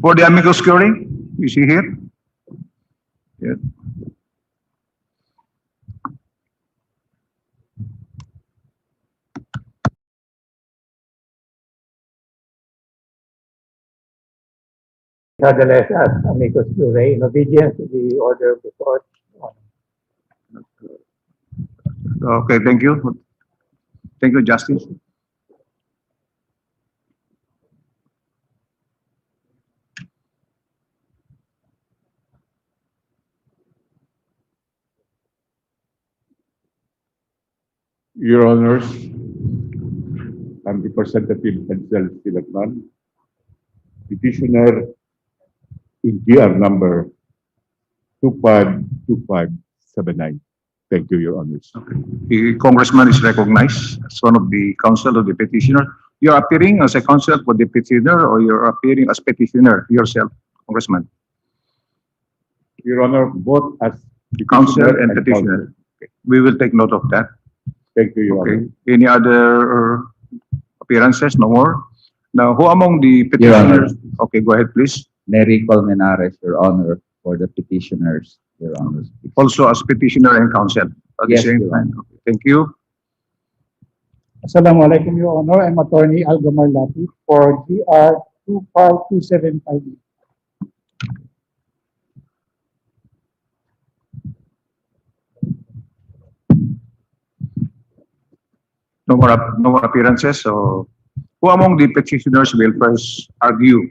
For the amicus curiae, is he here? Yes. Nonetheless, as amicus curiae, in obedience to the order of the court. Okay, thank you. Thank you, Justice. Your Honors, I'm Representative Edsel Silakman, petitioner in GR number 252579. Thank you, Your Honors. The Congressman is recognized as one of the counsel of the petitioner. You're appearing as a counsel for the petitioner or you're appearing as petitioner yourself, Congressman? Your Honor, both as Counsel and petitioner. Okay. We will take note of that. Thank you, Your Okay. Honor. Any other appearances? No more? Now, who among the Your Honor. petitioners? Okay, go ahead, please. Nery Colmenares, Your Honor, for the petitioners, Your Honor. Also as petitioner and counsel at the Yes, same Your time. Okay, thank you. Assalamualaikum, Your Honor. I'm Attorney Algamar Latif for GR 25275. No more appearances. So, who among the petitioners will first argue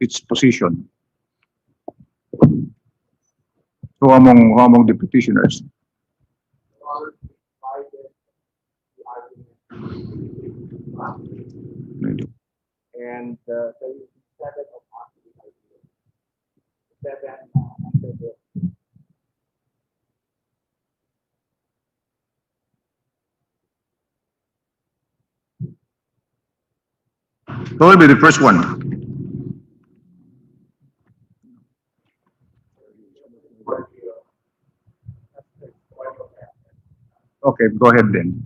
its position? Who among the petitioners? And there is 7 of us. 7 Who will be the first one? Okay, go ahead then.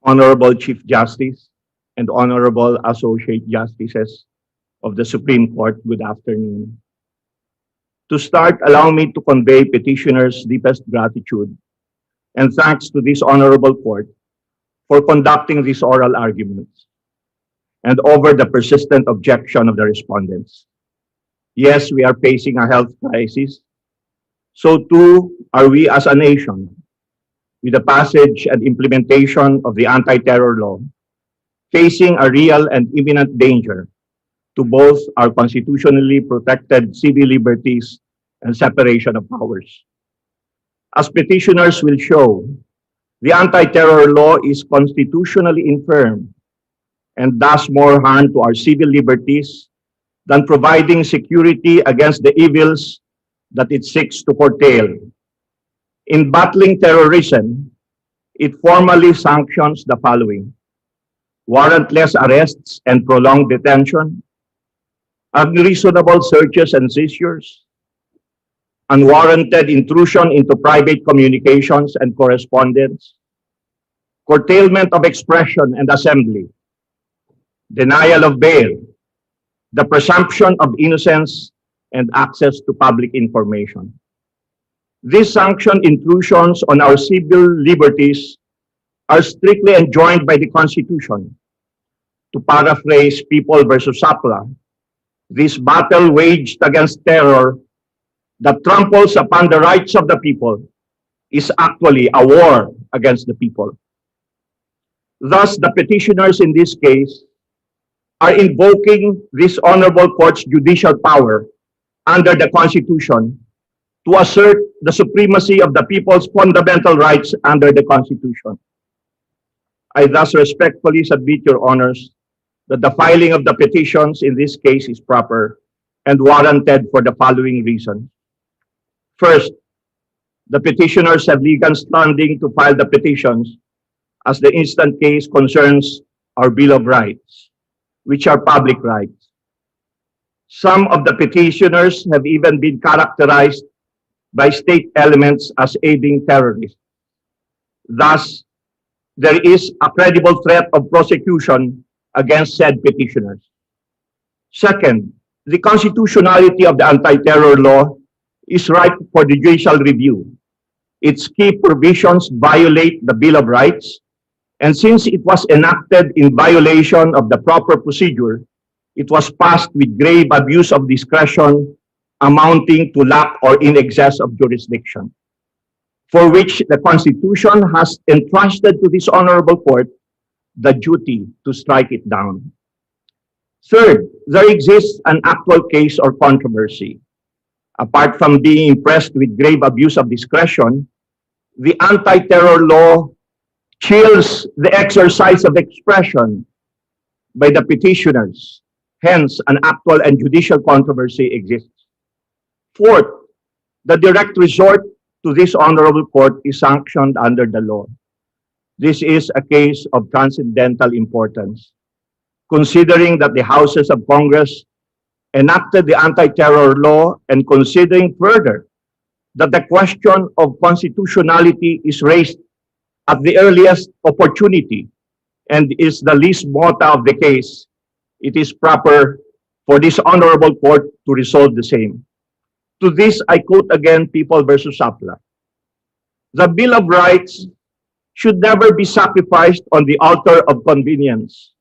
Honorable Chief Justice and Honorable Associate Justices of the Supreme Court, good afternoon. To start, allow me to convey petitioners' deepest gratitude and thanks to this honorable court for conducting these oral arguments and over the persistent objection of the respondents. Yes, we are facing a health crisis. So too are we as a nation, with the passage and implementation of the anti-terror law, facing a real and imminent danger to both our constitutionally protected civil liberties and separation of powers. As petitioners will show, the anti-terror law is constitutionally infirm and does more harm to our civil liberties than providing security against the evils that it seeks to curtail. In battling terrorism, it formally sanctions the following: warrantless arrests and prolonged detention, unreasonable searches and seizures, unwarranted intrusion into private communications and correspondence, curtailment of expression and assembly, denial of bail, the presumption of innocence, and access to public information. These sanctioned intrusions on our civil liberties are strictly enjoined by the Constitution. To paraphrase People versus Sapla, this battle waged against terror that tramples upon the rights of the people is actually a war against the people. Thus, the petitioners in this case are invoking this honorable court's judicial power under the Constitution to assert the supremacy of the people's fundamental rights under the Constitution. I thus respectfully submit, Your Honors, that the filing of the petitions in this case is proper and warranted for the following reasons. First, the petitioners have legal standing to file the petitions as the instant case concerns our Bill of Rights, which are public rights. Some of the petitioners have even been characterized by state elements as aiding terrorists. Thus, there is a credible threat of prosecution against said petitioners. Second, the constitutionality of the anti-terror law is ripe for judicial review. Its key provisions violate the Bill of Rights, and since it was enacted in violation of the proper procedure, it was passed with grave abuse of discretion amounting to lack or in excess of jurisdiction, for which the Constitution has entrusted to this honorable court the duty to strike it down. Third, there exists an actual case or controversy. Apart from being impressed with grave abuse of discretion, the anti-terror law chills the exercise of expression by the petitioners. Hence, an actual and judicial controversy exists. Fourth, the direct resort to this honorable court is sanctioned under the law. This is a case of transcendental importance, considering that the houses of Congress enacted the anti-terror law and considering further that the question of constitutionality is raised at the earliest opportunity and is the least mota of the case, it is proper for this honorable court to resolve the same. To this, I quote again People versus Sapla. The Bill of Rights should never be sacrificed on the altar of convenience.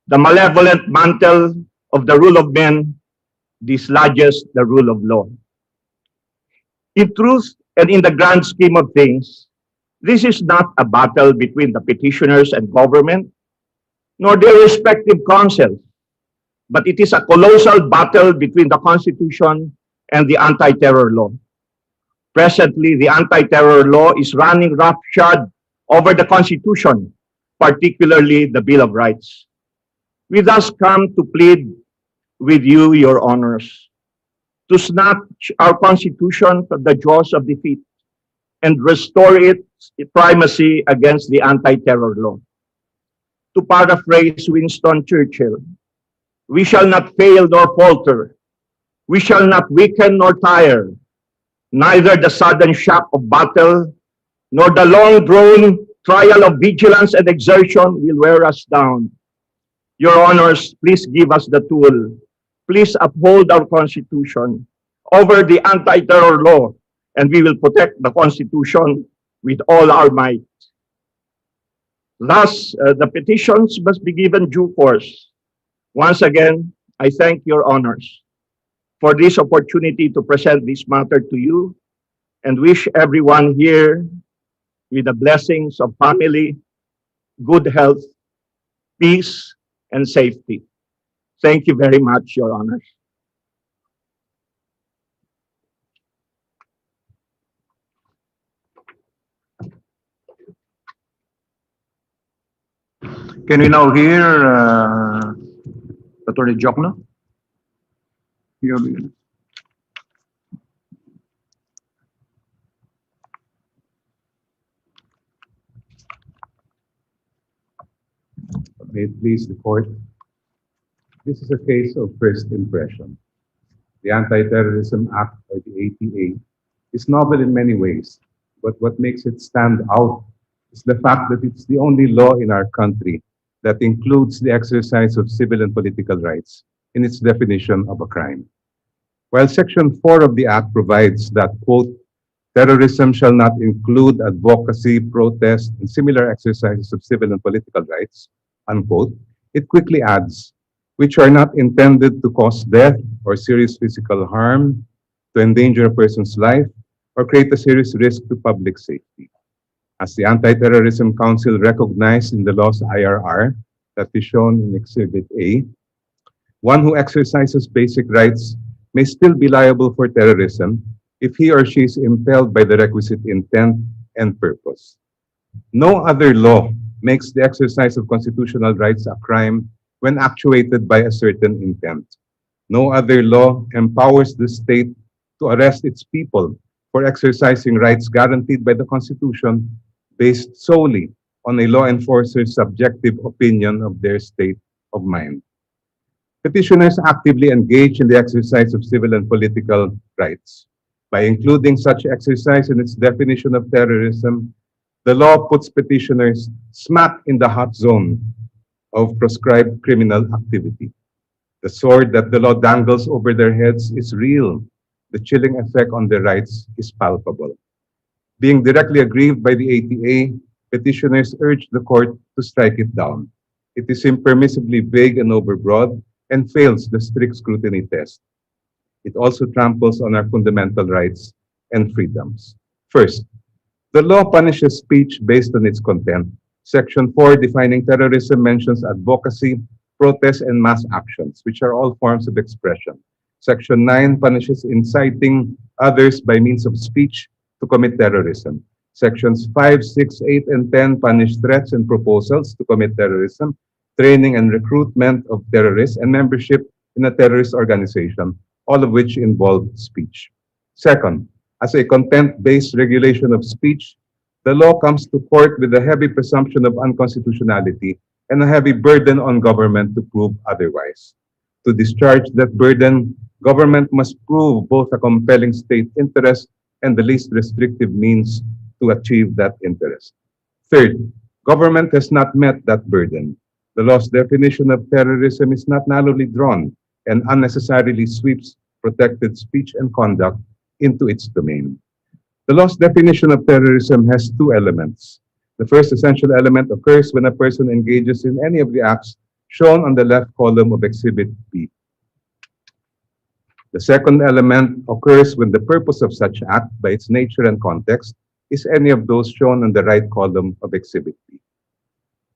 The malevolent mantle of the rule of men dislodges the rule of law. In truth, and in the grand scheme of things, this is not a battle between the petitioners and government, nor their respective counsels, but it is a colossal battle between the Constitution and the anti-terror law. Presently, the anti-terror law is running roughshod over the Constitution, particularly the Bill of Rights. We thus come to plead with you, your honors, to snatch our Constitution from the jaws of defeat and restore its primacy against the anti-terror law. To paraphrase Winston Churchill, we shall not fail nor falter. We shall not weaken nor tire. Neither the sudden shock of battle, nor the long-drawn trial of vigilance and exertion will wear us down. Your honors, please give us the tool. Please uphold our Constitution over the anti-terror law, and we will protect the Constitution with all our might. Thus, the petitions must be given due course. Once again, I thank your honors for this opportunity to present this matter to you and wish everyone here with the blessings of family, good health, peace, and safety. Thank you very much, your honors. Can we now hear Attorney Jokno? May it please the court. This is a case of first impression. The Anti-Terrorism Act, or the ATA, is novel in many ways, but what makes it stand out is the fact that it's the only law in our country that includes the exercise of civil and political rights in its definition of a crime. While Section 4 of the Act provides that, quote, terrorism shall not include advocacy, protest, and similar exercises of civil and political rights, unquote, it quickly adds, which are not intended to cause death or serious physical harm, to endanger a person's life, or create a serious risk to public safety. As the Anti-Terrorism Council recognized in the law's IRR that is shown in Exhibit A, one who exercises basic rights may still be liable for terrorism if he or she is impelled by the requisite intent and purpose. No other law makes the exercise of constitutional rights a crime when actuated by a certain intent. No other law empowers the state to arrest its people for exercising rights guaranteed by the Constitution based solely on a law enforcer's subjective opinion of their state of mind. Petitioners actively engage in the exercise of civil and political rights. By including such exercise in its definition of terrorism, the law puts petitioners smack in the hot zone of proscribed criminal activity. The sword that the law dangles over their heads is real. The chilling effect on their rights is palpable. Being directly aggrieved by the ATA, petitioners urge the court to strike it down. It is impermissibly vague and overbroad and fails the strict scrutiny test. It also tramples on our fundamental rights and freedoms. First, the law punishes speech based on its content. Section 4 defining terrorism mentions advocacy, protest, and mass actions, which are all forms of expression. Section 9 punishes inciting others by means of speech to commit terrorism. Sections 5, 6, 8, and 10 punish threats and proposals to commit terrorism, training and recruitment of terrorists, and membership in a terrorist organization, all of which involve speech. Second, as a content-based regulation of speech, the law comes to court with a heavy presumption of unconstitutionality and a heavy burden on government to prove otherwise. To discharge that burden, government must prove both a compelling state interest and the least restrictive means to achieve that interest. Third, government has not met that burden. The law's definition of terrorism is not narrowly drawn and unnecessarily sweeps protected speech and conduct into its domain. The law's definition of terrorism has two elements. The first essential element occurs when a person engages in any of the acts shown on the left column of Exhibit B. The second element occurs when the purpose of such act, by its nature and context, is any of those shown on the right column of Exhibit B.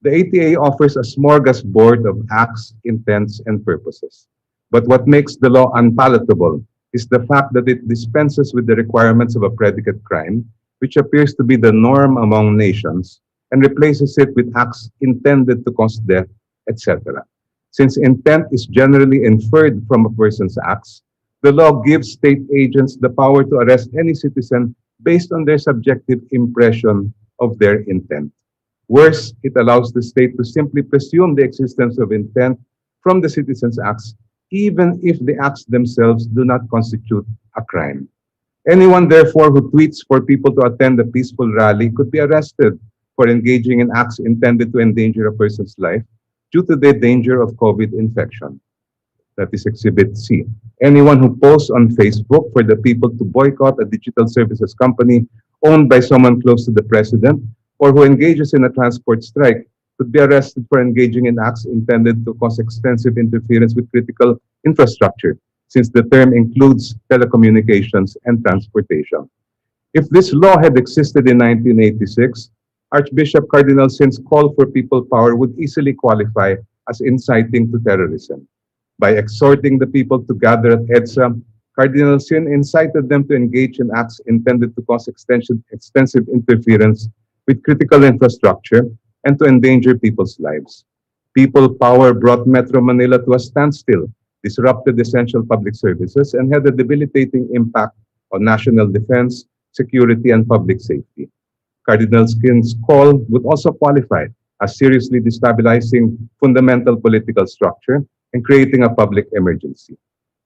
The ATA offers a smorgasbord of acts, intents, and purposes. But what makes the law unpalatable is the fact that it dispenses with the requirements of a predicate crime, which appears to be the norm among nations, and replaces it with acts intended to cause death, etc. Since intent is generally inferred from a person's acts, the law gives state agents the power to arrest any citizen based on their subjective impression of their intent. Worse, it allows the state to simply presume the existence of intent from the citizen's acts, even if the acts themselves do not constitute a crime. Anyone, therefore, who tweets for people to attend a peaceful rally could be arrested for engaging in acts intended to endanger a person's life due to the danger of COVID infection. That is Exhibit C. Anyone who posts on Facebook for the people to boycott a digital services company owned by someone close to the president, or who engages in a transport strike, could be arrested for engaging in acts intended to cause extensive interference with critical infrastructure, since the term includes telecommunications and transportation. If this law had existed in 1986, Archbishop Cardinal Sin's call for people power would easily qualify as inciting to terrorism. By exhorting the people to gather at EDSA, Cardinal Sin incited them to engage in acts intended to cause extensive interference with critical infrastructure and to endanger people's lives. People power brought Metro Manila to a standstill, disrupted essential public services, and had a debilitating impact on national defense, security, and public safety. Cardinal Sin's call would also qualify as seriously destabilizing fundamental political structure and creating a public emergency.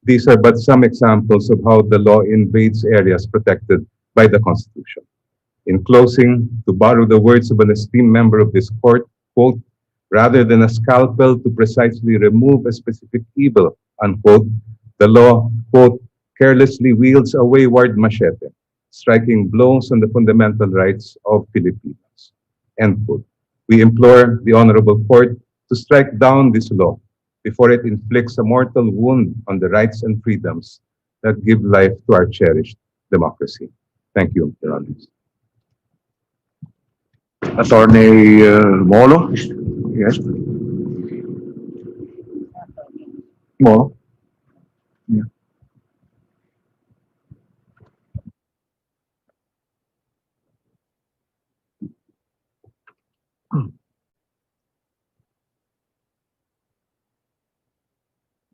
These are but some examples of how the law invades areas protected by the Constitution. In closing, to borrow the words of an esteemed member of this court, quote, rather than a scalpel to precisely remove a specific evil, unquote, the law, quote, carelessly wields a wayward machete, striking blows on the fundamental rights of Filipinos, end quote. We implore the Honorable Court to strike down this law before it inflicts a mortal wound on the rights and freedoms that give life to our cherished democracy. Thank you, Your Honors. Attorney Molo? Yes. Molo? Yeah.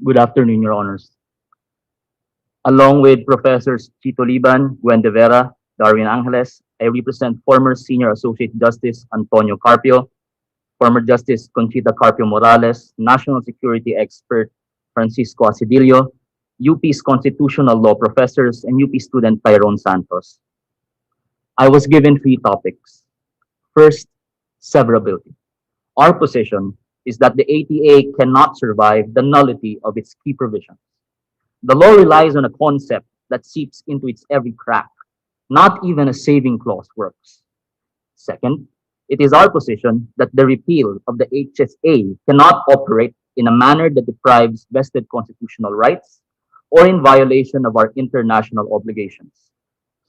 Good afternoon, Your Honors. Along with Professors Chito Liban, Gwen De Vera, Darwin Angeles, I represent former Senior Associate Justice Antonio Carpio, former Justice Conchita Carpio Morales, National Security Expert Francisco Acidillo, UP's Constitutional Law Professors, and UP student Tyrone Santos. I was given three topics. First, severability. Our position is that the ATA cannot survive the nullity of its key provisions. The law relies on a concept that seeps into its every crack. Not even a saving clause works. Second, it is our position that the repeal of the HSA cannot operate in a manner that deprives vested constitutional rights or in violation of our international obligations.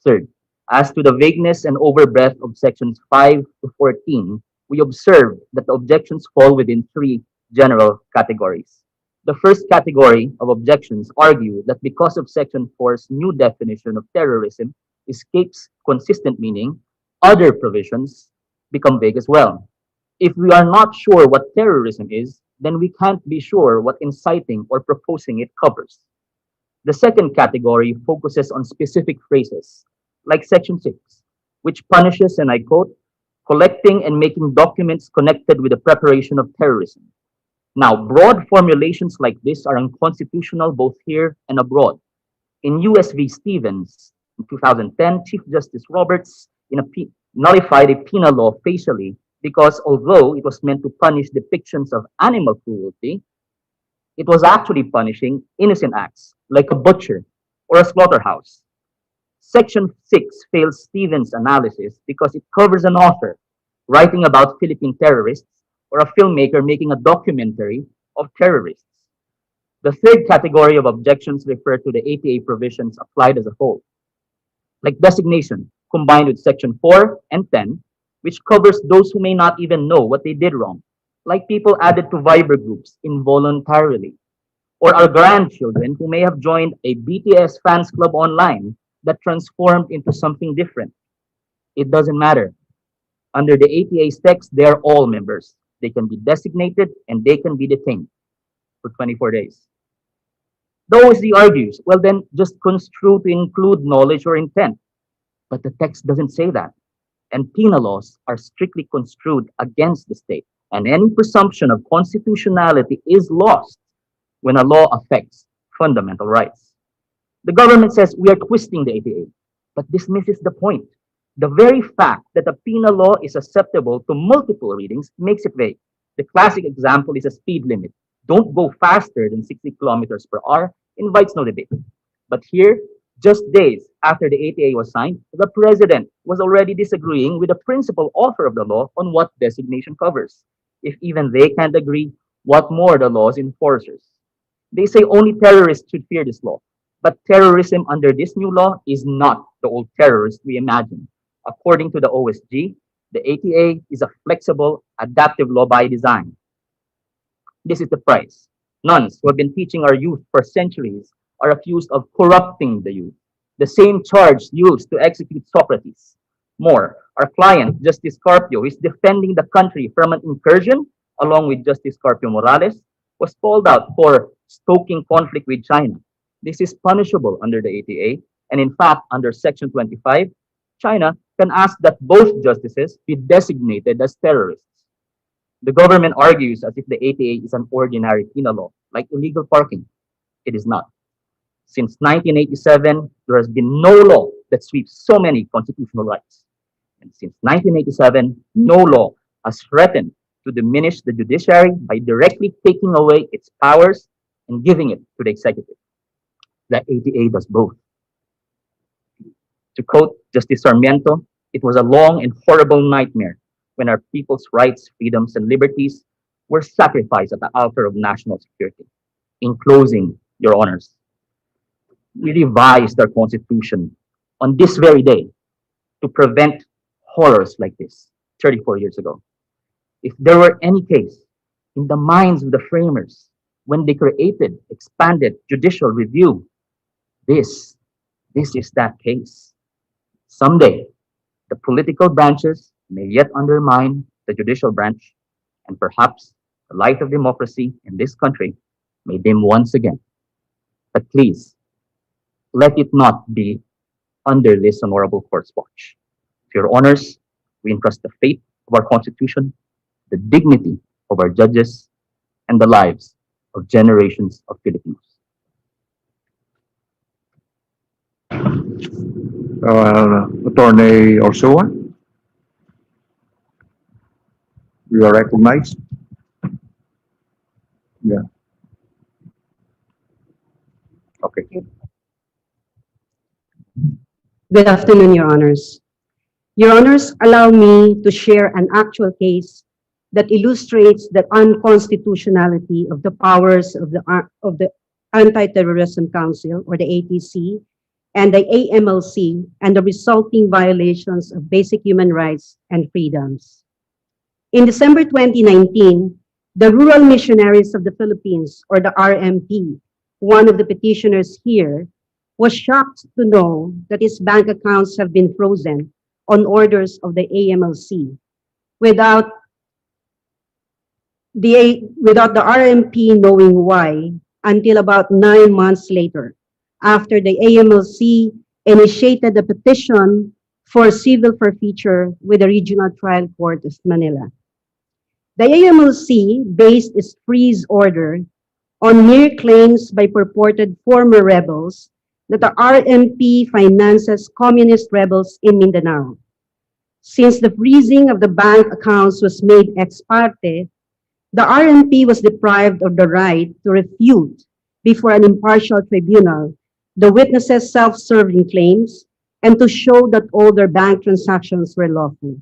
Third, as to the vagueness and overbreadth of sections 5 to 14, we observe that the objections fall within three general categories. The first category of objections argue that because of Section 4's new definition of terrorism escapes consistent meaning, other provisions become vague as well. If we are not sure what terrorism is, then we can't be sure what inciting or proposing it covers. The second category focuses on specific phrases, like Section 6, which punishes, and I quote, collecting and making documents connected with the preparation of terrorism. Now, broad formulations like this are unconstitutional both here and abroad. In US v. Stevens, in 2010, Chief Justice Roberts nullified a penal law facially because although it was meant to punish depictions of animal cruelty, it was actually punishing innocent acts like a butcher or a slaughterhouse. Section 6 fails Stevens' analysis because it covers an author writing about Philippine terrorists or a filmmaker making a documentary of terrorists. The third category of objections refer to the ATA provisions applied as a whole, like designation combined with Section 4 and 10, which covers those who may not even know what they did wrong, like people added to Viber groups involuntarily, or our grandchildren who may have joined a BTS fans club online that transformed into something different. It doesn't matter. Under the ATA's text, they are all members. They can be designated and they can be detained for 24 days. The OSD argues, well then just construe to include knowledge or intent. But the text doesn't say that. And penal laws are strictly construed against the state. And any presumption of constitutionality is lost when a law affects fundamental rights. The government says we are twisting the ATA, but this misses the point. The very fact that a penal law is susceptible to multiple readings makes it vague. The classic example is a speed limit. Don't go faster than 60 kilometers per hour invites no debate. But here, just days after the ATA was signed, the president was already disagreeing with the principal author of the law on what designation covers. If even they can't agree, what more the law's enforcers? They say only terrorists should fear this law. But terrorism under this new law is not the old terrorist we imagine. According to the OSG, the ATA is a flexible, adaptive law by design. This is the price. Nuns who have been teaching our youth for centuries are accused of corrupting the youth, the same charge used to execute Socrates. More, our client, Justice Carpio, is defending the country from an incursion, along with Justice Carpio Morales, was called out for stoking conflict with China. This is punishable under the ATA, and in fact, under Section 25, China can ask that both justices be designated as terrorists. The government argues as if the ATA is an ordinary penal law, like illegal parking. It is not. Since 1987, there has been no law that sweeps so many constitutional rights. And since 1987, no law has threatened to diminish the judiciary by directly taking away its powers and giving it to the executive. The ATA does both. To quote Justice Sarmiento, it was a long and horrible nightmare when our people's rights, freedoms, and liberties were sacrificed at the altar of national security. In closing, Your Honors, we revised our Constitution on this very day to prevent horrors like this 34 years ago. If there were any case in the minds of the framers when they created, expanded judicial review, this is that case. Someday, the political branches may yet undermine the judicial branch, and perhaps the light of democracy in this country may dim once again. But please let it not be under this honorable court's watch. To your honors, we entrust the faith of our Constitution, the dignity of our judges, and the lives of generations of Filipinos. Attorney Orsua, you are recognized. Yeah. Okay. Good afternoon, Your Honors. Your Honors, allow me to share an actual case that illustrates the unconstitutionality of the powers of the Anti-Terrorism Council, or the ATC, and the AMLC, and the resulting violations of basic human rights and freedoms. In December 2019, the Rural Missionaries of the Philippines, or the RMP, one of the petitioners here, was shocked to know that his bank accounts have been frozen on orders of the AMLC without the RMP knowing why until about 9 months later, after the AMLC initiated a petition for civil forfeiture with the Regional Trial Court of Manila. The AMLC based its freeze order on mere claims by purported former rebels that the RMP finances communist rebels in Mindanao. Since the freezing of the bank accounts was made ex parte, the RMP was deprived of the right to refute before an impartial tribunal the witnesses' self-serving claims and to show that all their bank transactions were lawful.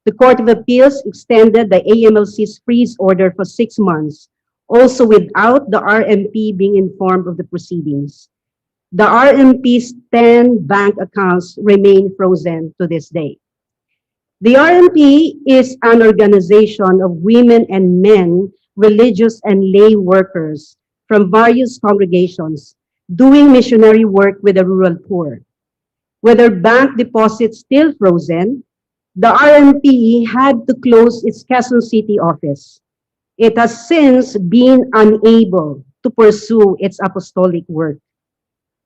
The Court of Appeals extended the AMLC's freeze order for 6 months, also without the RMP being informed of the proceedings. The RMP's 10 bank accounts remain frozen to this day. The RMP is an organization of women and men, religious and lay workers from various congregations doing missionary work with the rural poor. With their bank deposits still frozen, the RMP had to close its Quezon City office. It has since been unable to pursue its apostolic work.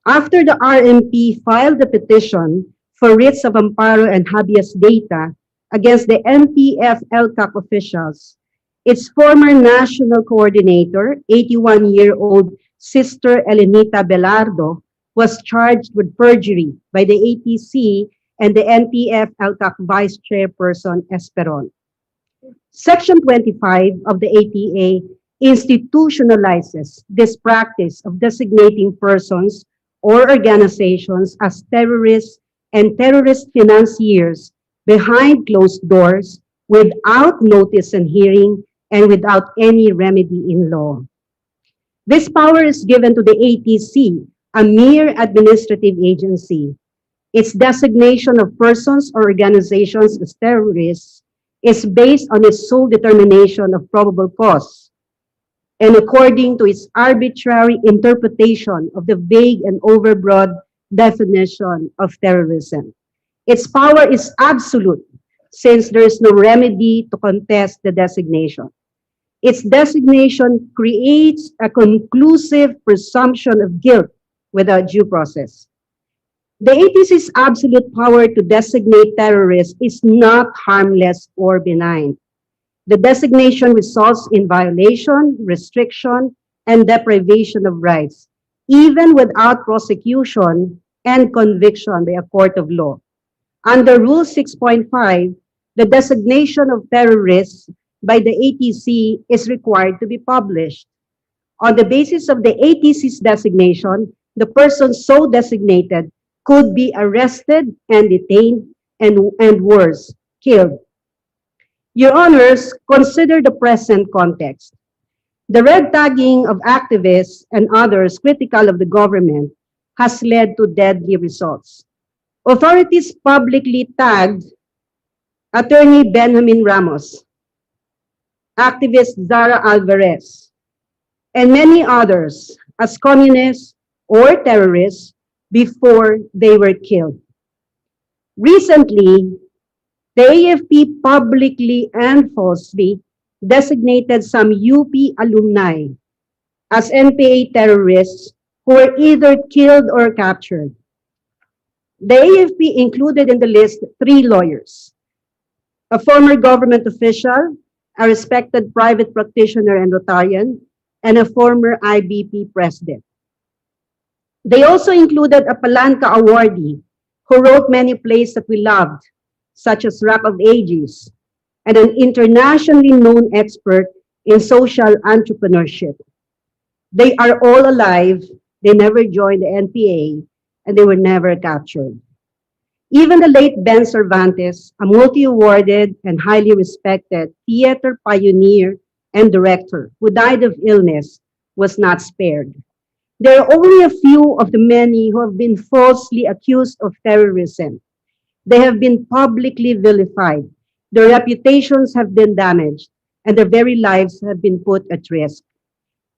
After the RMP filed the petition for writs of amparo and habeas data against the NPF LCAC officials, its former national coordinator, 81-year-old Sister Elenita Belardo, was charged with perjury by the ATC and the NPF LCAC Vice Chairperson Esperon. Section 25 of the ATA institutionalizes this practice of designating persons or organizations as terrorists and terrorist financiers behind closed doors without notice and hearing and without any remedy in law. This power is given to the ATC, a mere administrative agency. Its designation of persons or organizations as terrorists is based on its sole determination of probable cause and according to its arbitrary interpretation of the vague and overbroad definition of terrorism. Its power is absolute since there is no remedy to contest the designation. Its designation creates a conclusive presumption of guilt without due process. The ATC's absolute power to designate terrorists is not harmless or benign. The designation results in violation, restriction, and deprivation of rights, even without prosecution and conviction by a court of law. Under Rule 6.5, the designation of terrorists by the ATC is required to be published. On the basis of the ATC's designation, the person so designated could be arrested and detained and worse, killed. Your Honors, consider the present context. The red tagging of activists and others critical of the government has led to deadly results. Authorities publicly tagged Attorney Benjamin Ramos, activist Zara Alvarez, and many others as communists or terrorists before they were killed. Recently, the AFP publicly and falsely designated some UP alumni as NPA terrorists who were either killed or captured. The AFP included in the list 3 lawyers, a former government official, a respected private practitioner and Rotarian, and a former IBP president. They also included a Palanca awardee who wrote many plays that we loved, such as Rock of Ages, and an internationally known expert in social entrepreneurship. They are all alive, they never joined the NPA, and they were never captured. Even the late Ben Cervantes, a multi-awarded and highly respected theater pioneer and director who died of illness, was not spared. There are only a few of the many who have been falsely accused of terrorism. They have been publicly vilified. Their reputations have been damaged, and their very lives have been put at risk.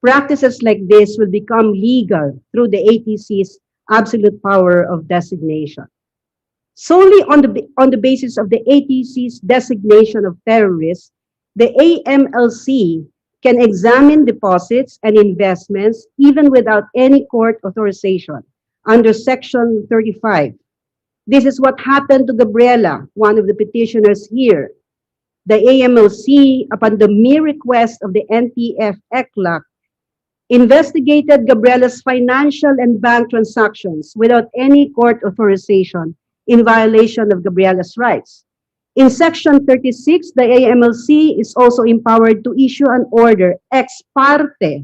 Practices like this will become legal through the ATC's absolute power of designation. Solely on the basis of the ATC's designation of terrorists, the AMLC can examine deposits and investments even without any court authorization under Section 35. This is what happened to Gabriela, one of the petitioners here. The AMLC, upon the mere request of the NTF-ECLAC, investigated Gabriela's financial and bank transactions without any court authorization in violation of Gabriela's rights. In Section 36, the AMLC is also empowered to issue an order ex parte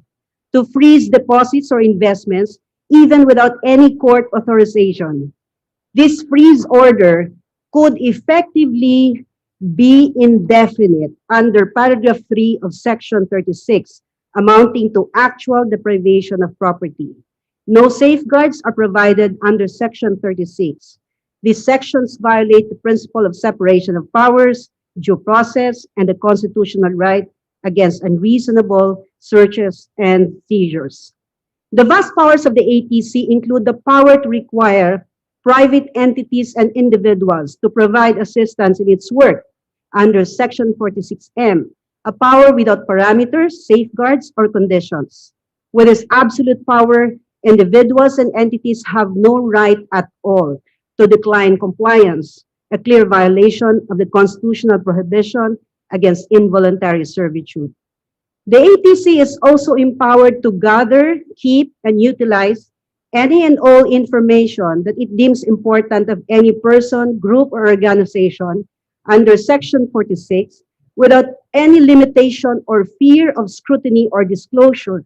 to freeze deposits or investments even without any court authorization. This freeze order could effectively be indefinite under paragraph 3 of Section 36, amounting to actual deprivation of property. No safeguards are provided under Section 36. These sections violate the principle of separation of powers, due process, and the constitutional right against unreasonable searches and seizures. The vast powers of the ATC include the power to require private entities and individuals to provide assistance in its work under Section 46M, a power without parameters, safeguards, or conditions. With this absolute power, individuals and entities have no right at all to decline compliance, a clear violation of the constitutional prohibition against involuntary servitude. The ATC is also empowered to gather, keep, and utilize any and all information that it deems important of any person, group, or organization under Section 46 without any limitation or fear of scrutiny or disclosure,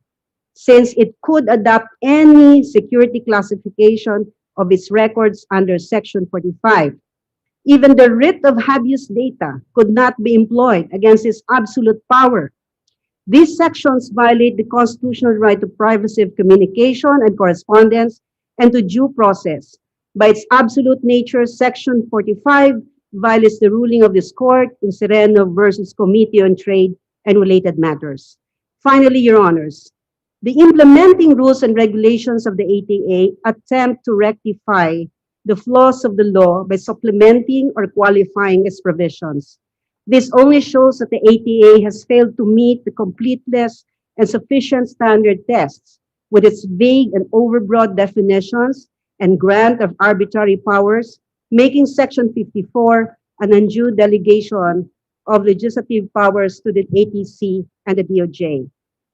since it could adopt any security classification of its records under Section 45. Even the writ of habeas data could not be employed against its absolute power. These sections violate the constitutional right to privacy of communication and correspondence and to due process. By its absolute nature, Section 45 violates the ruling of this court in Sereno versus Committee on Trade and Related Matters. Finally, Your Honors, the implementing rules and regulations of the ATA attempt to rectify the flaws of the law by supplementing or qualifying its provisions. This only shows that the ATA has failed to meet the completeness and sufficient standard tests with its vague and overbroad definitions and grant of arbitrary powers, making Section 54 an undue delegation of legislative powers to the ATC and the DOJ.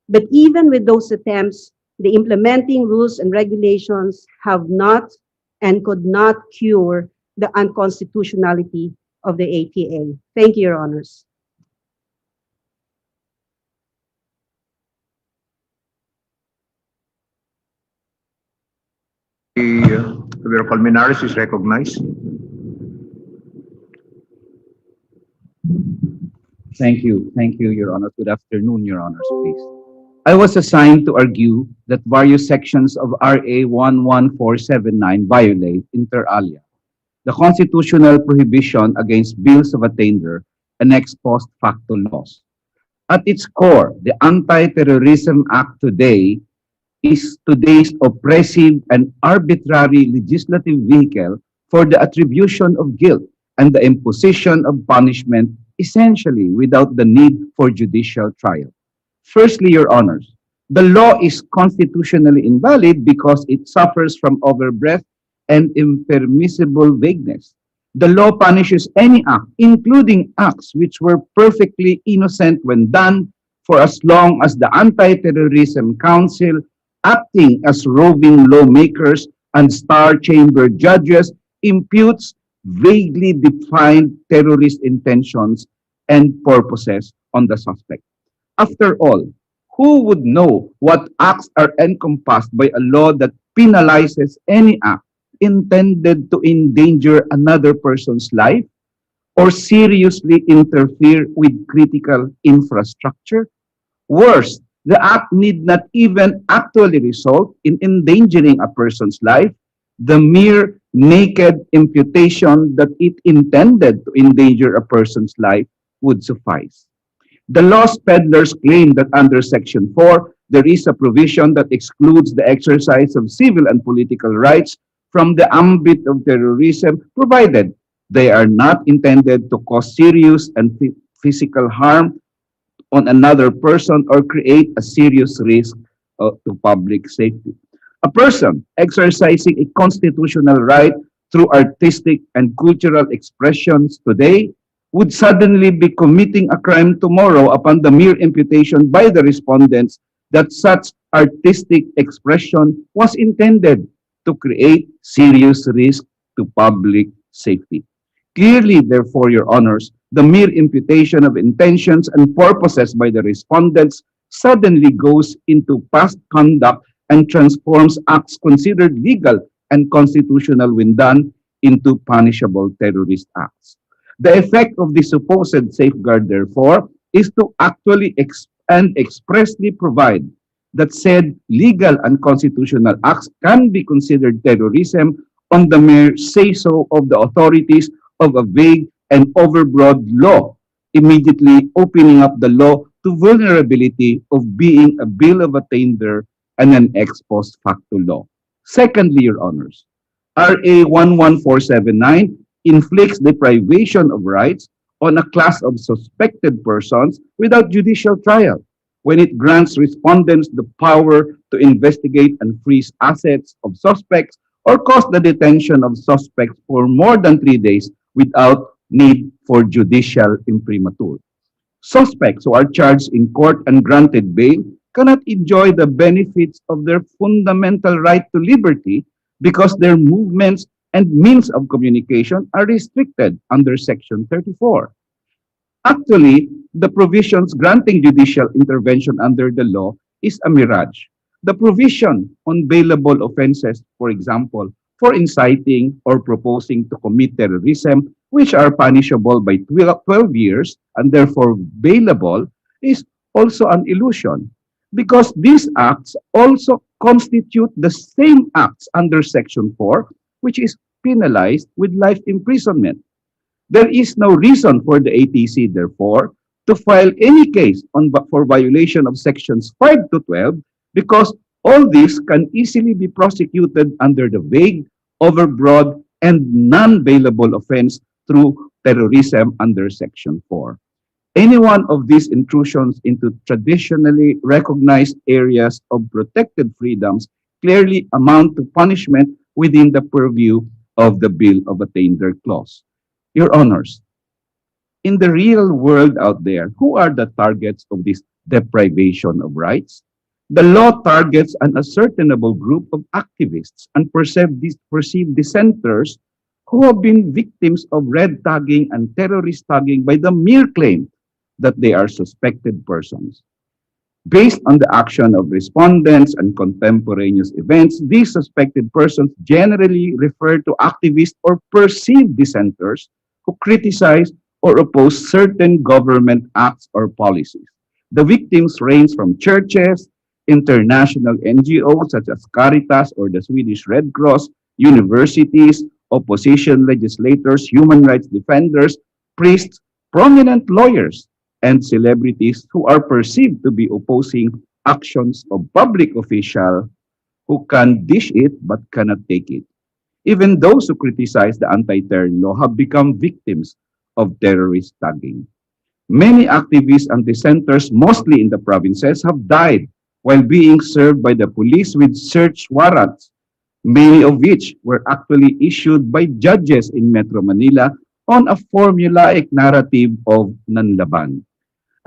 But even with those attempts, the implementing rules and regulations have not and could not cure the unconstitutionality of the ATA. Thank you, Your Honors. The Bureau Colmenares is recognized. Thank you, Your Honor. Good afternoon, Your Honors, please. I was assigned to argue that various sections of RA 11479 violate, inter alia, the constitutional prohibition against bills of attainder and ex post facto laws. At its core, the Anti-Terrorism Act today is today's oppressive and arbitrary legislative vehicle for the attribution of guilt and the imposition of punishment, essentially without the need for judicial trial. Firstly, Your Honors, The law is constitutionally invalid because it suffers from overbreadth and impermissible vagueness. The law punishes any act, including acts which were perfectly innocent when done, for as long as the Anti-Terrorism Council, acting as roving lawmakers and star chamber judges, imputes vaguely defined terrorist intentions and purposes on the suspect. After all, who would know what acts are encompassed by a law that penalizes any act intended to endanger another person's life or seriously interfere with critical infrastructure? Worse, the act need not even actually result in endangering a person's life. The mere naked imputation that it intended to endanger a person's life would suffice. The law's peddlers claim that under Section 4, there is a provision that excludes the exercise of civil and political rights from the ambit of terrorism, provided they are not intended to cause serious and physical harm on another person or create a serious risk to public safety. A person exercising a constitutional right through artistic and cultural expressions today would suddenly be committing a crime tomorrow upon the mere imputation by the respondents that such artistic expression was intended to create serious risk to public safety. Clearly, therefore, Your Honors, the mere imputation of intentions and purposes by the respondents suddenly goes into past conduct and transforms acts considered legal and constitutional when done into punishable terrorist acts. The effect of the supposed safeguard, therefore, is to actually and expressly provide that said legal and constitutional acts can be considered terrorism on the mere say-so of the authorities of a vague and overbroad law, immediately opening up the law to vulnerability of being a bill of attainder and an ex post facto law. Secondly, Your Honors, RA 11479 inflicts deprivation of rights on a class of suspected persons without judicial trial when it grants respondents the power to investigate and freeze assets of suspects or cause the detention of suspects for more than 3 days without need for judicial imprimatur. Suspects who are charged in court and granted bail cannot enjoy the benefits of their fundamental right to liberty because their movements and means of communication are restricted under Section 34. Actually, the provisions granting judicial intervention under the law is a mirage. The provision on bailable offenses, for example, for inciting or proposing to commit terrorism, which are punishable by 12 years and therefore bailable, is also an illusion because these acts also constitute the same acts under Section 4, which is penalized with life imprisonment. There is no reason for the ATC, therefore, to file any case for violation of Sections 5 to 12 because all this can easily be prosecuted under the vague, overbroad, and non-bailable offense through terrorism under Section 4. Any one of these intrusions into traditionally recognized areas of protected freedoms clearly amount to punishment within the purview of the Bill of Attainder Clause. Your Honors, in the real world out there, who are the targets of this deprivation of rights? The law targets an ascertainable group of activists and perceived dissenters who have been victims of red tagging and terrorist tagging by the mere claim that they are suspected persons. Based on the action of respondents and contemporaneous events, these suspected persons generally refer to activists or perceived dissenters who criticize or oppose certain government acts or policies. The victims range from churches, international NGOs such as Caritas or the Swedish Red Cross, universities, opposition legislators, human rights defenders, priests, prominent lawyers, and celebrities who are perceived to be opposing actions of public officials who can dish it but cannot take it. Even those who criticize the anti-terror law have become victims of terrorist tagging. Many activists and dissenters, mostly in the provinces, have died while being served by the police with search warrants, many of which were actually issued by judges in Metro Manila on a formulaic narrative of nanlaban.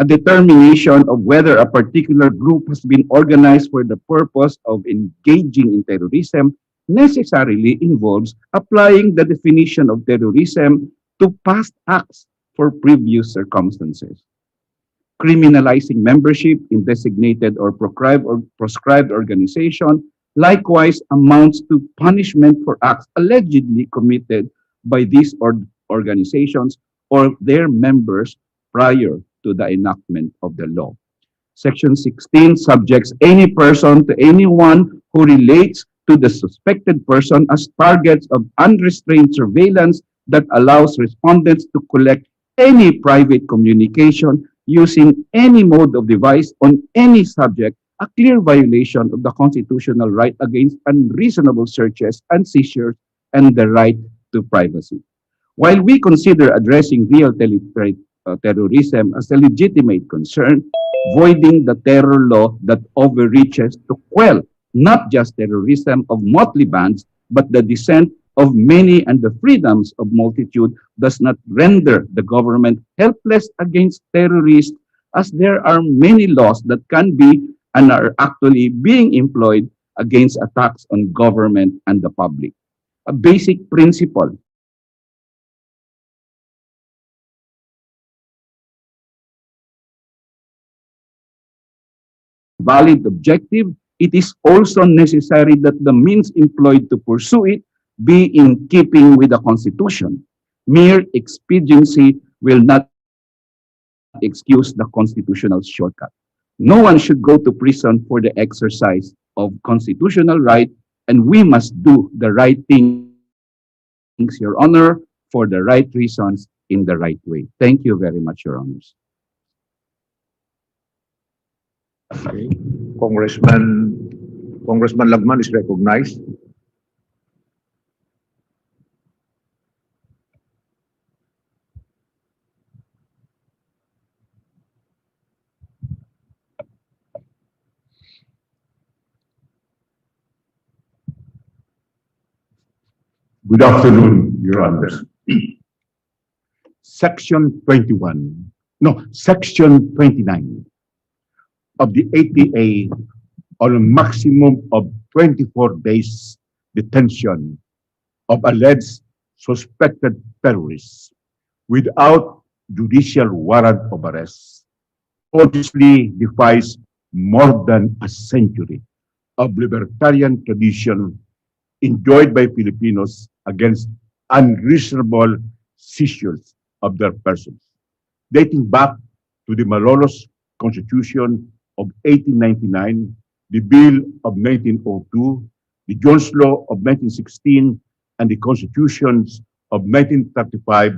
A determination of whether a particular group has been organized for the purpose of engaging in terrorism necessarily involves applying the definition of terrorism to past acts for previous circumstances. Criminalizing membership in designated or proscribed organization likewise amounts to punishment for acts allegedly committed by these organizations or their members prior to the enactment of the law. Section 16 subjects any person to anyone who relates to the suspected person as targets of unrestrained surveillance that allows respondents to collect any private communication using any mode of device on any subject, a clear violation of the constitutional right against unreasonable searches and seizures and the right to privacy. While we consider addressing real terrorism as a legitimate concern, voiding the terror law that overreaches to quell not just terrorism of motley bands, but the dissent of many and the freedoms of multitude does not render the government helpless against terrorists, as there are many laws that can be and are actually being employed against attacks on government and the public. A basic principle valid objective, it is also necessary that the means employed to pursue it be in keeping with the Constitution. Mere expediency will not excuse the constitutional shortcut. No one should go to prison for the exercise of constitutional right, and we must do the right things, Your Honor, for the right reasons in the right way. Thank you very much, Your Honors. Okay. Congressman Lagman is recognized. Good afternoon, Your Honors. Section 29 of the ATA on a maximum of 24 days detention of alleged suspected terrorists without judicial warrant of arrest obviously defies more than a century of libertarian tradition enjoyed by Filipinos against unreasonable seizures of their persons, dating back to the Malolos Constitution of 1899, the Bill of 1902, the Jones Law of 1916, and the Constitutions of 1935,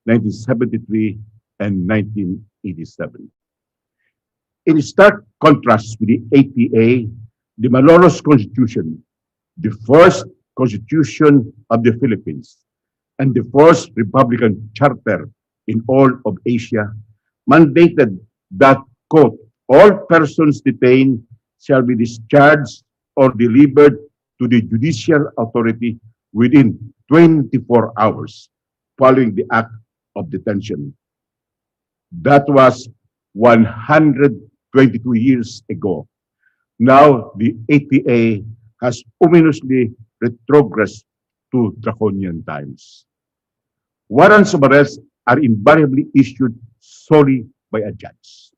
1973, and 1987. In stark contrast with the ATA, the Malolos Constitution, the first constitution of the Philippines, and the first Republican charter in all of Asia, mandated that, quote, all persons detained shall be discharged or delivered to the judicial authority within 24 hours following the act of detention. That was 122 years ago. Now the ATA has ominously retrogressed to draconian times. Warrants of arrest are invariably issued solely by a judge.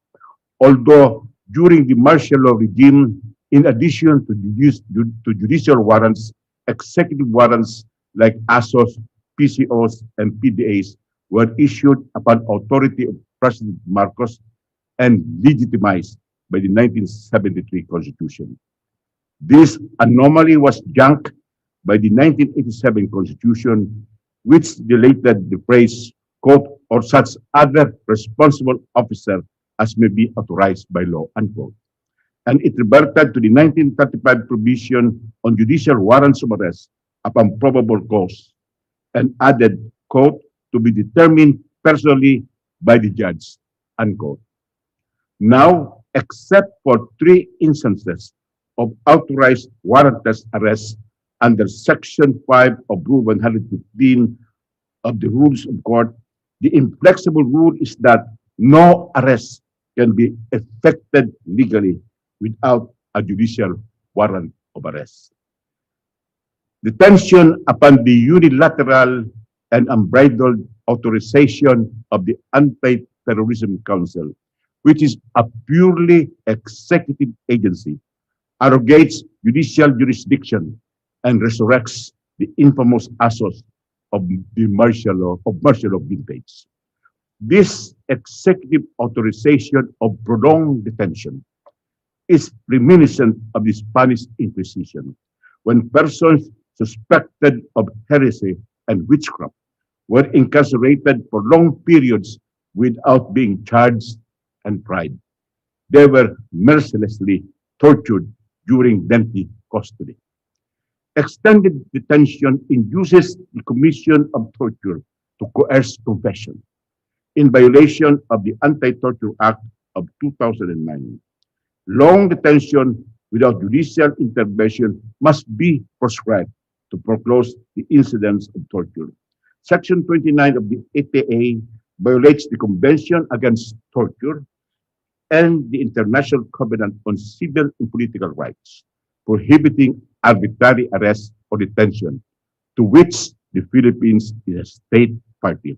Although during the martial law regime, in addition to judicial warrants, executive warrants like ASOs, PCOs, and PDAs were issued upon authority of President Marcos and legitimized by the 1973 Constitution. This anomaly was junked by the 1987 Constitution, which deleted the phrase, quote, or such other responsible officer as may be authorized by law, unquote. And it reverted to the 1935 provision on judicial warrants of arrest upon probable cause and added, quote, to be determined personally by the judge, unquote. Now, except for 3 instances of authorized warrantless arrest under Section 5 of Rule 115 of the Rules of Court, the inflexible rule is that no arrest can be effected legally without a judicial warrant of arrest. Detention upon the unilateral and unbridled authorization of the Anti-Terrorism Council, which is a purely executive agency, arrogates judicial jurisdiction and resurrects the infamous assos of the martial law vintage. This executive authorization of prolonged detention is reminiscent of the Spanish Inquisition, when persons suspected of heresy and witchcraft were incarcerated for long periods without being charged and tried. They were mercilessly tortured during lengthy custody. Extended detention induces the commission of torture to coerce confession in violation of the Anti-Torture Act of 2009. Long detention without judicial intervention must be prescribed to foreclose the incidents of torture. Section 29 of the ATA violates the Convention Against Torture and the International Covenant on Civil and Political Rights, prohibiting arbitrary arrest or detention, to which the Philippines is a state party.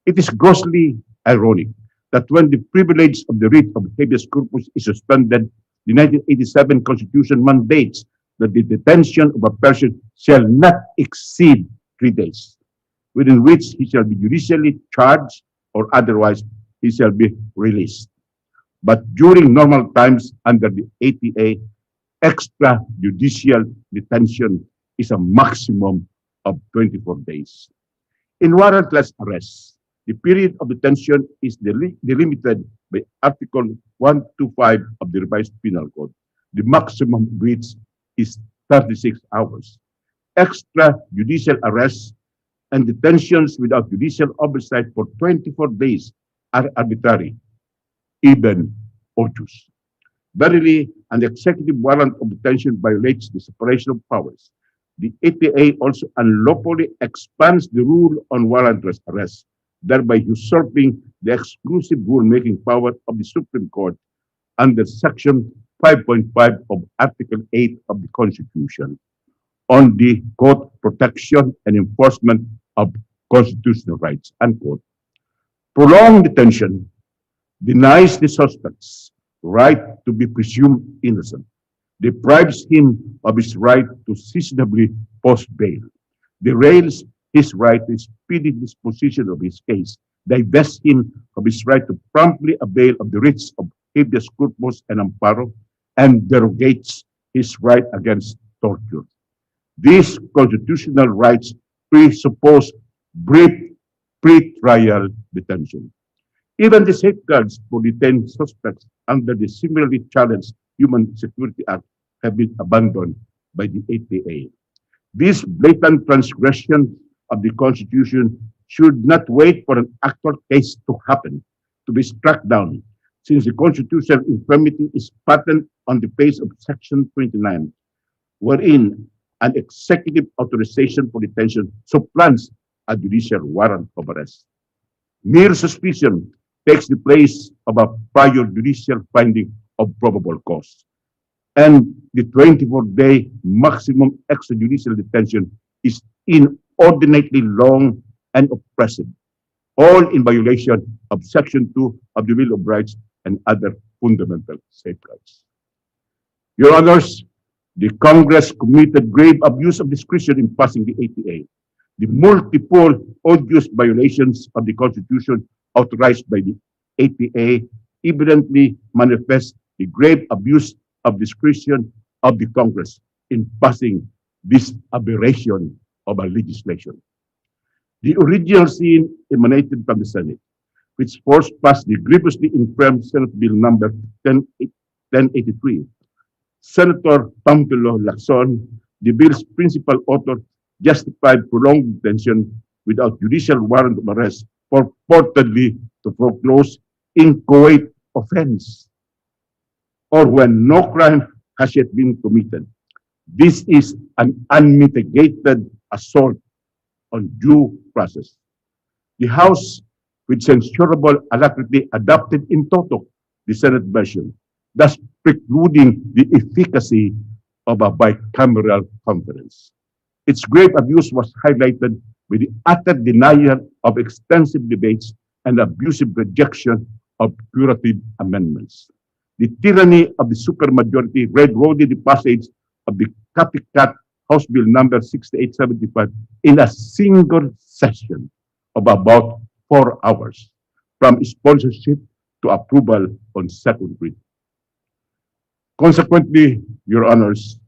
It is grossly ironic that when the privilege of the writ of habeas corpus is suspended, the 1987 Constitution mandates that the detention of a person shall not exceed 3 days, within which he shall be judicially charged or otherwise he shall be released. But during normal times under the ATA, extrajudicial detention is a maximum of 24 days. In warrantless arrest, the period of detention is delimited by Article 125 of the Revised Penal Code, the maximum of which is 36 hours. Extrajudicial arrests and detentions without judicial oversight for 24 days are arbitrary, even odious. Verily, an executive warrant of detention violates the separation of powers. The ATA also unlawfully expands the rule on warrantless arrest, thereby usurping the exclusive rulemaking power of the Supreme Court under Section 5.5 of Article 8 of the Constitution on the quote, protection and enforcement of constitutional rights, unquote. Prolonged detention denies the suspect's right to be presumed innocent, deprives him of his right to seasonably post bail, derails his right to speedy disposition of his case, divests him of his right to promptly avail of the writs of habeas corpus and amparo, and derogates his right against torture. These constitutional rights presuppose brief pre-trial detention. Even the safeguards for detained suspects under the similarly challenged Human Security Act have been abandoned by the ATA. This blatant transgression of the Constitution should not wait for an actual case to happen, to be struck down, since the constitutional infirmity is patent on the face of Section 29, wherein an executive authorization for detention supplants a judicial warrant of arrest. Mere suspicion takes the place of a prior judicial finding of probable cause. And the 24-day maximum extrajudicial detention is inordinately long and oppressive, all in violation of Section 2 of the Bill of Rights and other fundamental safeguards. Your Honors, the Congress committed grave abuse of discretion in passing the ATA. The multiple odious violations of the Constitution authorized by the ATA evidently manifest the grave abuse of discretion of the Congress in passing this aberration of a legislation. The original sin emanated from the Senate, which forced past the grievously infirm Senate Bill number 1083. Senator Pamphilo Lacson, the bill's principal author, justified prolonged detention without judicial warrant of arrest purportedly to foreclose inchoate offense. or when no crime has yet been committed. This is an unmitigated assault on due process. The House, with censurable alacrity, adopted in toto the Senate version, thus precluding the efficacy of a bicameral conference. Its grave abuse was highlighted with the utter denial of extensive debates and abusive rejection of curative amendments. The tyranny of the supermajority railroaded the passage of the copycat House Bill number 6875 in a single session of about 4 hours, from sponsorship to approval on second reading. Consequently, Your Honors,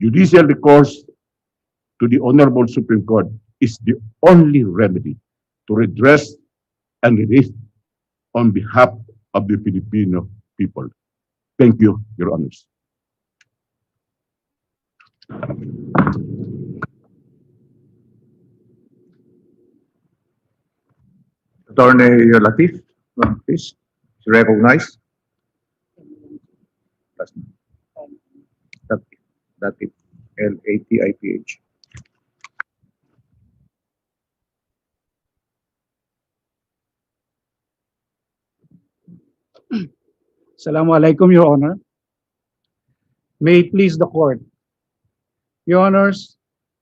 judicial recourse to the Honorable Supreme Court is the only remedy to redress and relief on behalf of the Filipino people. Thank you, Your Honors. Attorney Latif, please, recognize. Latif, L-A-T-I-P-H. Assalamualaikum, Your Honor. May it please the court. Your Honors,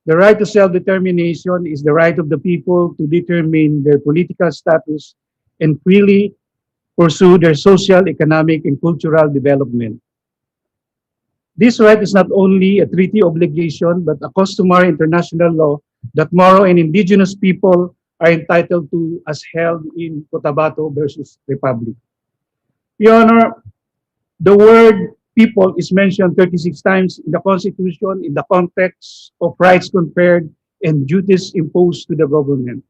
the right to self-determination is the right of the people to determine their political status and freely pursue their social, economic, and cultural development. This right is not only a treaty obligation, but a customary international law that Moro and indigenous people are entitled to as held in Cotabato versus Republic. Your Honor, the word people is mentioned 36 times in the Constitution in the context of rights conferred and duties imposed to the government.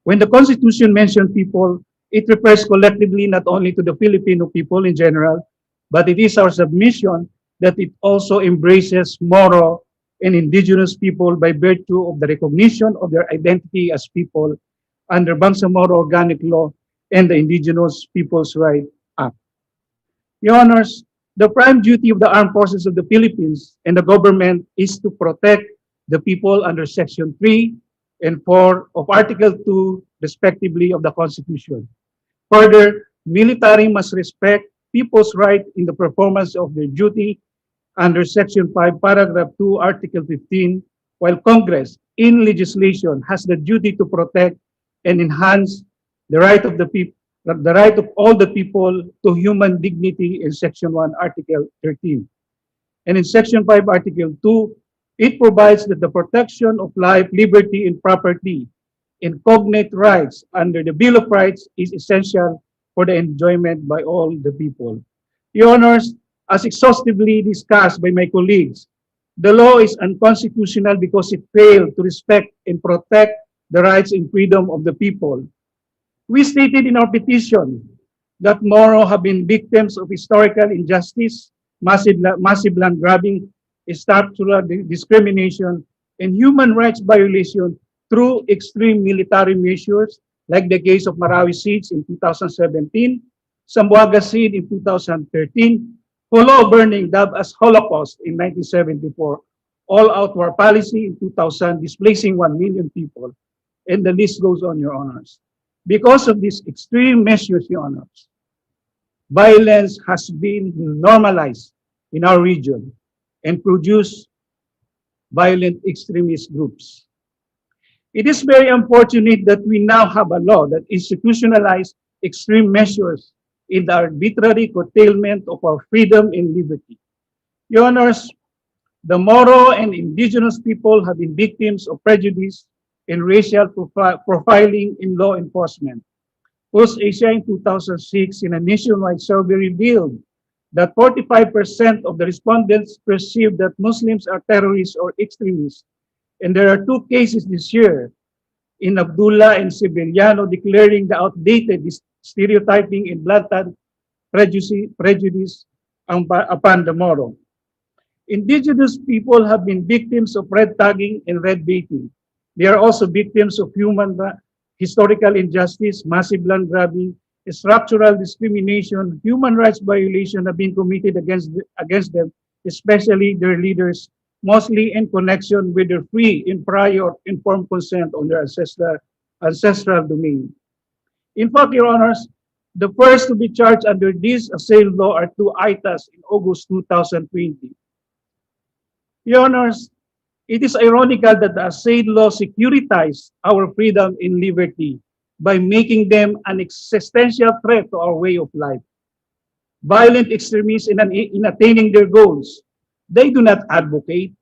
When the Constitution mentions people, it refers collectively not only to the Filipino people in general, but it is our submission that it also embraces Moro and indigenous people by virtue of the recognition of their identity as people under Bangsamoro Organic Law and the Indigenous Peoples' Rights Act. Your Honors, the prime duty of the armed forces of the Philippines and the government is to protect the people under Section 3 and 4 of Article 2, respectively, of the Constitution. Further, military must respect people's right in the performance of their duty under Section 5, Paragraph 2, Article 15, while Congress, in legislation, has the duty to protect and enhance the right of the people, the right of all the people to human dignity in Section 1, Article 13. And in Section 5, Article 2, it provides that the protection of life, liberty, and property and cognate rights under the Bill of Rights is essential for the enjoyment by all the people. Your Honors, as exhaustively discussed by my colleagues, the law is unconstitutional because it failed to respect and protect the rights and freedom of the people. We stated in our petition that Moro have been victims of historical injustice, massive land grabbing, structural discrimination, and human rights violation through extreme military measures, like the case of Marawi Siege in 2017, Zamboanga Siege in 2013, Pulo burning dubbed as Holocaust in 1974, all-out war policy in 2000, displacing 1 million people, and the list goes on, Your Honors. Because of these extreme measures, Your Honors, violence has been normalized in our region and produced violent extremist groups. It is very unfortunate that we now have a law that institutionalizes extreme measures in the arbitrary curtailment of our freedom and liberty. Your Honors, the Moro and indigenous people have been victims of prejudice and racial profiling in law enforcement. Pulse Asia in 2006 in a nationwide survey revealed that 45% of the respondents perceive that Muslims are terrorists or extremists. And there are 2 cases this year in Abdullah and Sevillano declaring the outdated stereotyping and blatant prejudice upon the Moro. Indigenous people have been victims of red tagging and red baiting. They are also victims of historical injustice, massive land grabbing, structural discrimination, human rights violation have been committed against them, especially their leaders, mostly in connection with their free and prior informed consent on their ancestral domain. In fact, Your Honors, the first to be charged under this assail law are two ITAs in August 2020. Your Honors, it is ironical that the assail law securitized our freedom and liberty by making them an existential threat to our way of life. Violent extremists in attaining their goals, they do not advocate,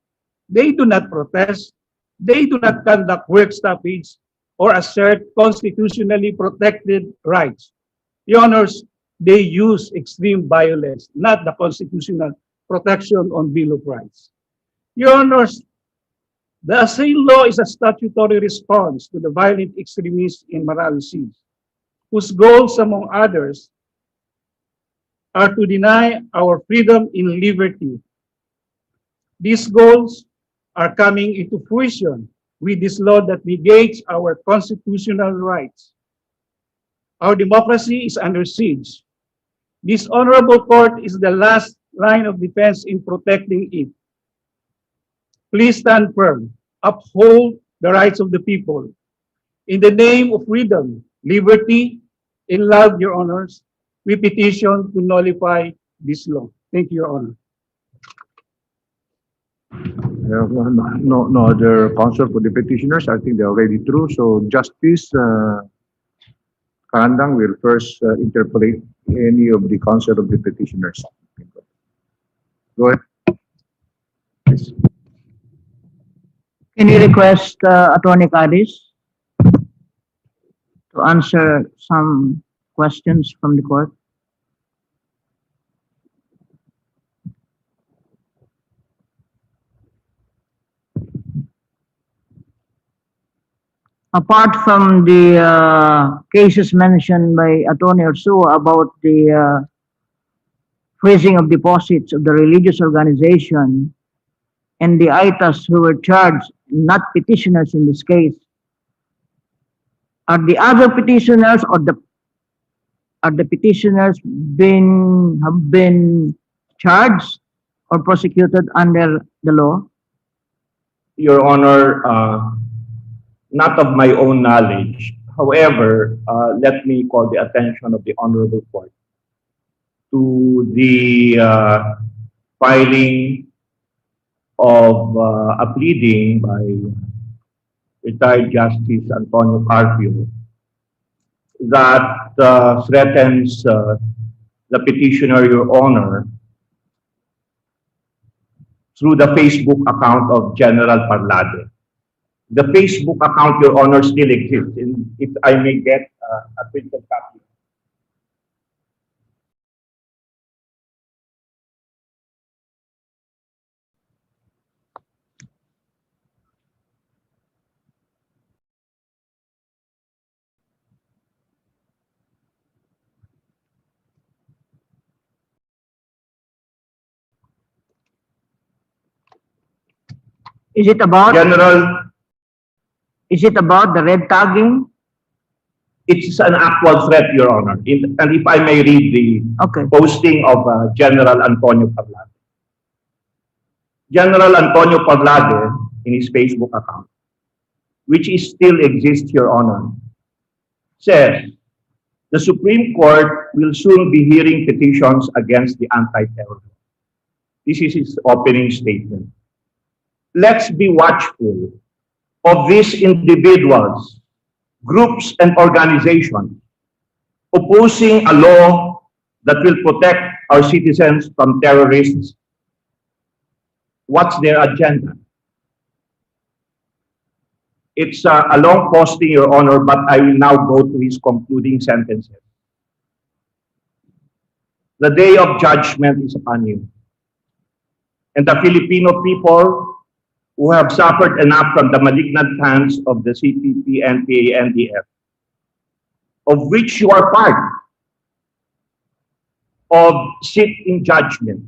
they do not protest, they do not conduct work stoppage or assert constitutionally protected rights. Your Honors, they use extreme violence, not the constitutional protection on Bill of Rights. Your Honors, the assail law is a statutory response to the violent extremists in Marawi Seas, whose goals, among others, are to deny our freedom and liberty. These goals are coming into fruition with this law that negates our constitutional rights. Our democracy is under siege. This honorable court is the last line of defense in protecting it. Please stand firm, uphold the rights of the people. In the name of freedom, liberty, and love, Your Honors, we petition to nullify this law. Thank you, Your Honor. No other counsel for the petitioners. I think they're already through. So Justice Karandang will first interpolate any of the counsel of the petitioners. Go ahead. Please. Can you request Attorney Cadiz to answer some questions from the court? Apart from the cases mentioned by Attorney Ursua about the freezing of deposits of the religious organization and the ITAs who were charged, not petitioners in this case, are the other petitioners or the petitioners have been charged or prosecuted under the law? Your Honor, not of my own knowledge. However, let me call the attention of the Honorable Court to the filing of a pleading by retired Justice Antonio Carpio that threatens the petitioner, Your Honor, through the Facebook account of General Parlade. The Facebook account, Your Honor, still exists. And if I may get a printed copy. Is it about General, is it about the red tagging? it's an actual threat, Your Honor. And if I may read the Okay. posting of General Antonio Parlade. General Antonio Parlade, in his Facebook account, which is still exists, Your Honor, says, the Supreme Court will soon be hearing petitions against the anti-terror law. This is his opening statement. Let's be watchful of these individuals, groups, and organizations opposing a law that will protect our citizens from terrorists. What's their agenda? It's a long posting, Your Honor, but I will now go to his concluding sentences. The day of judgment is upon you. And the Filipino people who have suffered enough from the malignant hands of the CPP, NPA, NDF, of which you are part, of sit in judgment.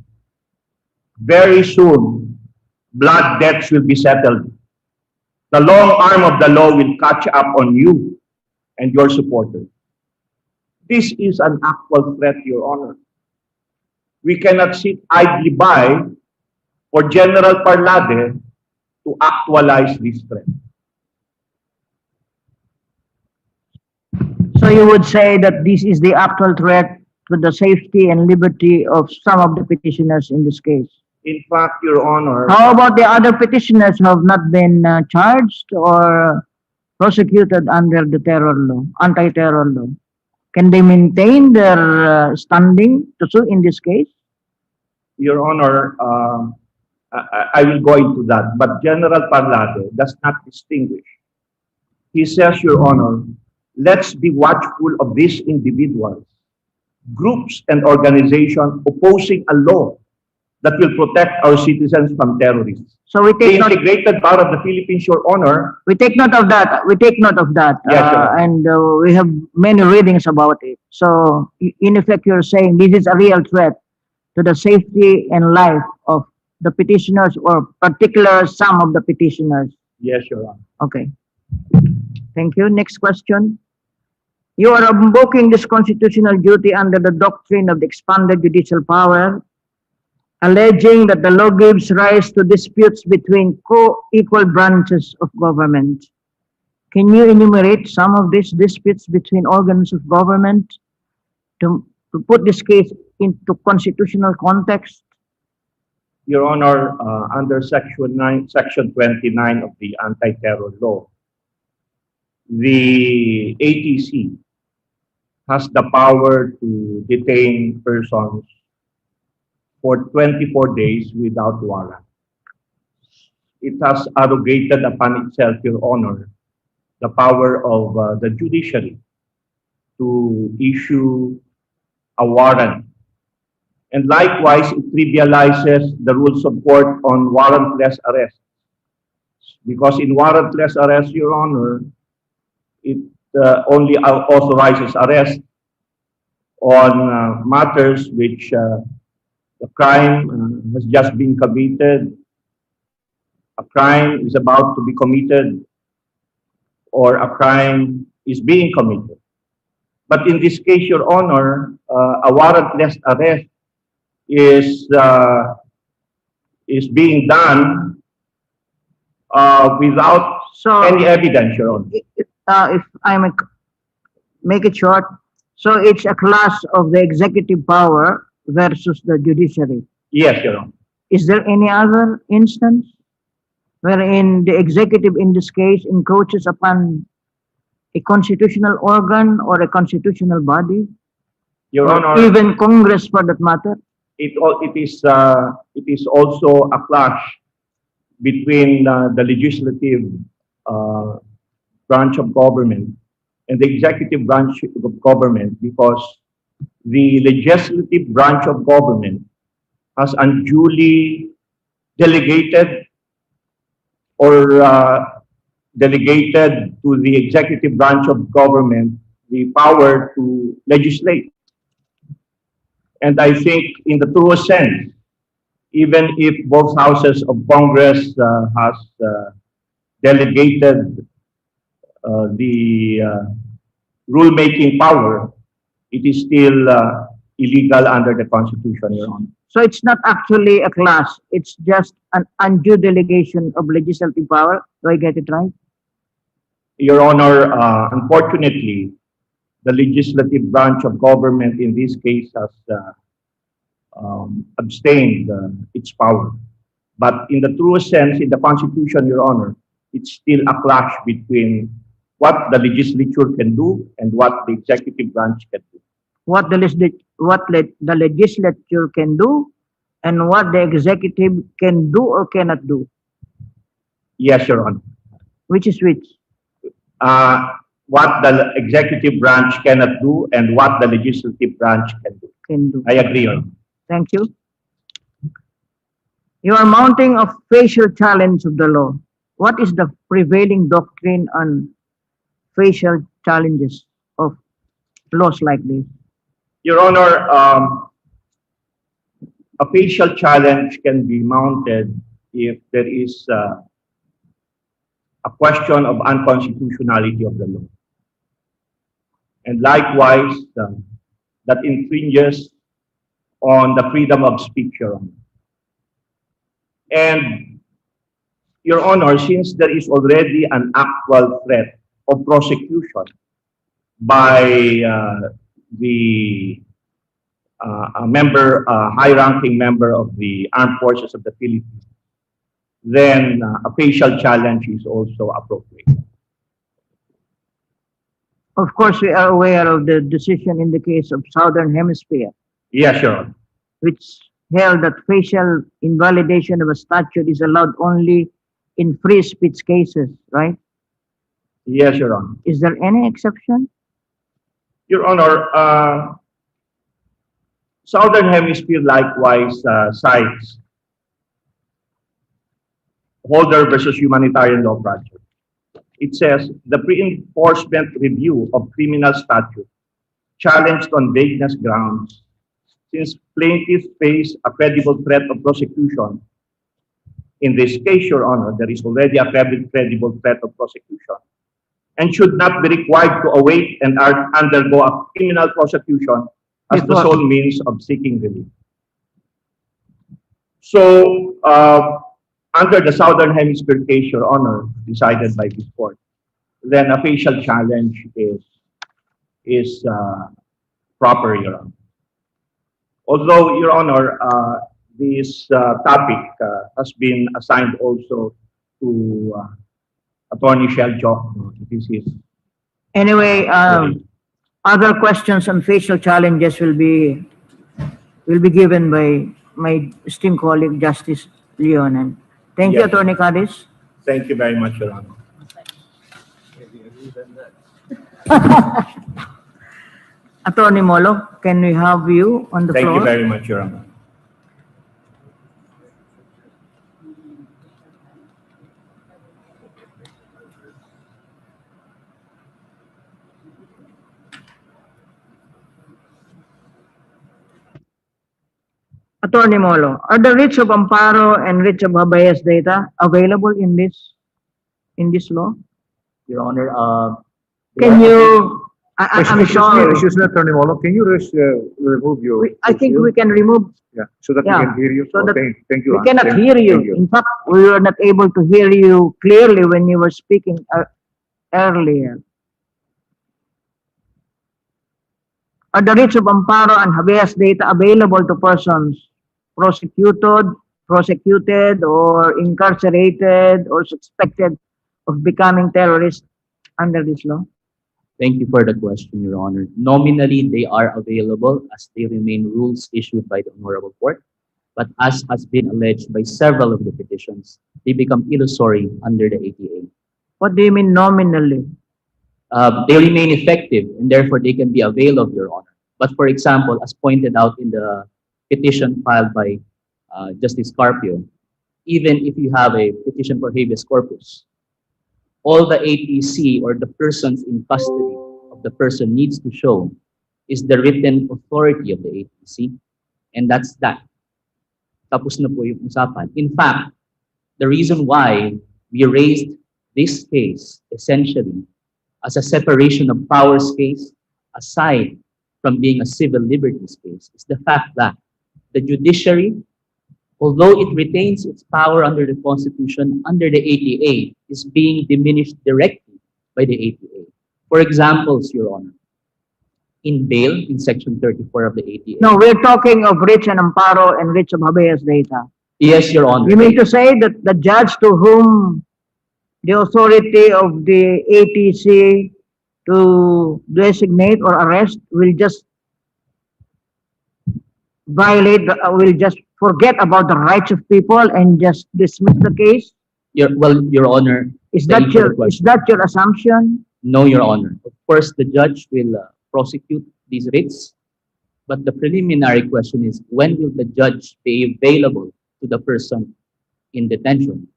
Very soon, blood debts will be settled. The long arm of the law will catch up on you and your supporters. This is an actual threat, Your Honor. We cannot sit idly by for General Parlade to actualize this threat. So you would say that this is the actual threat to the safety and liberty of some of the petitioners in this case. In fact, Your Honor, How about the other petitioners who have not been charged or prosecuted under the terror law, anti-terror law? Can they maintain their standing to sue in this case? Your Honor, I will go into that, but General Parlade does not distinguish. He says, Your Honor, let's be watchful of these individuals, groups and organizations opposing a law that will protect our citizens from terrorists. So we The take note, integrated bar of the Philippines, Your Honor, we take note of that. We take note of that. Yes, sir. And we have many readings about it. So in effect, you're saying this is a real threat to the safety and life of the petitioners, or particular some of the petitioners. yes, Your Honor. Okay. Thank you. Next question. You are invoking this constitutional duty under the doctrine of the expanded judicial power, alleging that the law gives rise to disputes between co-equal branches of government. Can you enumerate some of these disputes between organs of government to put this case into constitutional context? Your Honor, under Section 29 of the Anti-Terror Law, the ATC has the power to detain persons for 24 days without warrant. It has arrogated upon itself, Your Honor, the power of the judiciary to issue a warrant. And likewise, it trivializes the rules of court on warrantless arrest. Because in warrantless arrest, Your Honor, it only authorizes arrest on matters which the crime has just been committed, a crime is about to be committed, or a crime is being committed. But in this case, Your Honor, a warrantless arrest is being done without So any evidence, Your Honor. if I may make it short, so it's a clash of the executive power versus the judiciary. Yes, Your Honor. Is there any other instance wherein the executive in this case encroaches upon a constitutional organ or a constitutional body, Your or Honor, even Congress for that matter? it is also a clash between the legislative branch of government and the executive branch of government, because the legislative branch of government has unduly delegated or delegated to the executive branch of government the power to legislate. And I think in the truest sense, even if both houses of Congress has delegated the rulemaking power, it is still illegal under the Constitution, Your Honor. So it's not actually a clash, it's just an undue delegation of legislative power. Do I get it right? Your Honor, unfortunately, the legislative branch of government in this case has abstained its power. But in the truest sense, in the Constitution, Your Honor, it's still a clash between what the legislature can do and what the executive branch can do. What the legislature can do and what the executive can do or cannot do. Yes, Your Honor. Which is which? What the executive branch cannot do and what the legislative branch can do. Can do. I agree, Your Honor. Thank you. You are mounting a facial challenge of the law. What is the prevailing doctrine on facial challenges of laws like this? Your Honor, a facial challenge can be mounted if there is a question of unconstitutionality of the law. and likewise that infringes on the freedom of speech, Your Honor. And, Your Honor, since there is already an actual threat of prosecution by the high-ranking member of the Armed Forces of the Philippines, then a facial challenge is also appropriate. Of course, we are aware of the decision in the case of Southern Hemisphere, Yes, Your Honor. which held that facial invalidation of a statute is allowed only in free speech cases, right? Yes, Your Honor. Is there any exception? Your Honor, Southern Hemisphere likewise cites Holder versus Humanitarian Law Project. It says the pre-enforcement review of criminal statute challenged on vagueness grounds, since plaintiffs face a credible threat of prosecution. In this case, Your Honor, there is already a credible threat of prosecution and should not be required to await and undergo a criminal prosecution as the sole means of seeking relief. So, under the Southern Hemisphere case, Your Honor, decided by this court, then a facial challenge is proper, Your Honor. Although, Your Honor, this topic has been assigned also to Attorney Shell Jock. This is Anyway, other questions on facial challenges will be given by my esteemed colleague, Justice Leonen. Thank you, Yes. Attorney Cadiz. Thank you very much, Your Honor. Attorney Molo, can we have you on the Thank floor? you very much, Your Honor. Attorney Molo, are the writs of amparo and writs of habeas data available in this law? Your Honor, Can you, I'm sorry. Excuse me, Attorney Molo, can you remove your? I think we can remove, Yeah, so that we Yeah, can hear you. so that Thank you. we cannot hear you. Thank In fact, we were not able to hear you clearly when you were speaking earlier. Are the writs of amparo and habeas data available to persons prosecuted, or incarcerated, or suspected of becoming terrorists under this law? thank you for the question, Your Honor. Nominally, they are available as they remain rules issued by the Honorable Court. But as has been alleged by several of the petitions, they become illusory under the ATA. What do you mean nominally? They remain effective and therefore they can be availed of, Your Honor. But for example, as pointed out in the petition filed by Justice Carpio, even if you have a petition for habeas corpus, all the APC or the persons in custody of the person needs to show is the written authority of the APC, and that's that. Tapos na po yung usapan. In fact, the reason why we raised this case essentially as a separation of powers case, aside from being a civil liberties case, is the fact that the judiciary, although it retains its power under the Constitution, under the ATA, is being diminished directly by the ATA. For examples, Your Honor, in bail, in Section 34 of the ATA. No, we're talking of writs and amparo and writs of habeas data. Yes, Your Honor. You mean to say that the judge to whom the authority of the ATC to designate or arrest will just will just forget about the rights of people and just dismiss the case? Your Honor, Is thank that you for the question. your assumption? No, Your Honor. Of course, the judge will prosecute these writs, but the preliminary question is, when will the judge be available to the person in detention?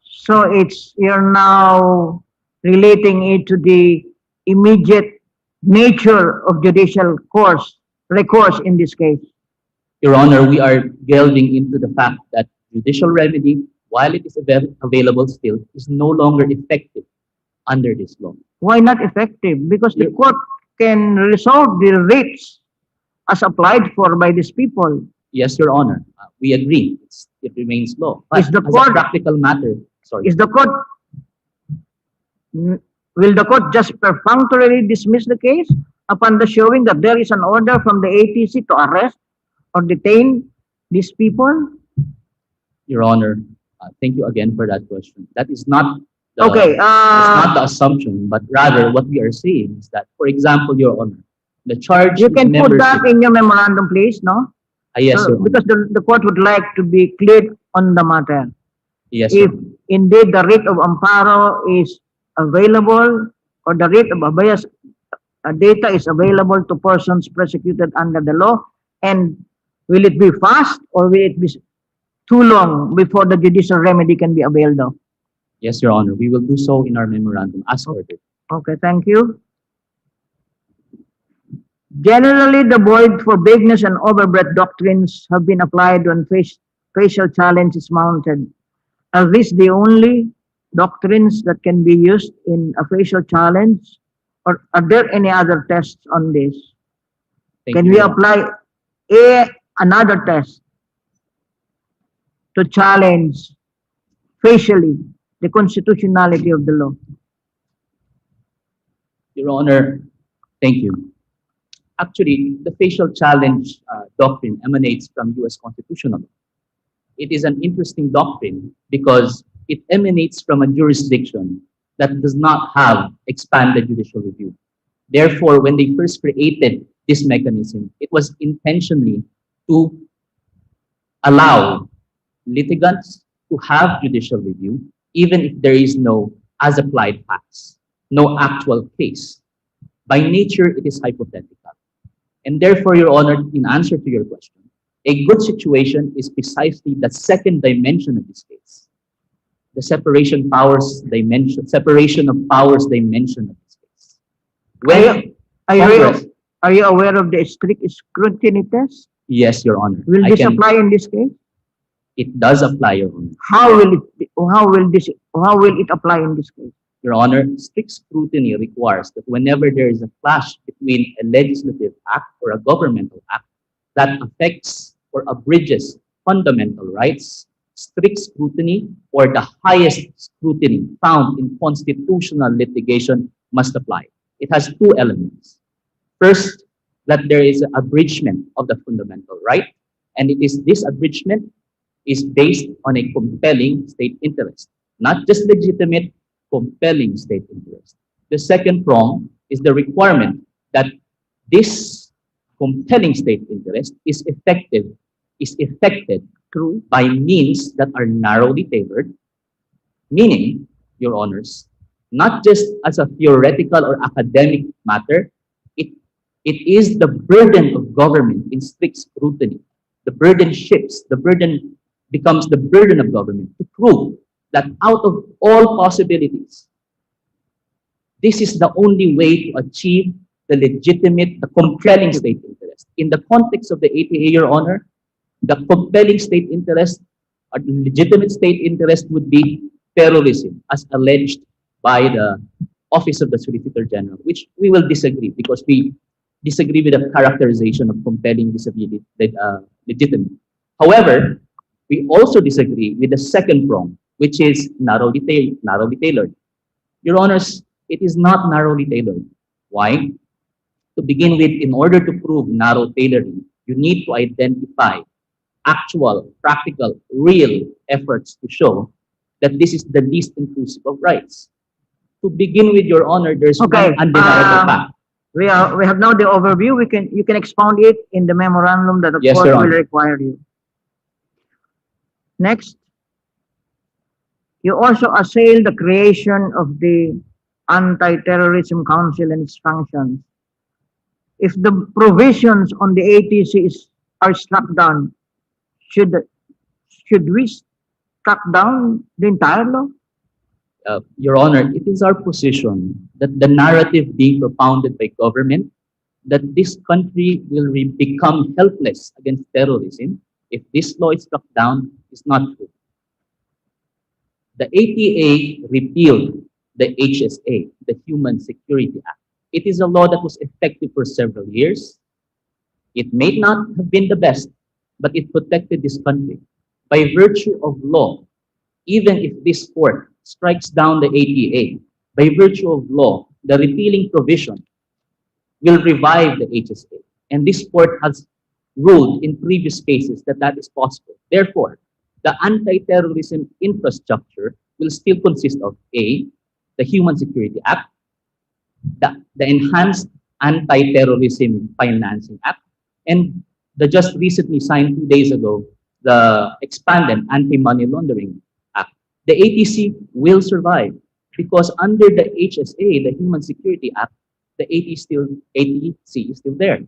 So you're now relating it to the immediate nature of judicial recourse in this case. Your Honor, we are delving into the fact that judicial remedy, while it is available still, is no longer effective under this law. Why not effective? Because the Your- court can resolve the rates as applied for by these people. Yes, Your Honor. We agree. It remains law. But Is the as court- a practical matter, sorry. Is the court, will the court just perfunctorily dismiss the case upon the showing that there is an order from the ATC to arrest or detain these people? Your Honor, thank you again for that question. That is not the, Okay, it's not the assumption, but rather what we are saying is that, for example, Your Honor, the charge you is can put that membership. in your memorandum, please, no? Yes, So, Your Honor. because the court would like to be clear on the matter. Yes, Your If Honor. indeed the writ of amparo is available or the writ of habeas data is available to persons prosecuted under the law, and will it be fast or will it be too long before the judicial remedy can be availed of? Yes, Your Honor. We will do so in our memorandum as ordered. Okay, thank you. Generally, the void for vagueness and overbreadth doctrines have been applied when facial challenge is mounted. Are these the only doctrines that can be used in a facial challenge? Or are there any other tests on this? Thank Can you, we Your Honor. apply another test to challenge facially the constitutionality of the law? Your Honor, thank you. Actually, the facial challenge doctrine emanates from U.S. constitutional law. It is an interesting doctrine because it emanates from a jurisdiction that does not have expanded judicial review. Therefore, when they first created this mechanism, it was intentionally to allow litigants to have judicial review, even if there is no as applied facts, no actual case. By nature, it is hypothetical. And therefore, Your Honor, in answer to your question, a good situation is precisely the second dimension of this case, the separation of powers dimension of this case. When Congress, Are you aware of the strict scrutiny test? yes, Your Honor, Will this apply in this case? it does apply, Your Honor. How will it apply in this case? Your Honor, strict scrutiny requires that whenever there is a clash between a legislative act or a governmental act that affects or abridges fundamental rights, strict scrutiny or the highest scrutiny found in constitutional litigation must apply. It has two elements. First, that there is an abridgment of the fundamental right, and this abridgment is based on a compelling state interest, not just legitimate, compelling state interest. The second prong is the requirement that this compelling state interest is effected through by means that are narrowly tailored, meaning, Your Honors, not just as a theoretical or academic matter, it is the burden of government in strict scrutiny. The burden shifts, the burden becomes the burden of government to prove that out of all possibilities, this is the only way to achieve the legitimate, the compelling state interest. In the context of the ATA, Your Honor, the compelling state interest, or legitimate state interest would be terrorism, as alleged by the Office of the Solicitor General, which we will disagree because we disagree with the characterization of compelling vis-a-vis legitimate. However, we also disagree with the second prong, which is narrowly tailored. Your Honors, it is not narrowly tailored. Why? To begin with, in order to prove narrow tailoring, you need to identify actual, practical, real efforts to show that this is the least inclusive of rights. To begin with, Your Honor, there's Okay, one undeniable fact. We have now the overview. You can expound it in the memorandum that the Yes, court Your will Honor. require you. Next, you also assail the creation of the Anti-Terrorism Council and its functions. If the provisions on the ATC are struck down, should we struck down the entire law? Your Honor, it is our position that the narrative being propounded by government that this country will become helpless against terrorism if this law is struck down is not true. The ATA repealed the HSA, the Human Security Act. It is a law that was effective for several years. It may not have been the best, but it protected this country. By virtue of law, even if this court strikes down the ATA, by virtue of law, the repealing provision will revive the HSA. And this court has ruled in previous cases that that is possible. Therefore, the anti-terrorism infrastructure will still consist of A, the Human Security Act, the Enhanced Anti-Terrorism Financing Act, and the just recently signed 2 days ago, the expanded Anti-Money Laundering Act. The ATC will survive because under the HSA, the Human Security Act, the ATC is still there.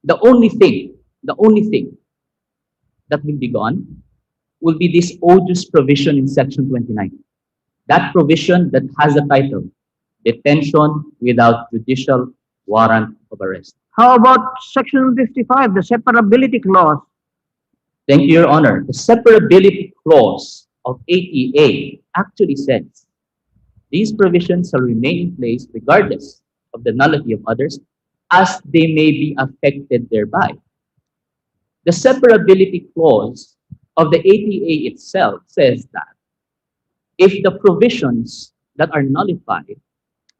The only thing that will be gone will be this odious provision in Section 29. That provision that has the title, Detention without Judicial Warrant of Arrest. How about Section 55, the severability clause? Thank you, Your Honor. The severability clause of ATA actually says these provisions shall remain in place regardless of the nullity of others as they may be affected thereby. The severability clause of the ATA itself says that if the provisions that are nullified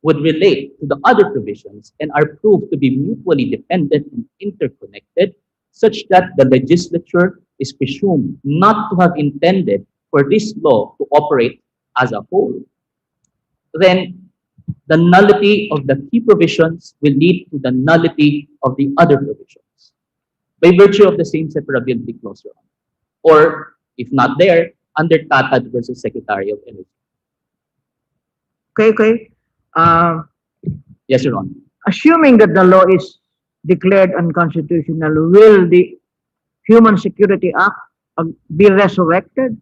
would relate to the other provisions and are proved to be mutually dependent and interconnected, such that the legislature is presumed not to have intended for this law to operate as a whole, then the nullity of the key provisions will lead to the nullity of the other provisions by virtue of the same severability clause, Your Honor. Or, if not there, under Tatad versus Secretary of Energy. Okay. Yes, Your Honor. Assuming that the law is declared unconstitutional, will the Human Security Act be resurrected?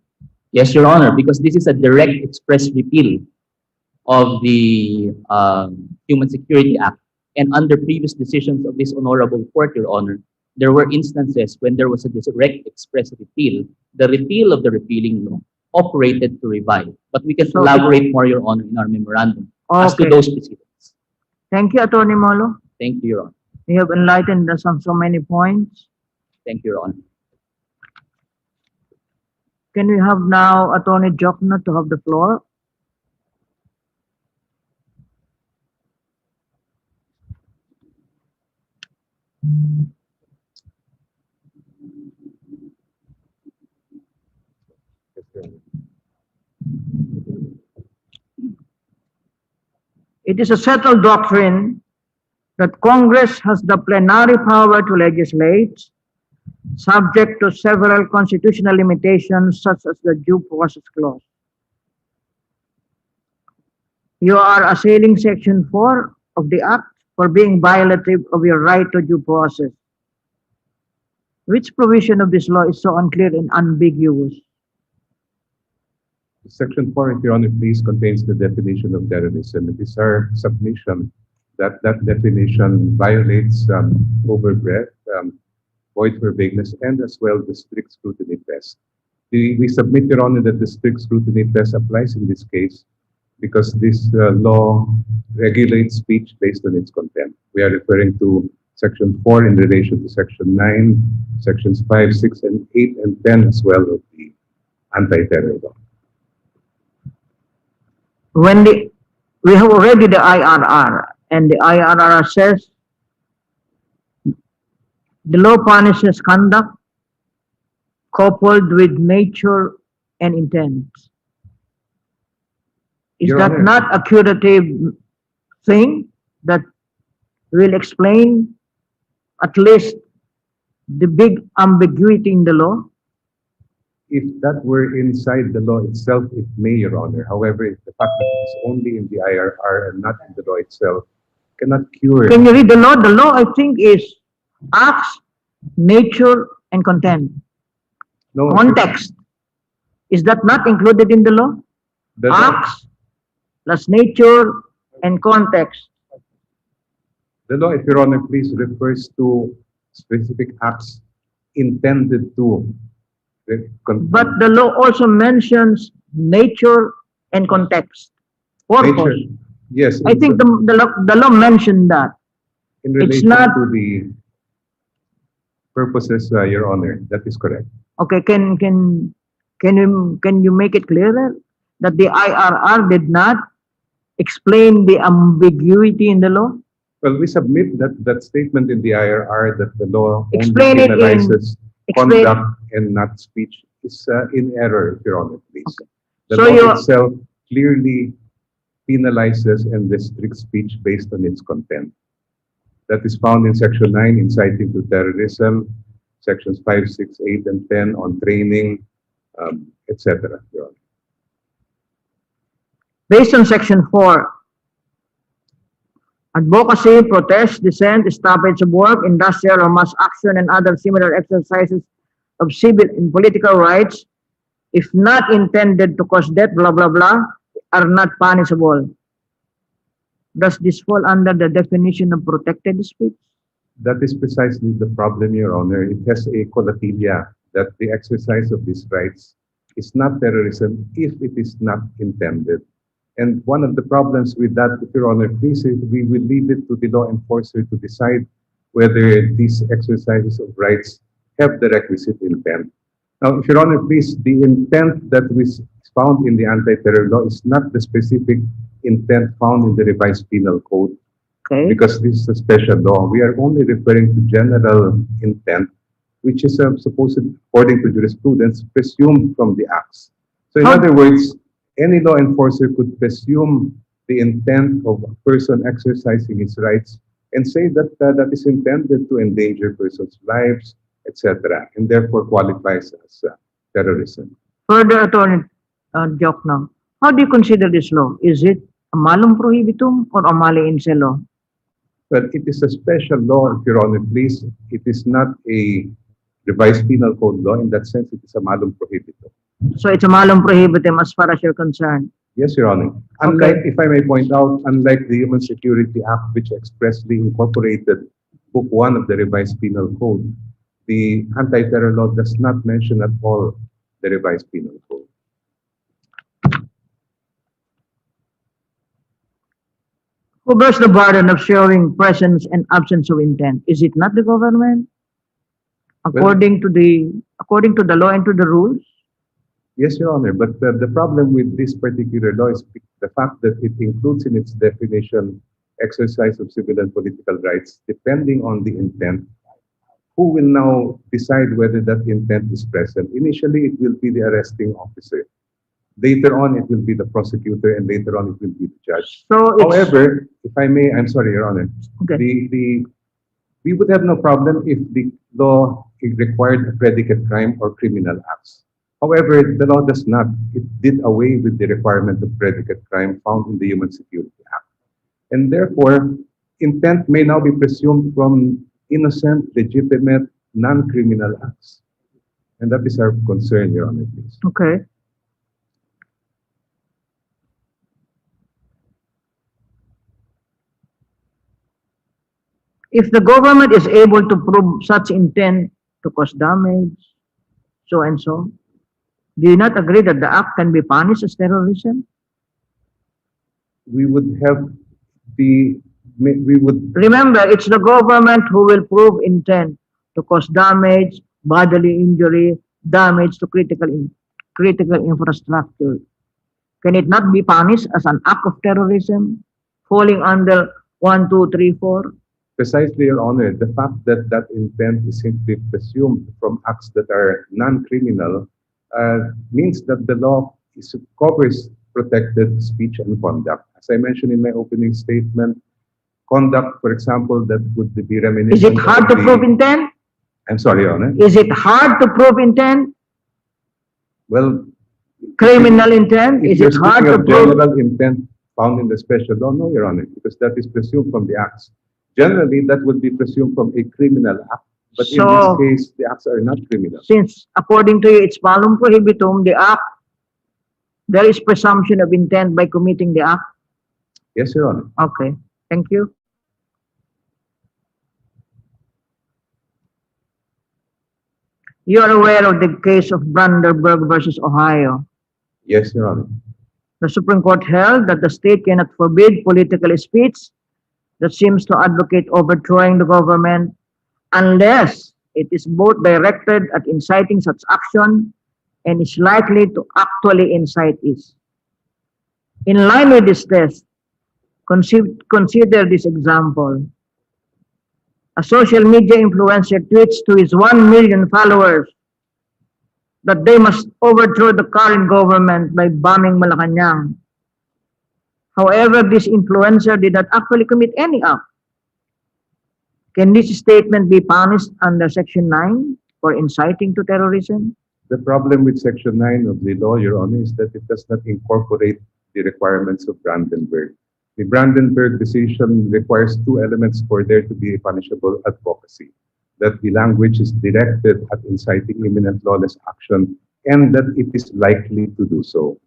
Yes, Your Honor, because this is a direct express repeal of the Human Security Act. And under previous decisions of this honorable court, Your Honor, there were instances when there was a direct express repeal. The repeal of the repealing law operated to revive. But we can elaborate more, Your Honor, in our memorandum as to those proceedings. Thank you, Attorney Molo. Thank you, Your Honor. You have enlightened us on so many points. Thank you, Your Honor. Can we have now Attorney Jokno to have the floor? It is a settled doctrine that Congress has the plenary power to legislate, subject to several constitutional limitations such as the Due Process Clause. You are assailing Section 4 of the Act for being violative of your right to due process. Which provision of this law is so unclear and ambiguous? Section 4, if Your Honor, please, contains the definition of terrorism. It is our submission that that definition violates overbreadth, void for vagueness, and as well the strict scrutiny test. We submit, Your Honor, that the strict scrutiny test applies in this case because this law regulates speech based on its content. We are referring to Section 4 in relation to Section 9, Sections 5, 6, and 8, and 10 as well of the anti-terror law. We have already the IRR, and the IRR says the law punishes conduct coupled with nature and intent. Is Your that Honor, not a curative thing that will explain at least the big ambiguity in the law? if that were inside the law itself, it may, Your Honor. However, if the fact that it is only in the IRR and not in the law itself cannot cure. Can you read the law? The law, I think, is acts, nature, and content. No, Context. Is that not included in the law? the law, Acts plus nature and context. the law, if Your Honor, please, refers to specific acts intended to. But the law also mentions nature and context. purpose. Yes, I think the law mentioned that. in it's relation not- to the purposes, Your Honor, that is correct. Okay, can you make it clearer that the IRR did not explain the ambiguity in the law? Well, we submit that statement in the IRR that the law only Explain it in- penalizes explain- conduct and not speech is in error, Your Honor, please. The So law you- itself clearly penalizes and restricts speech based on its content. That is found in Section 9, Inciting to Terrorism, Sections 5, 6, 8, and 10 on training, etc., Your Honor. Based on Section 4, advocacy, protest, dissent, stoppage of work, industrial or mass action, and other similar exercises of civil and political rights, if not intended to cause death, blah, blah, blah, are not punishable. Does this fall under the definition of protected speech? That is precisely the problem, Your Honor. It has a colatilia that the exercise of these rights is not terrorism if it is not intended. And one of the problems with that, if Your Honor, please, is we will leave it to the law enforcer to decide whether these exercises of rights have the requisite intent. Now, if Your Honor, please, the intent that is found in the anti-terror law is not the specific intent found in the revised penal code, Okay. because this is a special law. We are only referring to general intent, which is supposed, according to jurisprudence, presumed from the acts. So in How- other words, any law enforcer could presume the intent of a person exercising his rights and say that that is intended to endanger persons' lives, etc., and therefore qualifies as terrorism. Further, Attorney Jokno, how do you consider this law? Is it a malum prohibitum or a mali inse law? Well, it is a special law, if Your Honor, please. It is not a revised penal code law. In that sense, it is a malum prohibitum. So it's a malum prohibitum as far as you're concerned. Yes, Your Honor. Unlike, if I may point out, unlike the Human Security Act, which expressly incorporated Book 1 of the revised penal code, the anti-terror law does not mention at all the revised penal code. Who bears the burden of showing presence and absence of intent? Is it not the government? According to the law and to the rules? Yes, Your Honor, but the problem with this particular law is the fact that it includes in its definition exercise of civil and political rights depending on the intent. Who will now decide whether that intent is present? Initially, it will be the arresting officer. Later on, it will be the prosecutor, and later on, it will be the judge. So it's, However, if I may, I'm sorry, Your Honor, okay. we would have no problem if the law required a predicate crime or criminal acts. However, the law does not. It did away with the requirement of predicate crime found in the Human Security Act. And therefore, intent may now be presumed from innocent, legitimate, non-criminal acts. And that is our concern, Your Honor, please. Okay. If the government is able to prove such intent to cause damage, so and so, do you not agree that the act can be punished as terrorism? We would have we would, Remember, it's the government who will prove intent to cause damage, bodily injury, damage to critical infrastructure. Can it not be punished as an act of terrorism, falling under 1, 2, 3, 4? precisely, Your Honor, the fact that that intent is simply presumed from acts that are non-criminal means that the law covers protected speech and conduct. As I mentioned in my opening statement, conduct, for example, that would be reminiscent. Is it hard to prove intent? I'm sorry, Your Honor. Is it hard to prove intent? Well, Criminal intent? if Is you're it hard speaking to of prove? general intent found in the special law, no, Your Honor, because that is presumed from the acts. Generally, that would be presumed from a criminal act. But in So- this case, the acts are not criminal. Since according to you, it's malum prohibitum, the act, there is presumption of intent by committing the act. Yes, Your Honor. Okay, thank you. You are aware of the case of Brandenburg versus Ohio. Yes, Your Honor. The Supreme Court held that the state cannot forbid political speech that seems to advocate overthrowing the government unless it is both directed at inciting such action and is likely to actually incite it. In line with this test, consider this example. A social media influencer tweets to his 1 million followers that they must overthrow the current government by bombing Malacanang. However, this influencer did not actually commit any act. Can this statement be punished under Section 9 for inciting to terrorism? The problem with Section 9 of the law, Your Honor, is that it does not incorporate the requirements of Brandenburg. The Brandenburg decision requires two elements for there to be a punishable advocacy: that the language is directed at inciting imminent lawless action and that it is likely to do so.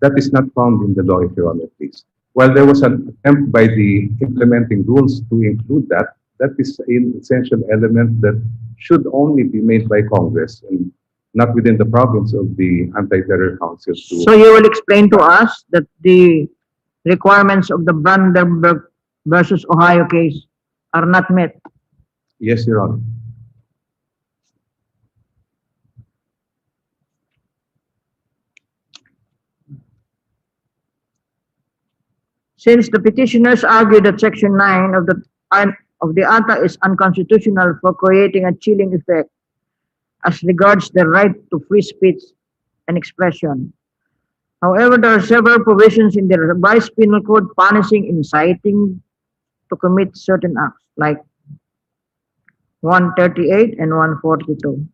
That is not found in the law, if Your Honor, please. While there was an attempt by the implementing rules to include that, that is an essential element that should only be made by Congress and not within the province of the Anti-Terror Council. So you will explain to us that the requirements of the Brandenburg versus Ohio case are not met. Yes, Your Honor. Since the petitioners argue that Section 9 of the ATA is unconstitutional for creating a chilling effect as regards the right to free speech and expression. However, there are several provisions in the revised penal code punishing inciting to commit certain acts, like 138 and 142.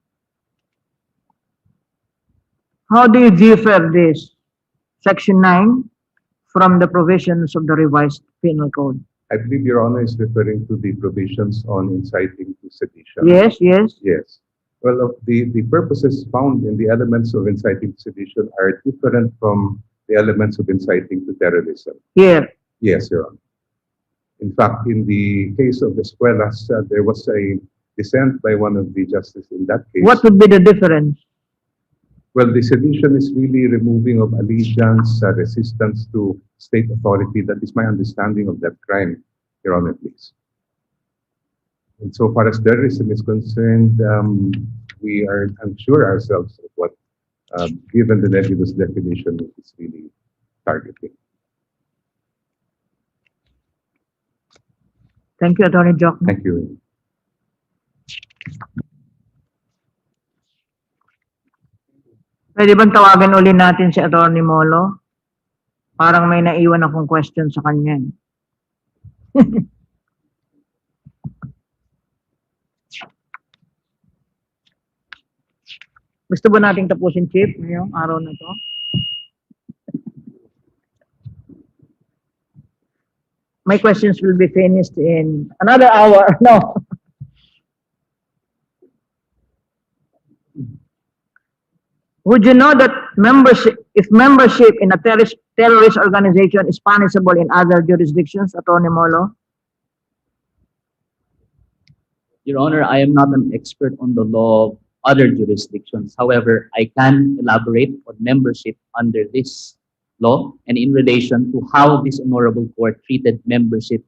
How do you differ this Section 9 from the provisions of the revised penal code? I believe Your Honor is referring to the provisions on inciting to sedition. Yes, yes. Yes. Well, the purposes found in the elements of inciting to sedition are different from the elements of inciting to terrorism. Here. Yes, Your Honor. In fact, in the case of Escuelas, there was a dissent by one of the justices in that case. What would be the difference? Well, the sedition is really removing of allegiance, resistance to state authority. That is my understanding of that crime, Your Honor, please. And so far as terrorism is concerned, we are unsure ourselves of what, given the nebulous definition, it is really targeting. Thank you, Attorney Jock. Thank you. Pwede bang tawagan uli natin si Attorney Molo? Parang may naiwan akong question sa kanya. Gusto ba nating tapusin, Chief, ngayong araw na to? My questions will be finished in another hour. No. Would you know that if membership in a terrorist organization is punishable in other jurisdictions, Attorney Molo? Your Honor, I am not an expert on the law of other jurisdictions. However, I can elaborate on membership under this law and in relation to how this honorable court treated membership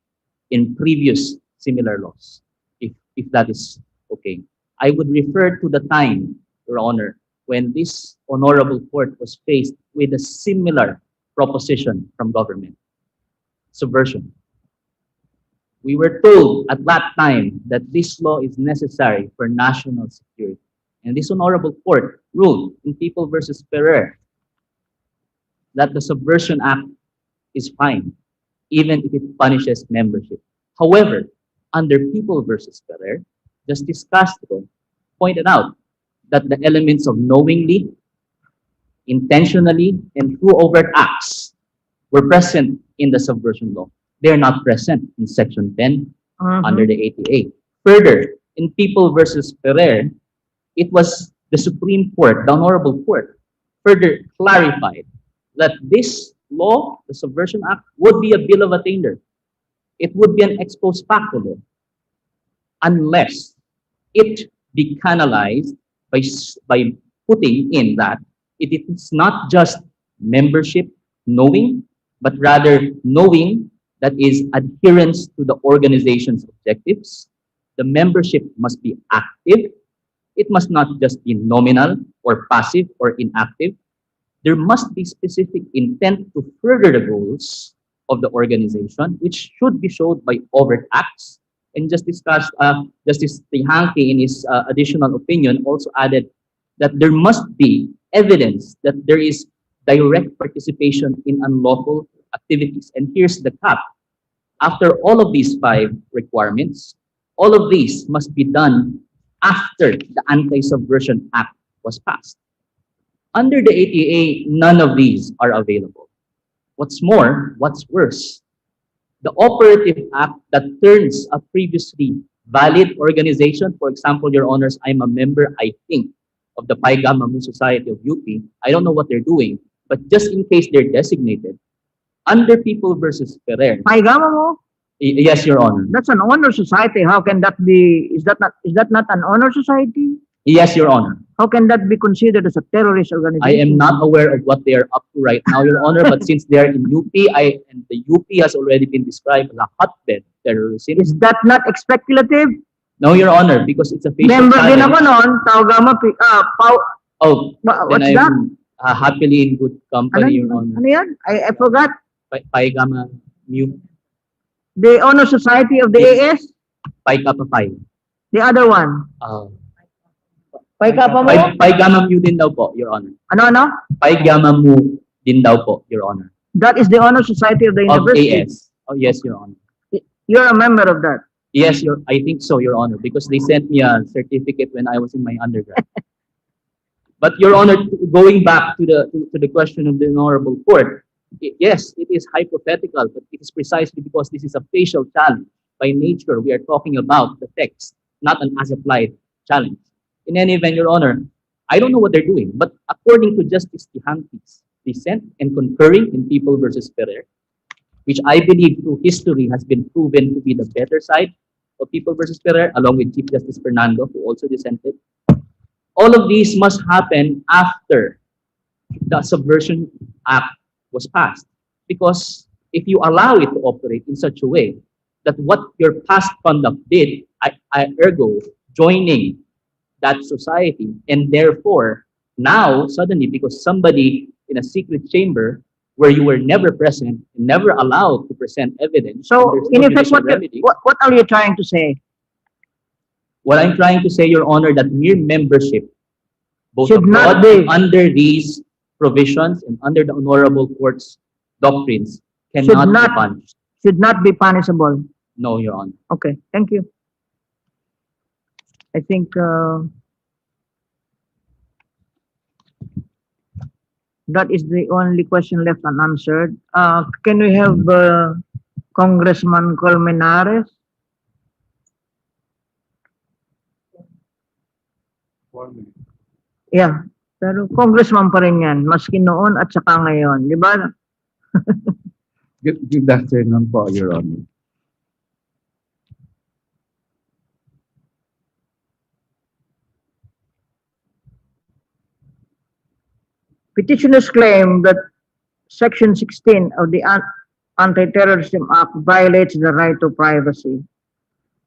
in previous similar laws, if that is okay. I would refer to the time, Your Honor, when this honorable court was faced with a similar proposition from government: subversion. We were told at that time that this law is necessary for national security. And this honorable court ruled in People versus Ferrer that the Subversion Act is fine, even if it punishes membership. However, under People versus Ferrer, Justice Castro pointed out that the elements of knowingly, intentionally, and through overt acts were present in the subversion law. They are not present in Section 10 under the ATA. Further, in People versus Ferrer, it was the Supreme Court, the Honorable Court, further clarified that this law, the Subversion Act, would be a bill of attainder. It would be an ex post facto law unless it be canalized by putting in that it is not just membership knowing, but rather knowing that is adherence to the organization's objectives. The membership must be active. It must not just be nominal or passive or inactive. There must be specific intent to further the goals of the organization, which should be showed by overt acts. And Justice Trihanki, in his additional opinion, also added that there must be evidence that there is direct participation in unlawful activities. And here's the cap. After all of these 5 requirements, all of these must be done after the Anti-Subversion Act was passed. Under the ATA, none of these are available. What's more, what's worse, the operative act that turns a previously valid organization, for example, Your Honors, I'm a member, I think, of the Pi Gamma Mu Society of UP. I don't know what they're doing, but just in case they're designated, under People versus Ferrer. Pi Gamma Mu? Yes, Your Honor. That's an honor society. How can that be? Is that not an honor society? Yes, Your Honor. How can that be considered as a terrorist organization? I am not aware of what they are up to right now, Your Honor, but since they are in UP, and the UP has already been described as a hotbed of terrorism. Is that not speculative? No, Your Honor, because it's a facial Member din challenge. ako noon, Tau Gamma, Oh, what's then that? I'm happily in good company, Your Honor. Ano yan? I forgot. Pi Gamma Mu, The honor society of the Yes. AS? Pi Kappa Pi. The other one? Pi Kappa Mo? Pi Gamma Mu din daw po, Your Honor. Ano? Pi Gamma Mu din daw po, Your Honor. That is the honor society of the Of university. AS. Oh, yes, Your Honor. You're a member of that. Yes, I think so, Your Honor, because they sent me a certificate when I was in my undergrad. But Your Honor, going back to the question of the Honorable Court, yes, it is hypothetical, but it is precisely because this is a facial challenge. By nature, we are talking about the text, not an as-applied challenge. In any event, Your Honor, I don't know what they're doing, but according to Justice Tihanki's dissent and concurring in People versus Ferrer, which I believe through history has been proven to be the better side of People versus Ferrer, along with Chief Justice Fernando, who also dissented, all of these must happen after the Subversion Act was passed. Because if you allow it to operate in such a way that what your past conduct did, ergo joining that society, and therefore now suddenly because somebody in a secret chamber where you were never present, never allowed to present evidence. So, and there's in no effect, judicial remedy. what are you trying to say? What I'm trying to say, Your Honor, that mere membership, both Should not abroad be. and under these provisions and under the Honorable Court's doctrines, Should cannot be not. punished. Should not be punishable. No, Your Honor. Okay, thank you. I think that is the only question left unanswered. Can we have Congressman Colmenares? Yeah, pero congressman pa rin yan, maski noon at saka ngayon, di ba? Good afternoon po, Your Honor. Petitioners claim that Section 16 of the Anti-Terrorism Act violates the right to privacy.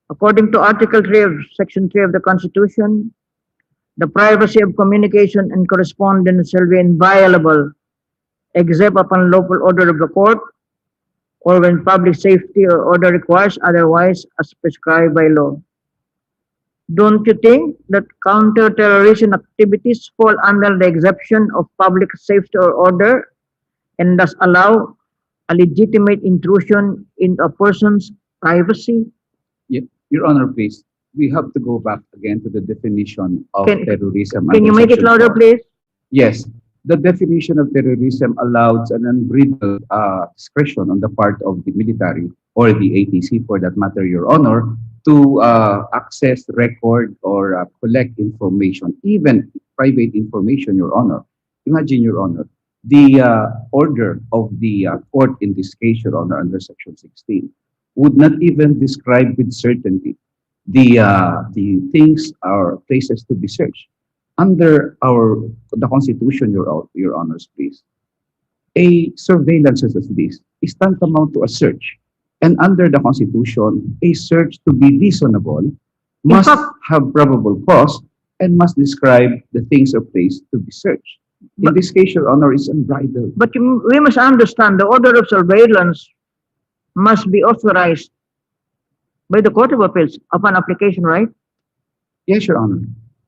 According to Article 3 of Section 3 of the Constitution, the privacy of communication and correspondence shall be inviolable except upon lawful order of the court or when public safety or order requires otherwise as prescribed by law. Don't you think that counter-terrorism activities fall under the exception of public safety or order and thus allow a legitimate intrusion into a person's privacy? Your Honor, please, we have to go back again to the definition of terrorism. Can you under make it Section louder, 4. please? Yes, the definition of terrorism allows an unbridled discretion on the part of the military or the ATC, for that matter, Your Honor, to access, record, or collect information, even private information, Your Honor. Imagine, Your Honor, the order of the court in this case, Your Honor, under Section 16, would not even describe with certainty the things or places to be searched. Under the Constitution, Your Honors, please, a surveillance such as this is tantamount to a search. And under the Constitution, a search to be reasonable must have probable cause and must describe the things or place to be searched. In this case, Your Honor, is unbridled. But we must understand the order of surveillance must be authorized by the Court of Appeals upon application, right? Yes, Your Honor.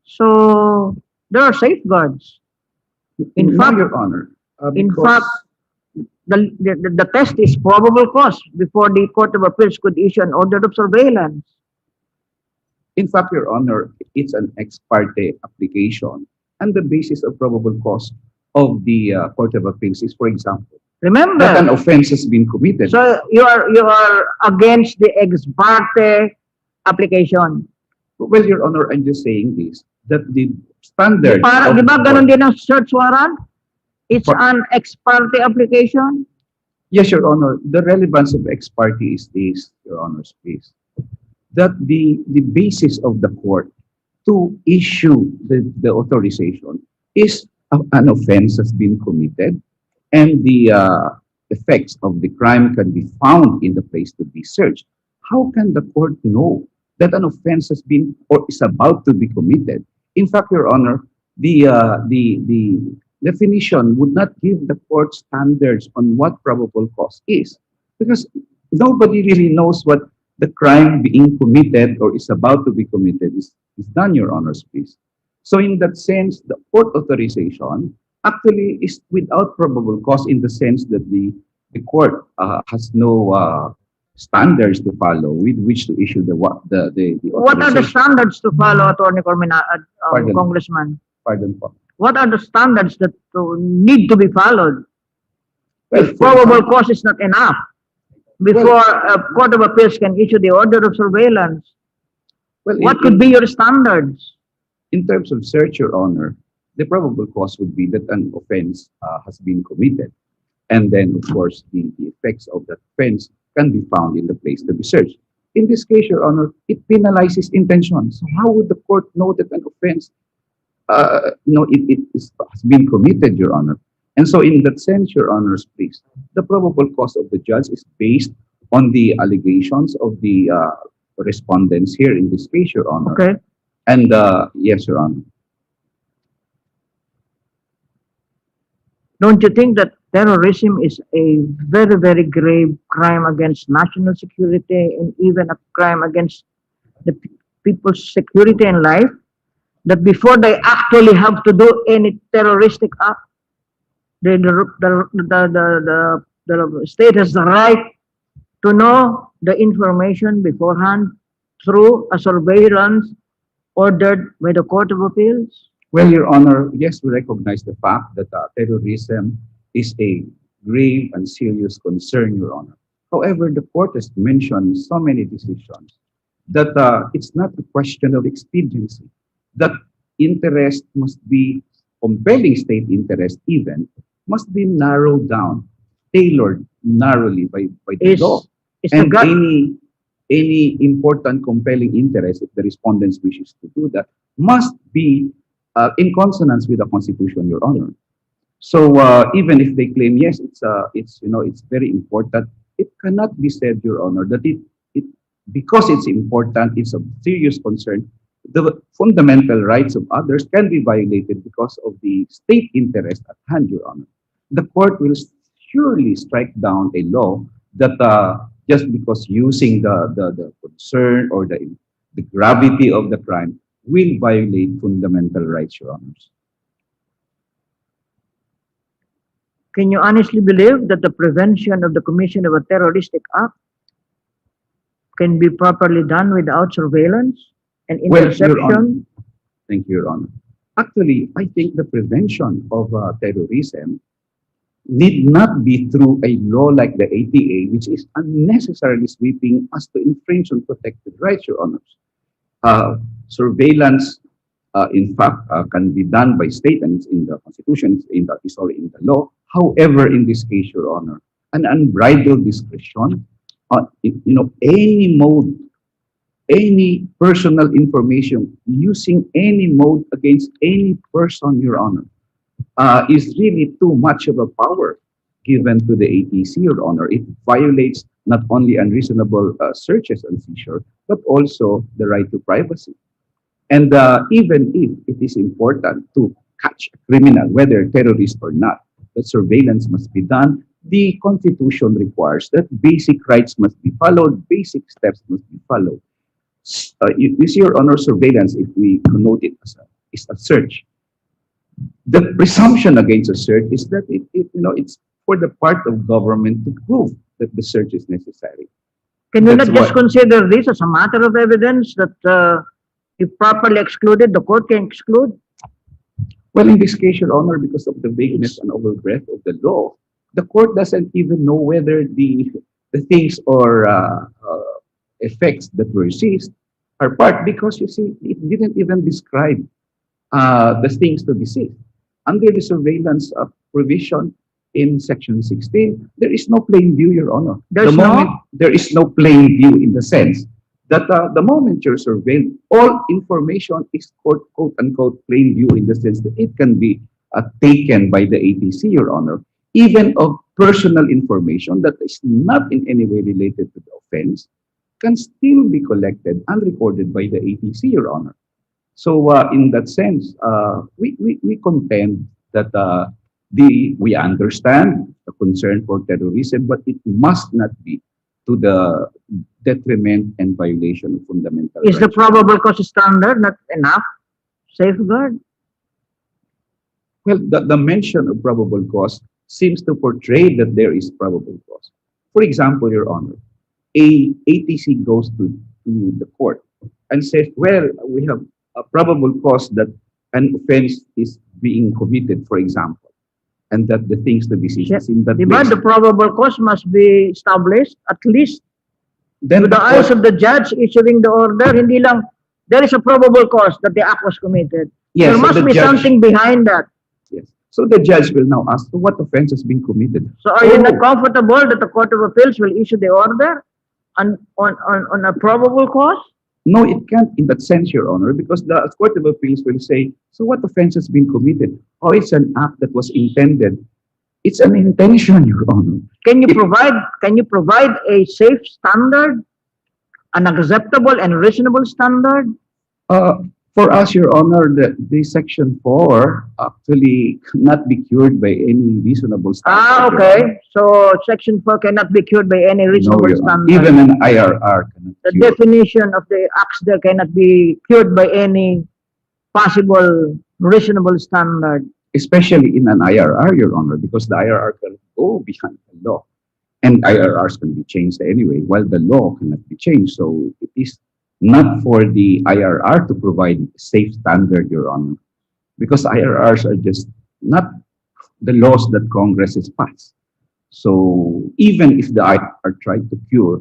So there are safeguards. In No, fact, Your Honor. in Because- fact, the test is probable cause before the Court of Appeals could issue an order of surveillance. In fact, Your Honor, it's an ex parte application. And the basis of probable cause of the Court of Appeals is, for example, that an Remember, offense has been committed. so you are against the ex parte application. Well, Your Honor, I'm just saying this, that the standard Para, of di ba the ganun court- din ang search warrant? It's For- an ex parte application. Yes, Your Honor, the relevance of ex parte is this, Your Honor's please, that the basis of the court to issue the authorization is an offense has been committed and the effects of the crime can be found in the place to be searched. How can the court know that an offense has been or is about to be committed? In fact, Your Honor, the definition would not give the court standards on what probable cause is, because nobody really knows what the crime being committed or is about to be committed is done, Your Honor's please. So in that sense, the court authorization actually is without probable cause in the sense that the court has no standards to follow with which to issue the What are the authorization. standards to follow, Attorney Cormina, Pardon. Congressman? Pardon po. What are the standards that need to be followed? Well, If probable cause is not enough before a Court of Appeals can issue the order of surveillance, well, what could be your standards? in terms of search, Your Honor, the probable cause would be that an offense has been committed. And then, of course, the effects of that offense can be found in the place to be searched. In this case, Your Honor, it penalizes intention. So how would the court know that an offense has been committed, Your Honor? And so in that sense, Your Honors, please, the probable cause of the judge is based on the allegations of the respondents here in this case, Your Honor. Okay. And yes, Your Honor. Don't you think that terrorism is a very, very grave crime against national security and even a crime against the people's security and life? That before they actually have to do any terroristic act, the state has the right to know the information beforehand through a surveillance ordered by the Court of Appeals? Well, Your Honor, yes, we recognize the fact that terrorism is a grave and serious concern, Your Honor. However, the court has mentioned so many decisions that it's not a question of expediency. That interest must be, compelling state interest even, must be narrowed down, tailored narrowly by the law. Is the And gut, any important compelling interest, if the respondents wishes to do that, must be in consonance with the Constitution, Your Honor. So even if they claim yes, it's very important, it cannot be said, Your Honor, that it because it's important, it's of serious concern. The fundamental rights of others can be violated because of the state interest at hand, Your Honor. The court will surely strike down a law that just because using the concern or the gravity of the crime will violate fundamental rights, Your Honors. can you honestly believe that the prevention of the commission of a terroristic act can be properly done without surveillance and Well, Your Honor. interception? Thank you, Your Honor. Actually, I think the prevention of terrorism need not be through a law like the ATA, which is unnecessarily sweeping as to infringe on protected rights, Your Honors. Surveillance, in fact, can be done by state, and it's in the Constitution, it's already in the law. However, in this case, Your Honor, an unbridled discretion, any mode, any personal information using any mode against any person, Your Honor, is really too much of a power given to the ATC, Your Honor. It violates not only unreasonable searches and seizure, but also the right to privacy. And even if it is important to catch a criminal, whether terrorist or not, the surveillance must be done. The Constitution requires that basic rights must be followed, basic steps must be followed. You see, Your Honor, surveillance, if we connote it as is a search. The presumption against a search is that it's for the part of government to prove that the search is necessary. Can you That's not just what- consider this as a matter of evidence that if properly excluded, the court can exclude? Well, in this case, Your Honor, because of the vagueness and overbreadth of the law, the court doesn't even know whether the things or effects that were seized are part, because you see, it didn't even describe the things to be seized. Under the surveillance provision in Section 16, there is no plain view, Your Honor. There's the no? moment there is no plain view in the sense that the moment you're surveilled, all information is quote unquote plain view in the sense that it can be taken by the ATC, Your Honor, even of personal information that is not in any way related to the offense can still be collected and recorded by the ATC, Your Honor. So in that sense, we contend that we understand the concern for terrorism, but it must not be to the detriment and violation of fundamental Is the rights. probable cause standard not enough safeguard? Well, the mention of probable cause seems to portray that there is probable cause. For example, Your Honor, a ATC goes to the court and says, well, we have a probable cause that an offense is being committed, for example, and that the things to be seized is in that Diba, place. the probable cause must be established at least Then to the the eyes court- of the judge issuing the order. Hindi lang, there is a probable cause that the act was committed. yes, There so must the be judge- something behind that. Yes. So the judge will now ask, what offense has been committed? So are you not Oh. comfortable that the Court of Appeals will issue the order on a probable cause? No, it can't in that sense, Your Honor, because the Court of Appeals will say, so what offense has been committed? Oh, it's an act that was intended. It's an intention, Your Honor. Can you provide a safe standard, an acceptable and reasonable standard? For us, Your Honor, the Section 4 actually cannot be cured by any reasonable standard. Your Okay. Honor. So Section 4 cannot be cured by any No, reasonable Your Honor. standard. Even an IRR cannot The cure. definition of the acts there cannot be cured by any possible reasonable standard. Especially in an IRR, Your Honor, because the IRR can go behind the law. And IRRs can be changed anyway, while the law cannot be changed. So it is not for the IRR to provide safe standard, Your Honor, because IRRs are just not the laws that Congress has passed. So even if the IRR tried to cure,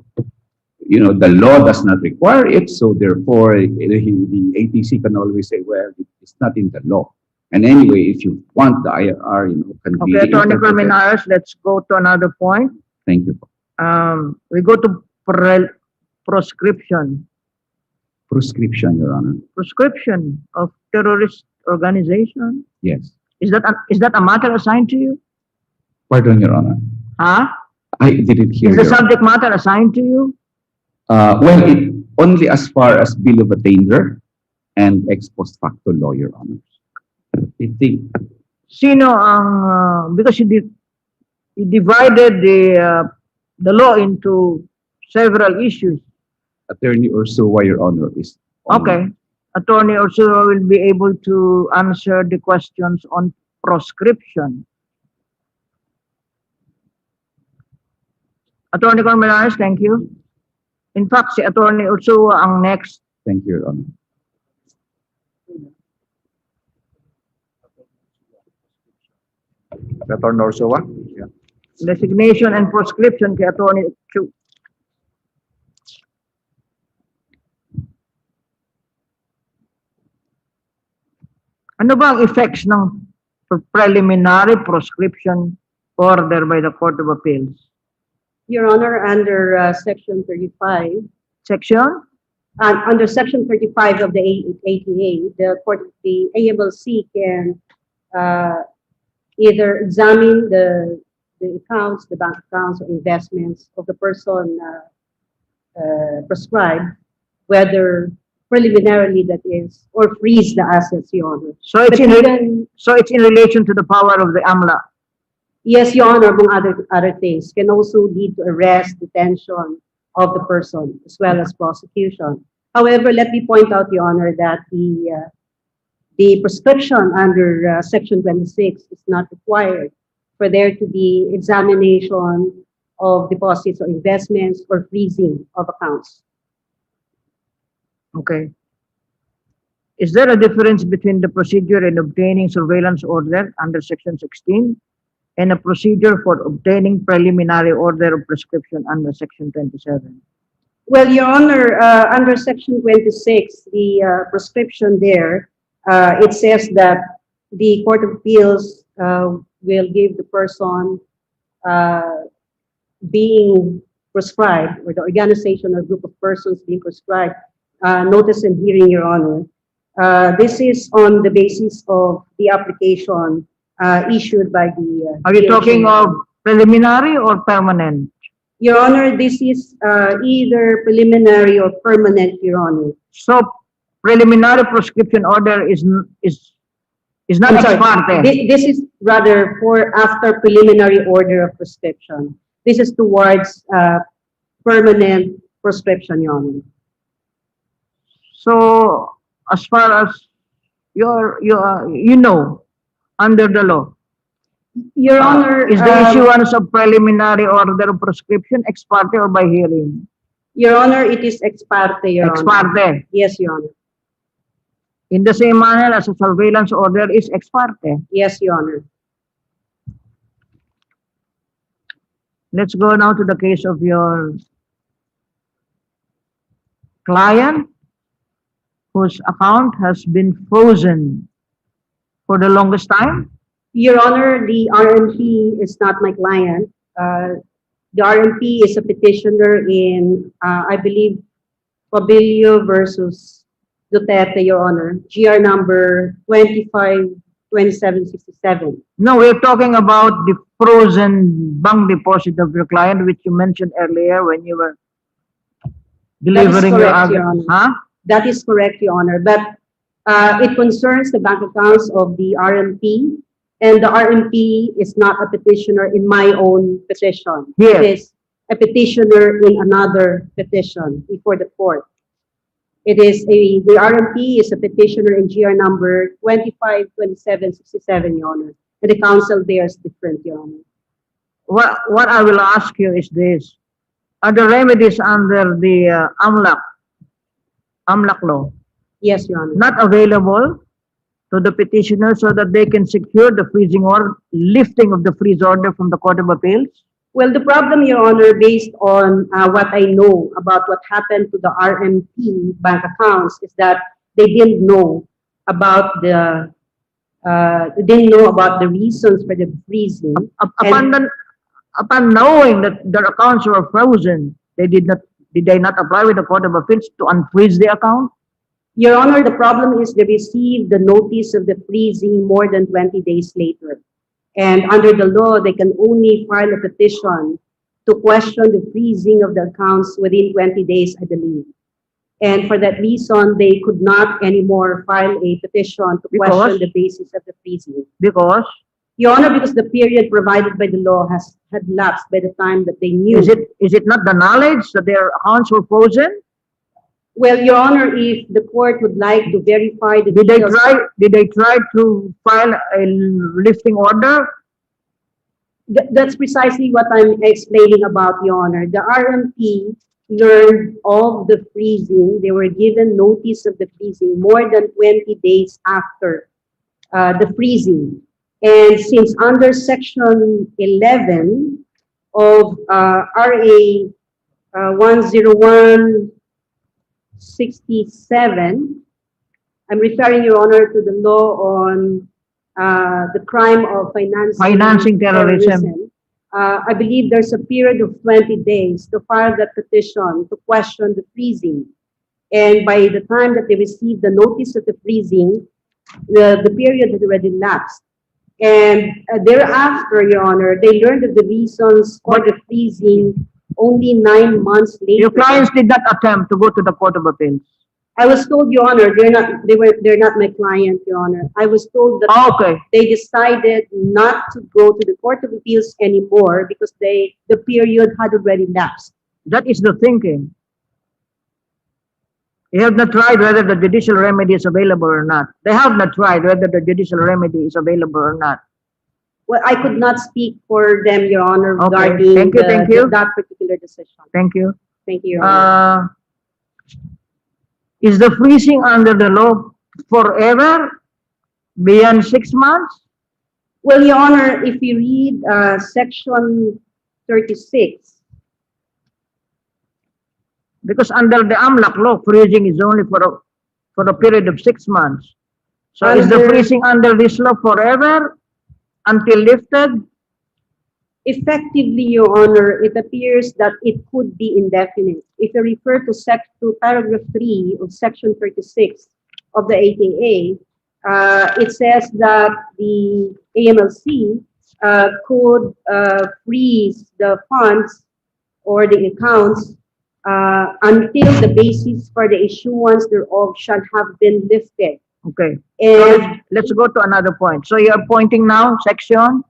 the law does not require it. So therefore, the ATC can always say, well, it's not in the law. And anyway, if you want the IRR, can be Okay, Attorney interpreted. Colmenares, let's go to another point. Thank you. We go to proscription. Prescription, Your Honor. Prescription of terrorist organization. Yes. Is that a matter assigned to you? Pardon, Your Honor. Huh? I didn't hear Is the your- subject matter assigned to you? Well, only as far as bill of attainder and ex post facto law, Your Honor. I think, Sino ang because you divided the law into several issues. Attorney Ursua, Your Honor, is. Okay. Attorney Ursula will be able to answer the questions on proscription. Attorney Colmenares, thank you. In fact, si Attorney Ursula ang next. Thank you, Your Honor. Attorney Ursua? Yeah. Designation and proscription kay Attorney Chu. Ano ba ang effects ng preliminary proscription order by the Court of Appeals? Your Honor, under Section 35, Section? under Section 35 of the ATA, the AMLC can either examine the the accounts, the bank accounts or investments of the person prescribed, whether preliminarily that is, or freeze the assets, Your Honor. So it's But in, even, so it's in relation to the power of the AMLA. yes, Your Honor, among other things, can also lead to arrest, detention of the person, as well as prosecution. However, let me point out, Your Honor, that the prescription under Section 26 is not required for there to be examination of deposits or investments or freezing of accounts. Okay. Is there a difference between the procedure in obtaining surveillance order under Section 16 and a procedure for obtaining preliminary order of prescription under Section 27? Well, Your Honor, under Section 26, the prescription there, it says that the Court of Appeals will give the person being prescribed, or the organization or group of persons being prescribed, notice and hearing, Your Honor. This is on the basis of the application issued by the Are you DOJ. talking of preliminary or permanent? Your Honor, this is either preliminary or permanent, Your Honor. So preliminary prescription order is not I'm ex sorry, parte. this is rather for after preliminary order of prescription. This is towards permanent prescription, Your Honor. So as far as you know, under the law, Your Honor, is the issuance of preliminary order of prescription ex parte or by hearing? Your Honor, it is ex parte, Your Ex Honor. parte. Yes, Your Honor. In the same manner as a surveillance order is ex parte. Yes, Your Honor. Let's go now to the case of your client whose account has been frozen for the longest time. Your Honor, the RMP is not my client. The RMP is a petitioner in, I believe, Pabilio versus Duterte, Your Honor, GR number 252767. No, we're talking about the frozen bank deposit of your client, which you mentioned earlier when you were delivering your correct, Your argument. Honor. Huh? That is correct, Your Honor, but it concerns the bank accounts of the RMP, and the RMP is not a petitioner in my own petition. Here. It is a petitioner in another petition before the court. It is the RMP is a petitioner in GR number 252767, Your Honor, and the counsel there is different, Your Honor. What I will ask you is this. Are the remedies under the AMLAC law Yes, Your Honor. not available to the petitioner so that they can secure the freezing or lifting of the freeze order from the Court of Appeals? Well, the problem, Your Honor, based on what I know about what happened to the RMP bank accounts, is that they didn't know about the reasons for the freezing. Upon knowing that their accounts were frozen, did they not apply with the Court of Appeals to unfreeze the account? Your Honor, the problem is they received the notice of the freezing more than 20 days later. And under the law, they can only file a petition to question the freezing of the accounts within 20 days, I believe. And for that reason, they could not anymore file a petition to question the basis of the freezing. Because Your Honor, because the period provided by the law had lapsed by the time that they knew. is it not the knowledge that their accounts were frozen? Well, Your Honor, if the court would like to verify the Did they details. try to file a lifting order? That's precisely what I'm explaining about, Your Honor. The RMP learned of the freezing. They were given notice of the freezing more than 20 days after the freezing. And since under Section 11 of RA 10167, I'm referring, Your Honor, to the law on the crime of financing terrorism. I believe there's a period of 20 days to file that petition to question the freezing. And by the time that they received the notice of the freezing, the period had already lapsed. And thereafter, Your Honor, they learned of the reasons for the freezing only 9 months later. Your clients did not attempt to go to the Court of Appeals. I was told, Your Honor, they're not my client, Your Honor. I was told that Okay, they decided not to go to the Court of Appeals anymore because the period had already lapsed. that is the thinking. You have not tried whether the judicial remedy is available or not. They have not tried whether the judicial remedy is available or not. Well, I could not speak for them, Your Honor, Okay. regarding Thank you. that particular decision. Thank you. Thank you, Your Honor. Is the freezing under the law forever, beyond 6 months? Well, Your Honor, if you read Section 36, Because under the AMLAC law, freezing is only for a period of 6 months. So is the Under- freezing under this law forever until lifted? effectively, Your Honor, it appears that it could be indefinite. If you refer to paragraph 3 of Section 36 of the ATA, it says that the AMLC could freeze the funds or the accounts until the basis for the issuance thereof shall have been lifted. Okay. And Let's go to another point. So you are pointing now, section?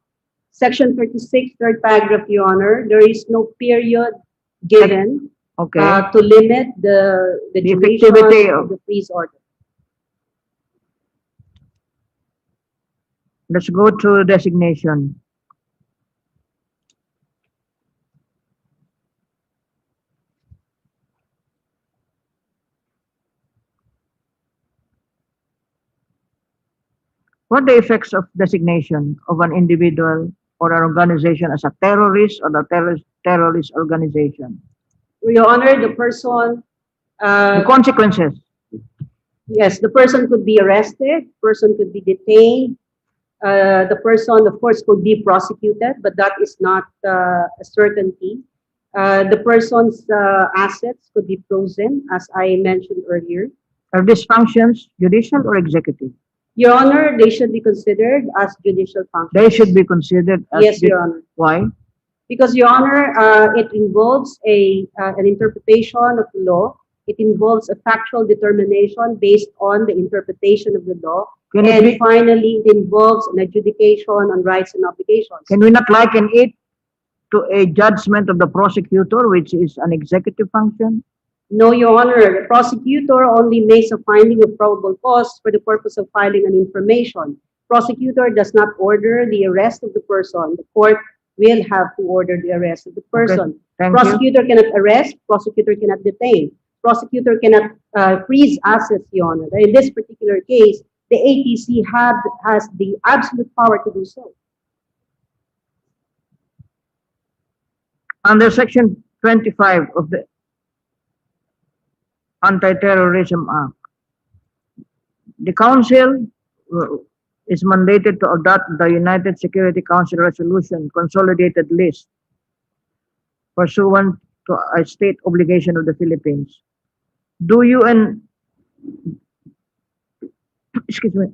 Section 36, third paragraph, Your Honor, there is no period given Okay. to limit the duration effectivity of the freeze order. Let's go to designation. What are the effects of designation of an individual or an organization as a terrorist or a terrorist organization? Your Honor, the person, The consequences. yes, the person could be arrested, person could be detained, the person, of course, could be prosecuted, but that is not a certainty. The person's assets could be frozen, as I mentioned earlier. Are these functions judicial or executive? Your Honor, they should be considered as judicial functions. They should be considered as. Yes, Your Honor. Why? Because, Your Honor, it involves an interpretation of the law. It involves a factual determination based on the interpretation of the law. Can it And be- finally, it involves an adjudication on rights and obligations. Can we not liken it to a judgment of the prosecutor, which is an executive function? No, Your Honor, the prosecutor only makes a finding of probable cause for the purpose of filing an information. Prosecutor does not order the arrest of the person. The court will have to order the arrest of the person. Thank you. Prosecutor cannot arrest, prosecutor cannot detain. Prosecutor cannot freeze assets, Your Honor. In this particular case, the ATC has the absolute power to do so. Under Section 25 of the Anti-Terrorism Act, the Council is mandated to adopt the United Security Council Resolution Consolidated List pursuant to a state obligation of the Philippines. Do UN, excuse me,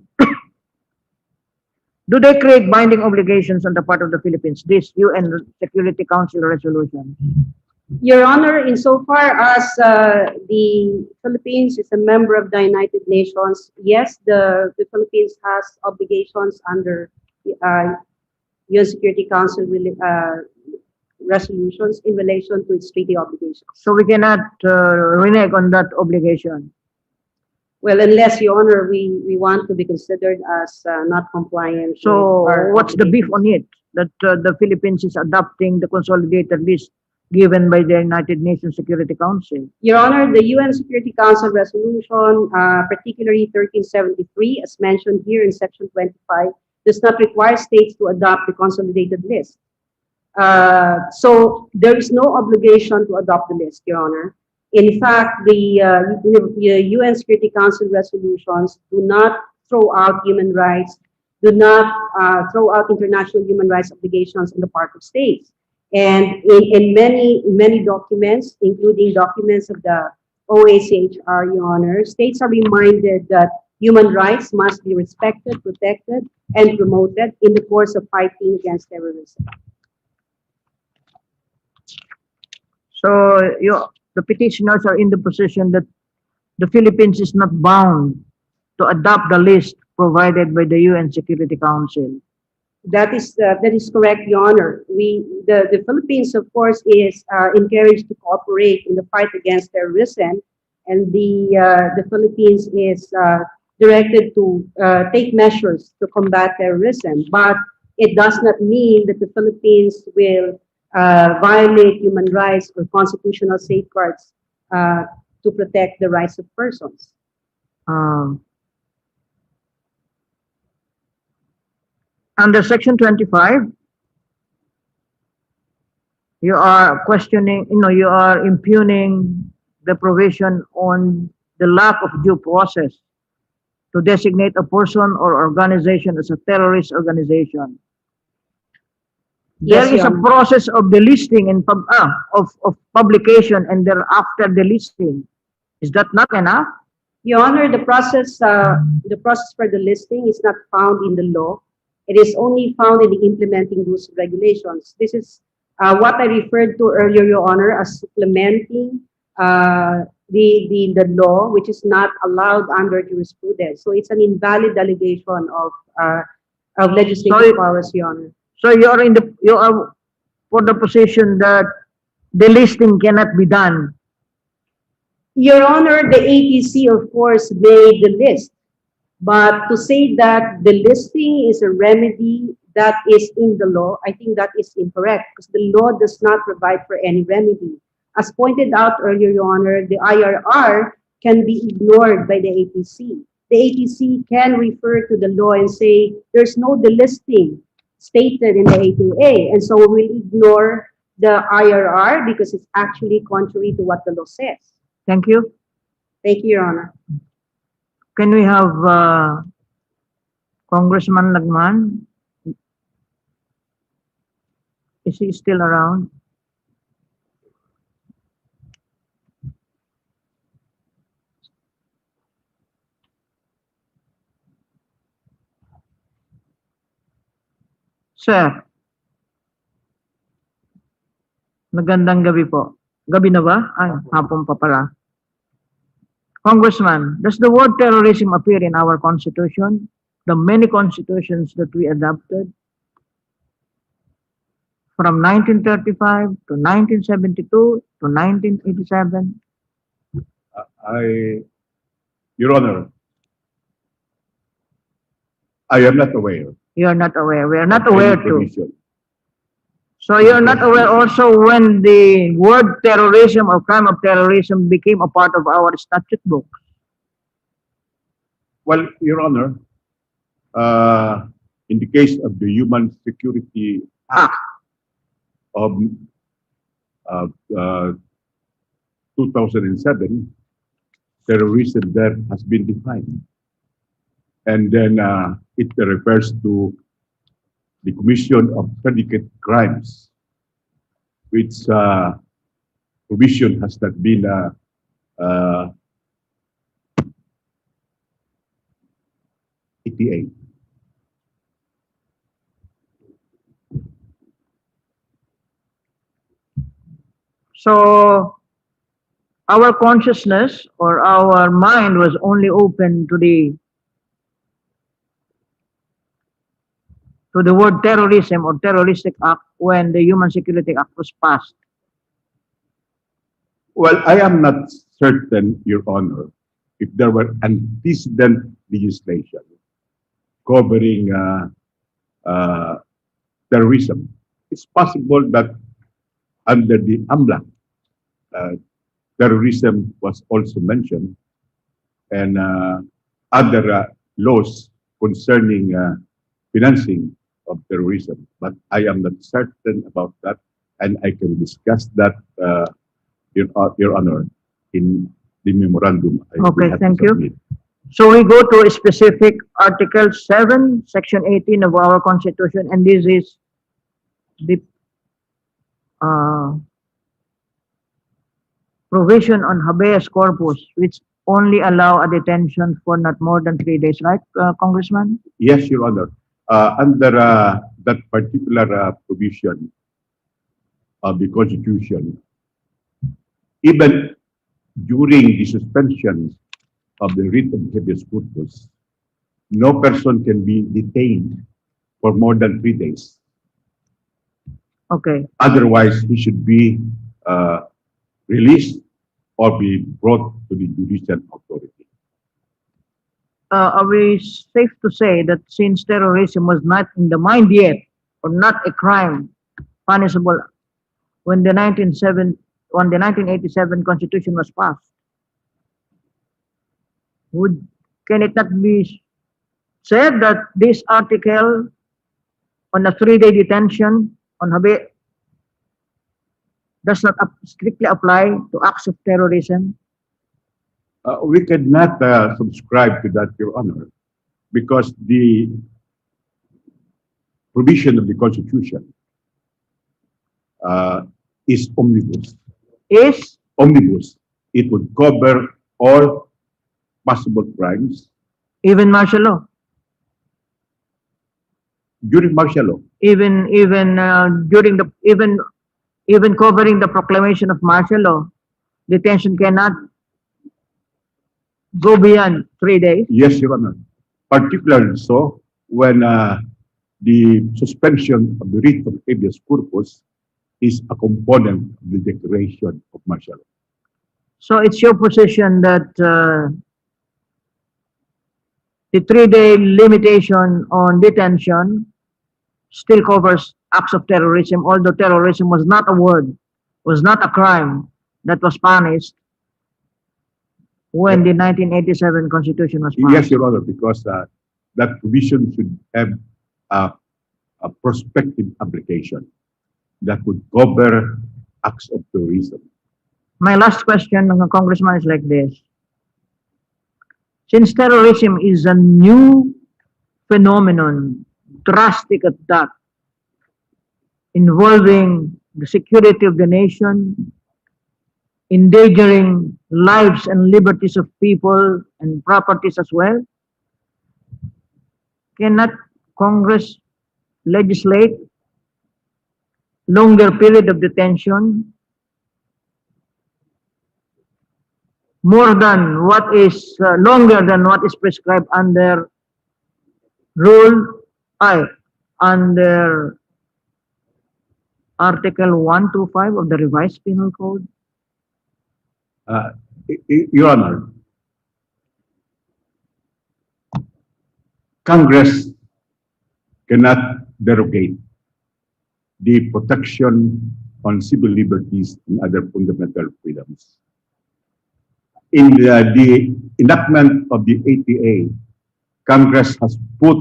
do they create binding obligations on the part of the Philippines, this UN Security Council resolution? Your Honor, insofar as the Philippines is a member of the United Nations, yes, the Philippines has obligations under the UN Security Council resolutions in relation to its treaty obligations. So we cannot renege on that obligation. Well, unless, Your Honor, we want to be considered as not compliant. So with our what's the beef obligations. on it? That the Philippines is adopting the consolidated list given by the United Nations Security Council. Your Honor, the UN Security Council resolution, particularly 1373, as mentioned here in Section 25, does not require states to adopt the consolidated list. So there is no obligation to adopt the list, Your Honor. In fact, the UN Security Council resolutions do not throw out human rights, do not throw out international human rights obligations on the part of states. And in many documents, including documents of the OHCHR, Your Honor, states are reminded that human rights must be respected, protected, and promoted in the course of fighting against terrorism. So the petitioners are in the position that the Philippines is not bound to adopt the list provided by the UN Security Council. That is correct, Your Honor. The Philippines, of course, is encouraged to cooperate in the fight against terrorism, and the Philippines is directed to take measures to combat terrorism. But it does not mean that the Philippines will violate human rights or constitutional safeguards to protect the rights of persons. Under Section 25, you are questioning, you are impugning the provision on the lack of due process to designate a person or organization as a terrorist organization. Yes, There is Your a Honor. process of delisting and of publication and thereafter delisting. Is that not enough? Your Honor, the process for the listing is not found in the law. It is only found in the implementing rules and regulations. This is what I referred to earlier, Your Honor, as supplementing the law, which is not allowed under jurisprudence. So it's an invalid delegation of legislative powers, Your Honor. So you are for the position that delisting cannot be done. Your Honor, the ATC, of course, made the list. But to say that the listing is a remedy that is in the law, I think that is incorrect because the law does not provide for any remedy. As pointed out earlier, Your Honor, the IRR can be ignored by the ATC. The ATC can refer to the law and say there's no delisting stated in the ATA, and so we'll ignore the IRR because it's actually contrary to what the law says. Thank you. Thank you, Your Honor. Can we have Congressman Lagman? Is he still around? Sir, magandang gabi po. Gabi na ba? Ay, hapon pa pala. Congressman, does the word terrorism appear in our Constitution? The many constitutions that we adopted? From 1935 to 1972 to 1987? Your Honor, I am not aware. You are not aware. We are not of any aware too. provision. So you are not aware also when the word terrorism or crime of terrorism became a part of our statute book. Well, Your Honor, in the case of the Human Security Act of 2007, terrorism there has been defined. And then it refers to the commission of predicate crimes, which provision has not been ETA. So our consciousness or our mind was only open to the word terrorism or terroristic act when the Human Security Act was passed. Well, I am not certain, Your Honor, if there were antecedent legislation covering terrorism. It's possible that under the AMLA, terrorism was also mentioned, and other laws concerning financing of terrorism. But I am not certain about that, and I can discuss that, Your Honor, in the memorandum. I will Okay, have to thank you. submit. So we go to a specific Article 7, Section 18 of our Constitution, and this is the provision on habeas corpus, which only allow a detention for not more than 3 days, right, Congressman? Yes, Your Honor. under that particular provision of the Constitution, even during the suspension of the writ of habeas corpus, no person can be detained for more than 3 days. Okay. Otherwise, he should be released or be brought to the judicial authority. Are we safe to say that since terrorism was not in the mind yet, or not a crime punishable when the 1987 Constitution was passed, can it not be said that this article on a 3-day detention on habeas does not strictly apply to acts of terrorism? We cannot subscribe to that, Your Honor, because the provision of the Constitution is omnibus. Is Omnibus. It would cover all possible crimes even martial law, during martial law. even during the even covering the proclamation of martial law, detention cannot go beyond 3 days. Yes, Your Honor. Particularly so when the suspension of the writ of habeas corpus is a component of the declaration of martial law. So it's your position that the 3-day limitation on detention still covers acts of terrorism, although terrorism was not a word, was not a crime that was punished when the 1987 Constitution was passed. Yes, Your Honor, because that provision should have a prospective application that would cover acts of terrorism. My last question, Congressman, is like this. Since terrorism is a new phenomenon, drastic at that, involving the security of the nation, endangering lives and liberties of people and properties as well, cannot Congress legislate longer period of detention more than what is longer than what is prescribed under under Article 125 of the Revised Penal Code? Your Honor, Congress cannot derogate the protection on civil liberties and other fundamental freedoms. In the enactment of the ATA, Congress has put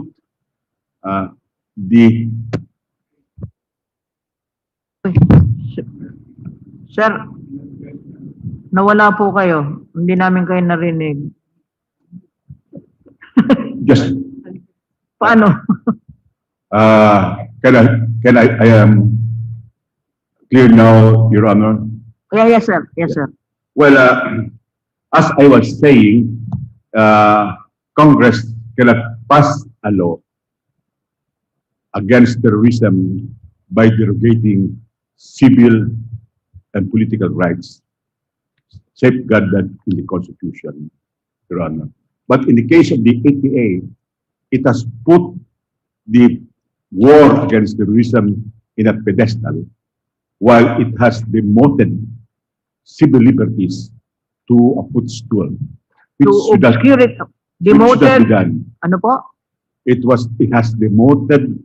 the Sir, nawala po kayo. Hindi namin kayo narinig. just Paano? can I am clear now, Your Honor? Yes, sir. Yes, sir. Well, as I was saying, Congress cannot pass a law against terrorism by derogating civil and political rights safeguarded in the Constitution, Your Honor. But in the case of the ATA, it has put the war against terrorism in a pedestal, while it has demoted civil liberties to a footstool. To obscure it, demoted, ano po? It has demoted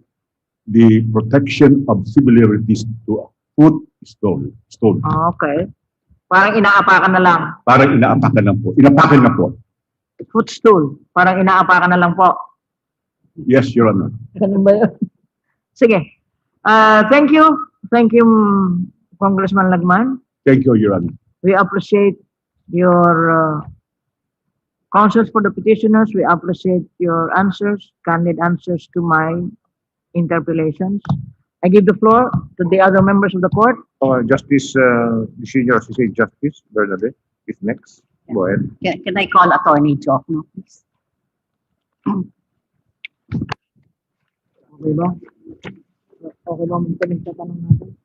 the protection of civil liberties to a footstool. Okay. Parang inaapakan na lang. Parang inaapakan lang po. Inapakan na po. Footstool. Parang inaapakan na lang po. Yes, Your Honor. Ganun ba yun? Sige. Thank you. Thank you, Congressman Lagman. Thank you, Your Honor. We appreciate your counsels for the petitioners. We appreciate your answers, candid answers to my interpellations. I give the floor to the other members of the court. Justice, the Senior Associate Justice, Bernadette, is next. Go ahead. Can I call Attorney Jock now, please? Okay ba? Okay ba magtanong sa tanong natin?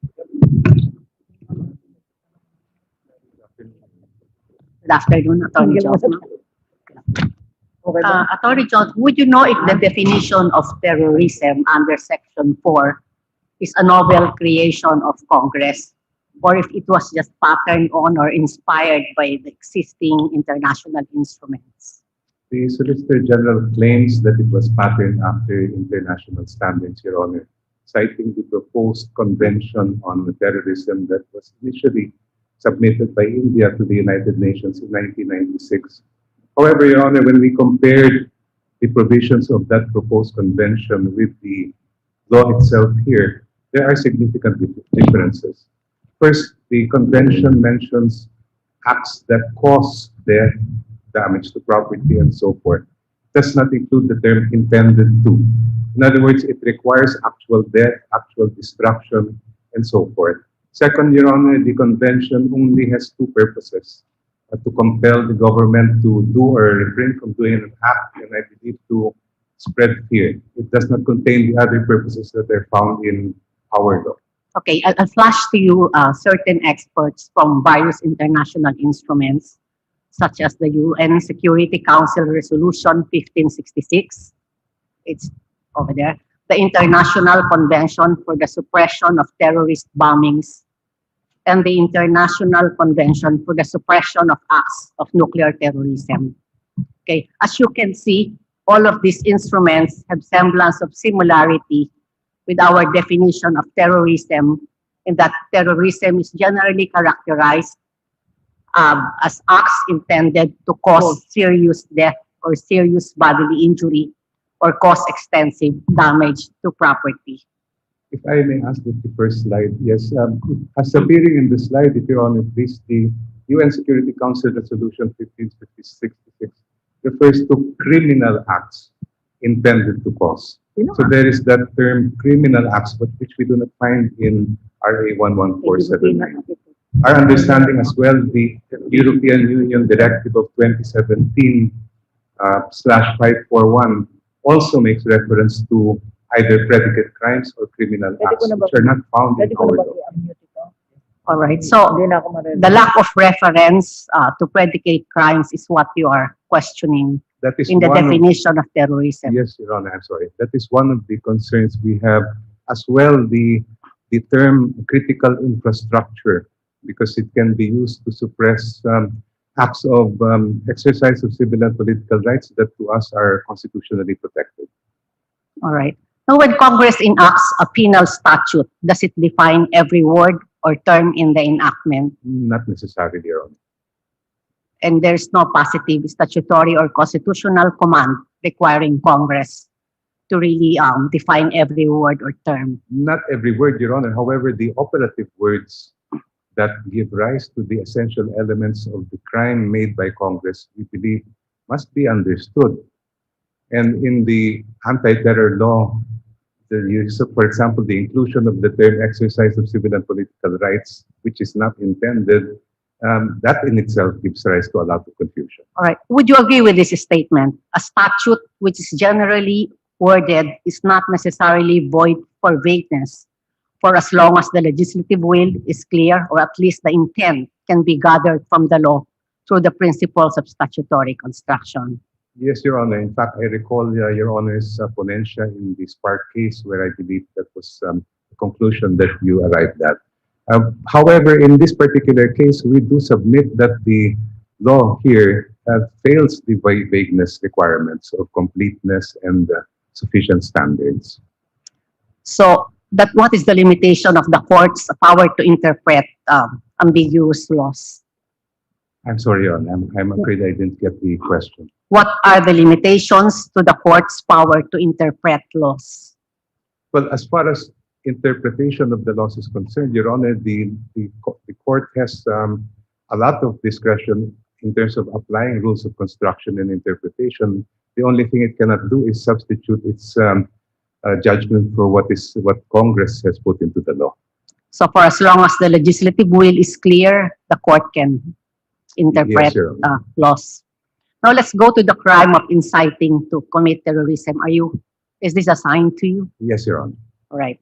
Good afternoon, Attorney Johnson. Okay ba? Attorney Johnson, would you know if the definition of terrorism under Section 4 is a novel creation of Congress, or if it was just patterned on or inspired by the existing international instruments? The Solicitor General claims that it was patterned after international standards, Your Honor, citing the proposed Convention on Terrorism that was initially submitted by India to the United Nations in 1996. However, Your Honor, when we compared the provisions of that proposed convention with the law itself here, there are significant differences. First, the convention mentions acts that cause death, damage to property, and so forth. It does not include the term intended to. In other words, it requires actual death, actual destruction, and so forth. Second, Your Honor, the convention only has two purposes: to compel the government to do or refrain from doing an act, and I believe to spread fear. It does not contain the other purposes that are found in our law. Okay, I'll flash to you certain experts from various international instruments, such as the UN Security Council Resolution 1566. It's over there. The International Convention for the Suppression of Terrorist Bombings, and the International Convention for the Suppression of Acts of Nuclear Terrorism. Okay, as you can see, all of these instruments have semblance of similarity with our definition of terrorism, in that terrorism is generally characterized as acts intended to cause serious death or serious bodily injury or cause extensive damage to property. If I may ask with the first slide, yes, as appearing in the slide, if Your Honor, please, the UN Security Council Resolution 1566 refers to criminal acts intended to cause. So there is that term criminal acts, but which we do not find in RA 11479. Our understanding as well, the European Union Directive of 2017/541 also makes reference to either predicate crimes or criminal acts, which are not found in our law. All right, so the lack of reference to predicate crimes is what you are questioning That is in the one of- definition of terrorism. Yes, Your Honor, I'm sorry. That is one of the concerns we have as well, the term critical infrastructure, because it can be used to suppress acts of exercise of civil and political rights that to us are constitutionally protected. All right. Now, when Congress enacts a penal statute, does it define every word or term in the enactment? Not necessarily, Your Honor. And there's no positive statutory or constitutional command requiring Congress to really define every word or term. Not every word, Your Honor. However, the operative words that give rise to the essential elements of the crime made by Congress, we believe, must be understood. And in the anti-terror law, the use of, for example, the inclusion of the term exercise of civil and political rights, which is not intended, that in itself gives rise to a lot of confusion. All right. Would you agree with this statement? A statute which is generally worded is not necessarily void for vagueness, for as long as the legislative will is clear, or at least the intent can be gathered from the law through the principles of statutory construction. Yes, Your Honor. In fact, I recall Your Honor's ponencia in the Spark case, where I believe that was the conclusion that you arrived at. However, in this particular case, we do submit that the law here fails the vagueness requirements of completeness and sufficient standards. So, what is the limitation of the court's power to interpret ambiguous laws? I'm sorry, Your Honor. I'm afraid I didn't get the question. What are the limitations to the court's power to interpret laws? Well, as far as interpretation of the laws is concerned, Your Honor, the court has a lot of discretion in terms of applying rules of construction and interpretation. The only thing it cannot do is substitute its judgment for what Congress has put into the law. So for as long as the legislative will is clear, the court can interpret Yes, Your Honor. laws. Now let's go to the crime of inciting to commit terrorism. Are you Is this assigned to you? Yes, Your Honor. All right.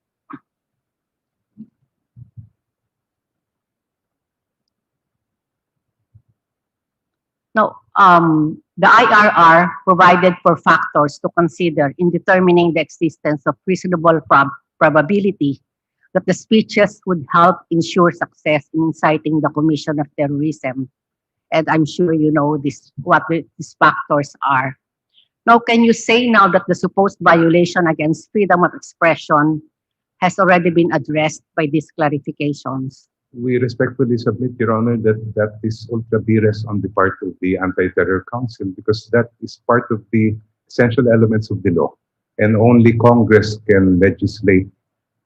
Now, the IRR provided for factors to consider in determining the existence of reasonable probability that the speeches would help ensure success in inciting the commission of terrorism. And I'm sure you know what these factors are. Now, can you say now that the supposed violation against freedom of expression has already been addressed by these clarifications? We respectfully submit, Your Honor, that is ultra vires on the part of the Anti-Terror Council because that is part of the essential elements of the law. And only Congress can legislate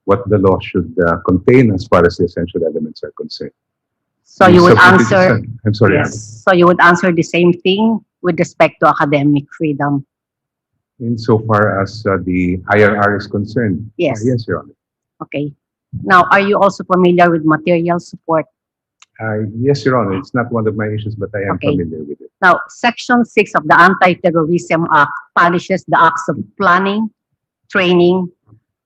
what the law should contain as far as the essential elements are concerned. So you would submitted this- answer, I'm sorry, Your Honor. yes, so you would answer the same thing with respect to academic freedom? Insofar as the IRR is concerned. Yes. Yes, Your Honor. Okay. Now, are you also familiar with material support? Yes, Your Honor. It's not one of my issues, but I am Okay. familiar with it. Now, Section 6 of the Anti-Terrorism Act punishes the acts of planning, training,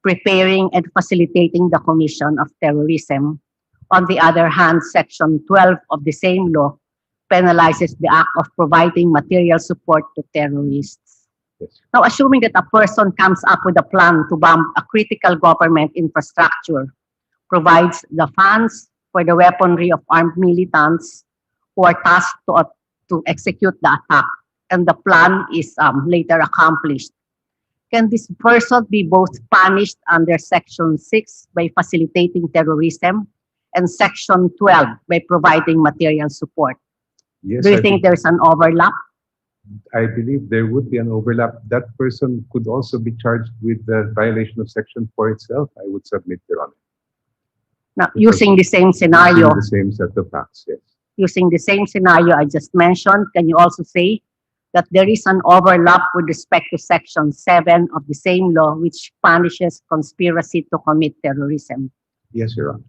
preparing, and facilitating the commission of terrorism. On the other hand, Section 12 of the same law penalizes the act of providing material support to terrorists. Yes. Now, assuming that a person comes up with a plan to bomb a critical government infrastructure, provides the funds for the weaponry of armed militants who are tasked to execute the attack, and the plan is later accomplished, can this person be both punished under Section 6 by facilitating terrorism and Section 12 by providing material support? Yes, Do you think there's an overlap? I believe there would be an overlap. That person could also be charged with the violation of Section 4 itself, I would submit, Your Honor. Now, using the same scenario, The same set of facts, yes. using the same scenario I just mentioned, can you also say that there is an overlap with respect to Section 7 of the same law, which punishes conspiracy to commit terrorism? Yes, Your Honor.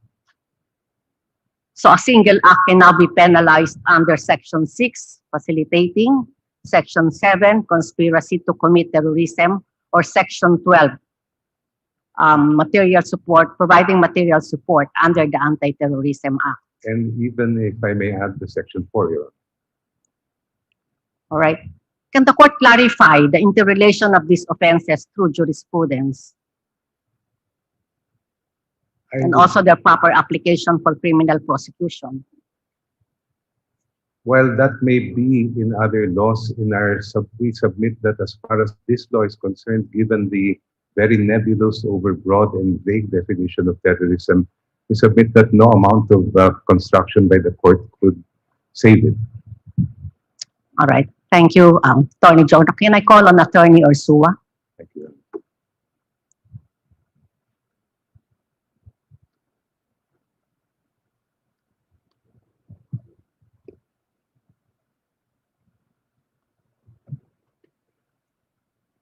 So a single act can now be penalized under Section 6, facilitating, Section 7, conspiracy to commit terrorism, or Section 12, material support, providing material support under the Anti-Terrorism Act. And even if I may add the Section 4, Your Honor. All right. Can the court clarify the interrelation of these offenses through jurisprudence I and would- also their proper application for criminal prosecution? While that may be in other laws, we submit that as far as this law is concerned, given the very nebulous, overbroad, and vague definition of terrorism, we submit that no amount of construction by the court could save it. All right. Thank you, Attorney Jonah. Can I call on Attorney Ursua? Thank you.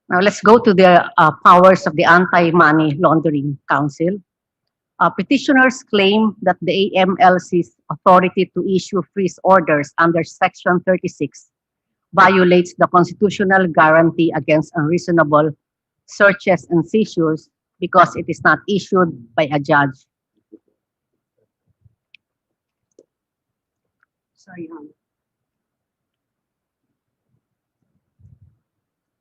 Now let's go to the powers of the Anti-Money Laundering Council. Petitioners claim that the AMLC's authority to issue freeze orders under Section 36 violates the constitutional guarantee against unreasonable searches and seizures because it is not issued by a judge. Sorry, Your Honor.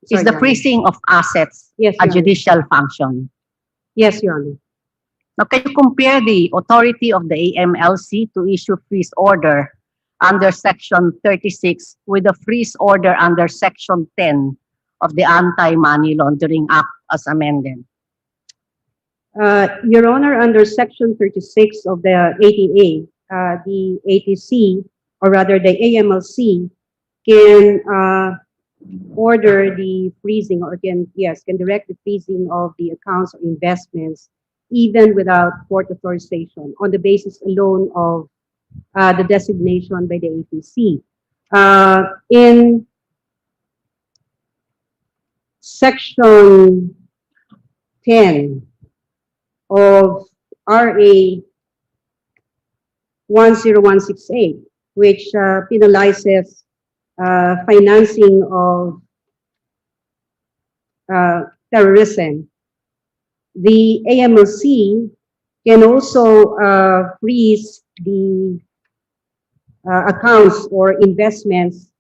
Is Sorry, the Your Honor. freezing of assets Yes, a Your Honor. judicial function? Yes, Your Honor. Now, can you compare the authority of the AMLC to issue freeze order under Section 36 with the freeze order under Section 10 of the Anti-Money Laundering Act as amended? Your Honor, under Section 36 of the ATA, the ATC, or rather the AMLC, can order the freezing or can direct the freezing of the accounts or investments even without court authorization on the basis alone of the designation by the ATC. In Section 10 of RA 10168, which penalizes financing of terrorism, the AMLC can also freeze the accounts or investments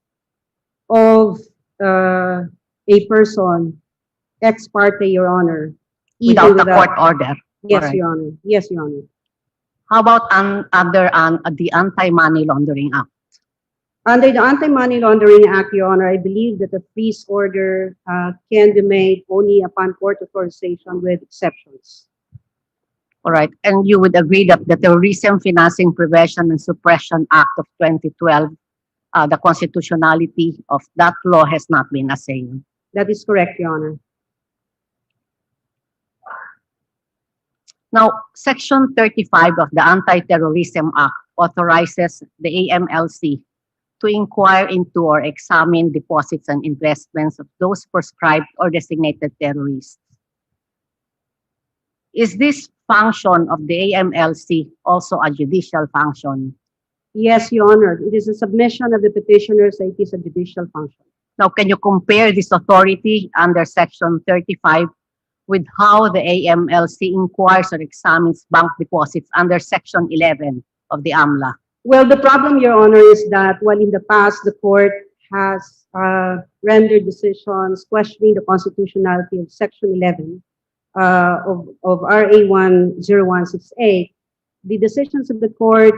of a person ex parte, Your Honor. even without a court order. Yes, Alright. Your Honor. Yes, Your Honor. How about the Anti-Money Laundering Act? Under the Anti-Money Laundering Act, Your Honor, I believe that a freeze order can be made only upon court authorization with exceptions. All right, and you would agree that the Terrorism Financing Prevention and Suppression Act of 2012, the constitutionality of that law has not been assailed. That is correct, Your Honor. Now, Section 35 of the Anti-Terrorism Act authorizes the AMLC to inquire into or examine deposits and investments of those proscribed or designated terrorists. Is this function of the AMLC also a judicial function? Yes, Your Honor. It is a submission of the petitioners that it is a judicial function. Now, can you compare this authority under Section 35 with how the AMLC inquires or examines bank deposits under Section 11 of the AMLA? Well, the problem, Your Honor, is that while in the past the court has rendered decisions questioning the constitutionality of Section 11 of RA 10168, the decisions of the court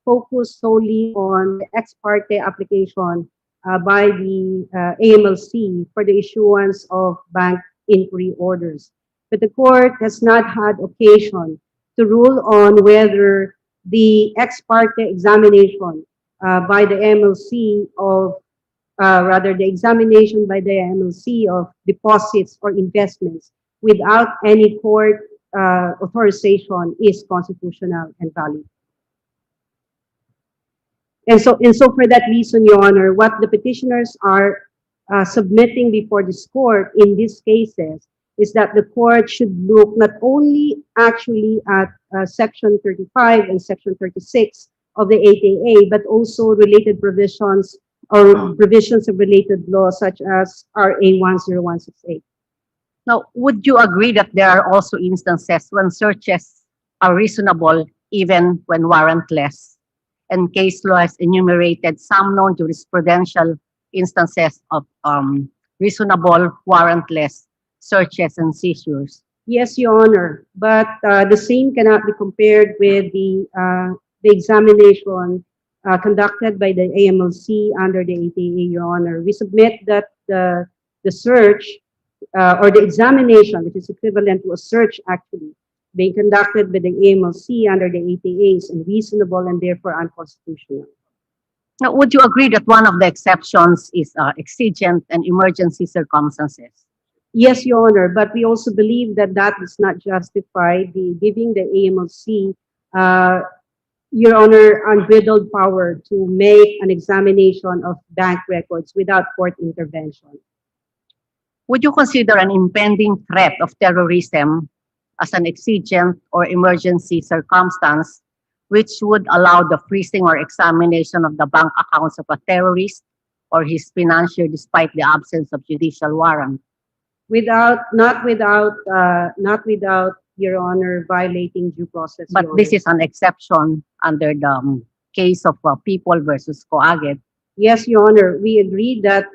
focus solely on the ex parte application by the AMLC for the issuance of bank inquiry orders. But the court has not had occasion to rule on whether the ex parte examination by the AMLC of, rather the examination by the AMLC of deposits or investments without any court authorization is constitutional and valid. And so for that reason, Your Honor, what the petitioners are submitting before this court in these cases is that the court should look not only actually at Section 35 and Section 36 of the ATA, but also related provisions or provisions of related laws such as RA 10168. Now, would you agree that there are also instances when searches are reasonable even when warrantless? And case law has enumerated some known jurisprudential instances of reasonable warrantless searches and seizures. Yes, Your Honor, but the same cannot be compared with the examination conducted by the AMLC under the ATA, Your Honor. We submit that the search or the examination, which is equivalent to a search actually, being conducted by the AMLC under the ATA is unreasonable and therefore unconstitutional. Now, would you agree that one of the exceptions is exigent and emergency circumstances? Yes, Your Honor, but we also believe that that does not justify giving the AMLC, Your Honor, unbridled power to make an examination of bank records without court intervention. Would you consider an impending threat of terrorism as an exigent or emergency circumstance which would allow the freezing or examination of the bank accounts of a terrorist or his financier despite the absence of judicial warrant? Not without, Your Honor, violating due process. But Your this Honor. is an exception under the case of People versus Coaget. Yes, Your Honor, we agree that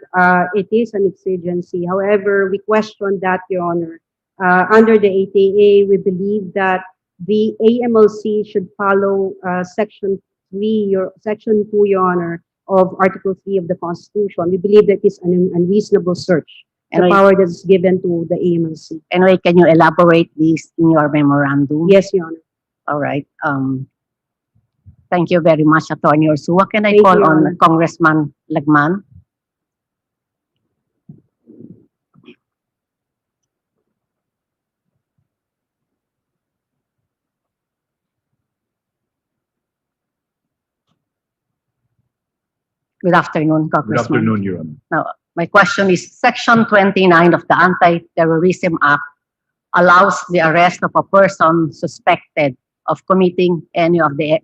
it is an exigency. However, we question that, Your Honor. Under the ATA, we believe that the AMLC should follow Section 2, Your Honor, of Article 3 of the Constitution. We believe that is an unreasonable search, the power that is given to the AMLC. Anyway, can you elaborate this in your memorandum? Yes, Your Honor. All right. Thank you very much, Attorney Ursua. Can I Thank call you, Your on Honor. Congressman Lagman? Good afternoon, Good Congressman. afternoon, Your Honor. Now, my question is, Section 29 of the Anti-Terrorism Act allows the arrest of a person suspected of committing any of the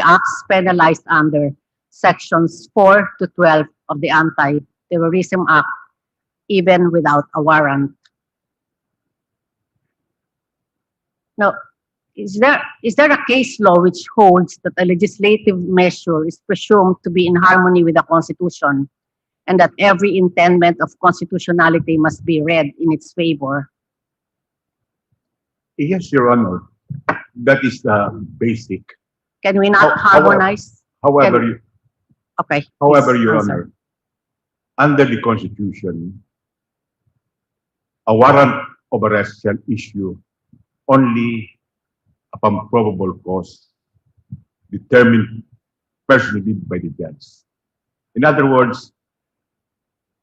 acts penalized under Sections 4 to 12 of the Anti-Terrorism Act, even without a warrant. Now, is there a case law which holds that a legislative measure is presumed to be in harmony with the Constitution and that every intent of constitutionality must be read in its favor? Yes, Your Honor. That is the basic. Can we not However- harmonize? However, Okay. However, please Your answer. Honor, under the Constitution, a warrant of arrest shall issue only upon probable cause determined personally by the judge. In other words,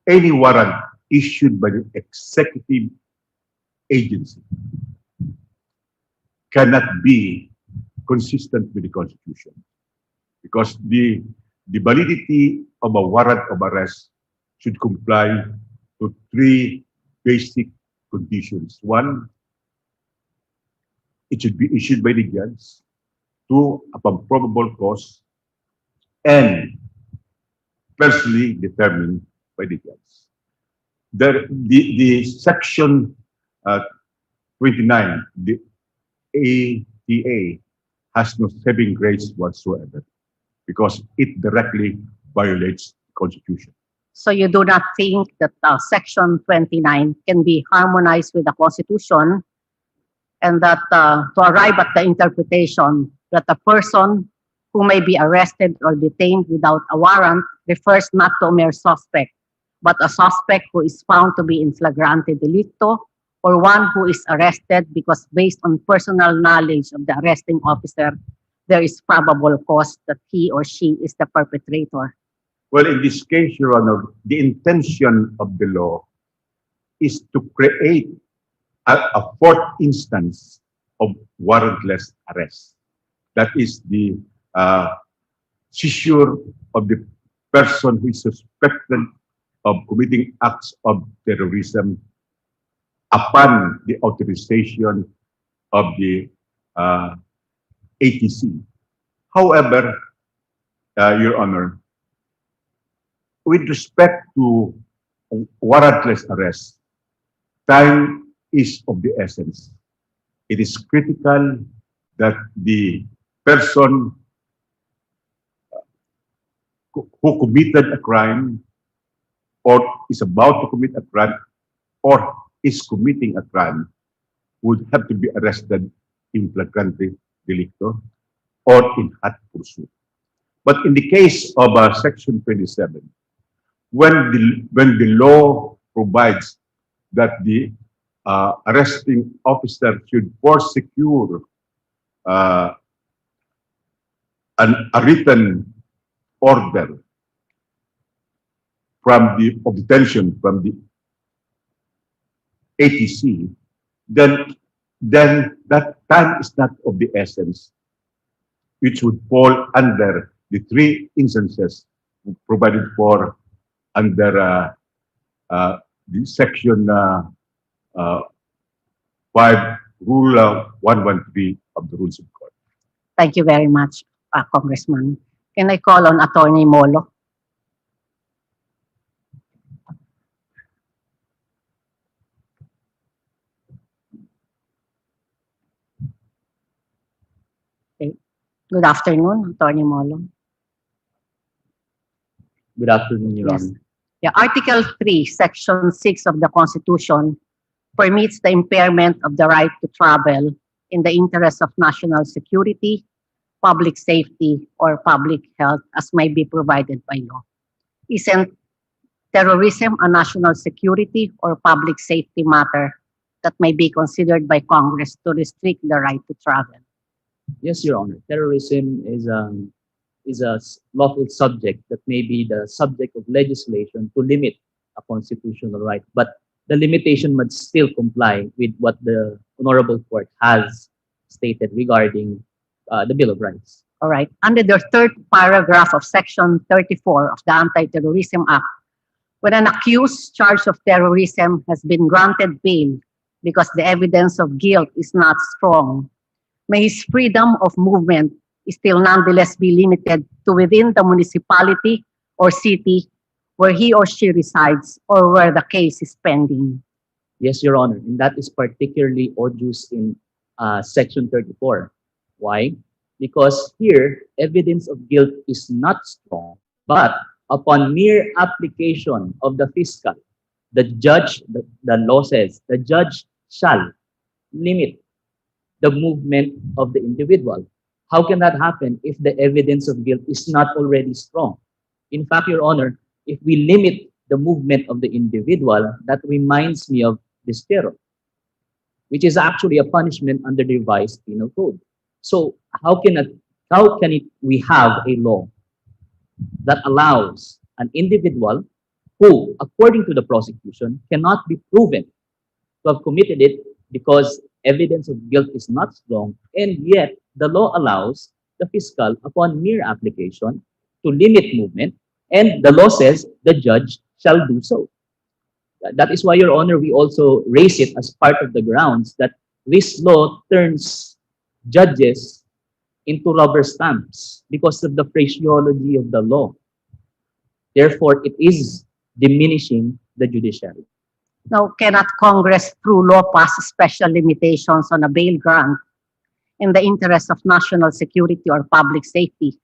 any warrant issued by the executive agency cannot be consistent with the Constitution because the validity of a warrant of arrest should comply to three basic conditions. One, it should be issued by the judge. Two, upon probable cause. And personally determined by the judge. The section 29, the ATA, has no saving grace whatsoever because it directly violates the Constitution. So you do not think that Section 29 can be harmonized with the Constitution and that to arrive at the interpretation that a person who may be arrested or detained without a warrant refers not to a mere suspect, but a suspect who is found to be in flagrante delicto or one who is arrested because based on personal knowledge of the arresting officer, there is probable cause that he or she is the perpetrator. Well, in this case, Your Honor, the intention of the law is to create a fourth instance of warrantless arrest. That is the seizure of the person who is suspected of committing acts of terrorism upon the authorization of the ATC. However, Your Honor, with respect to warrantless arrest, time is of the essence. It is critical that the person who committed a crime or is about to commit a crime or is committing a crime would have to be arrested in flagrante delicto or in hot pursuit. But in the case of Section 27, when the law provides that the arresting officer should first secure a written order from of detention from the ATC, then that time is not of the essence, which would fall under the three instances provided for under the Section 5, Rule 113 of the Rules of Court. Thank you very much, Congressman. Can I call on Attorney Molo? Okay. Good afternoon, Attorney Molo. Good afternoon, Your Yes. Honor. Yeah, Article 3, Section 6 of the Constitution permits the impairment of the right to travel in the interest of national security, public safety, or public health as may be provided by law. Isn't terrorism a national security or public safety matter that may be considered by Congress to restrict the right to travel? Yes, Your Honor. Terrorism is a lawful subject that may be the subject of legislation to limit a constitutional right, but the limitation must still comply with what the Honorable Court has stated regarding the Bill of Rights. All right. Under the third paragraph of Section 34 of the Anti-Terrorism Act, when an accused charged of terrorism has been granted bail because the evidence of guilt is not strong, may his freedom of movement still nonetheless be limited to within the municipality or city where he or she resides or where the case is pending. Yes, Your Honor, and that is particularly odious in Section 34. Why? Because here, evidence of guilt is not strong, but upon mere application of the fiscal, the judge, the law says, the judge shall limit the movement of the individual. How can that happen if the evidence of guilt is not already strong? In fact, Your Honor, if we limit the movement of the individual, that reminds me of despero, which is actually a punishment under the revised penal code. So how can we have a law that allows an individual who, according to the prosecution, cannot be proven to have committed it because evidence of guilt is not strong, and yet the law allows the fiscal, upon mere application, to limit movement, and the law says the judge shall do so. That is why, Your Honor, we also raise it as part of the grounds that this law turns judges into rubber stamps because of the phraseology of the law. Therefore, it is diminishing the judiciary. Now, cannot Congress through law pass special limitations on a bail grant in the interest of national security or public safety,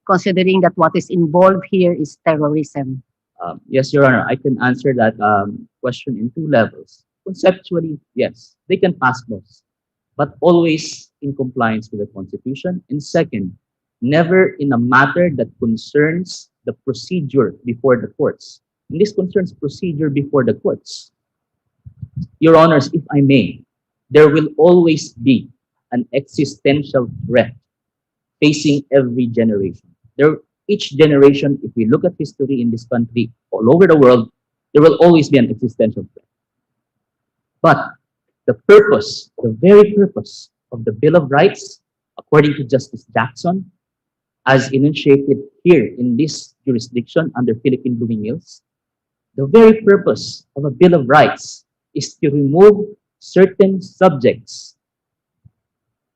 considering that what is involved here is terrorism? Yes, Your Honor, I can answer that question in two levels. Conceptually, yes, they can pass laws, but always in compliance with the Constitution. And second, never in a matter that concerns the procedure before the courts. And this concerns procedure before the courts. Your Honors, if I may, there will always be an existential threat facing every generation. Each generation, if we look at history in this country, all over the world, there will always be an existential threat. But the purpose, the very purpose of the Bill of Rights, according to Justice Jackson, as enunciated here in this jurisdiction under Philippine Blooming Hills, the very purpose of a Bill of Rights is to remove certain subjects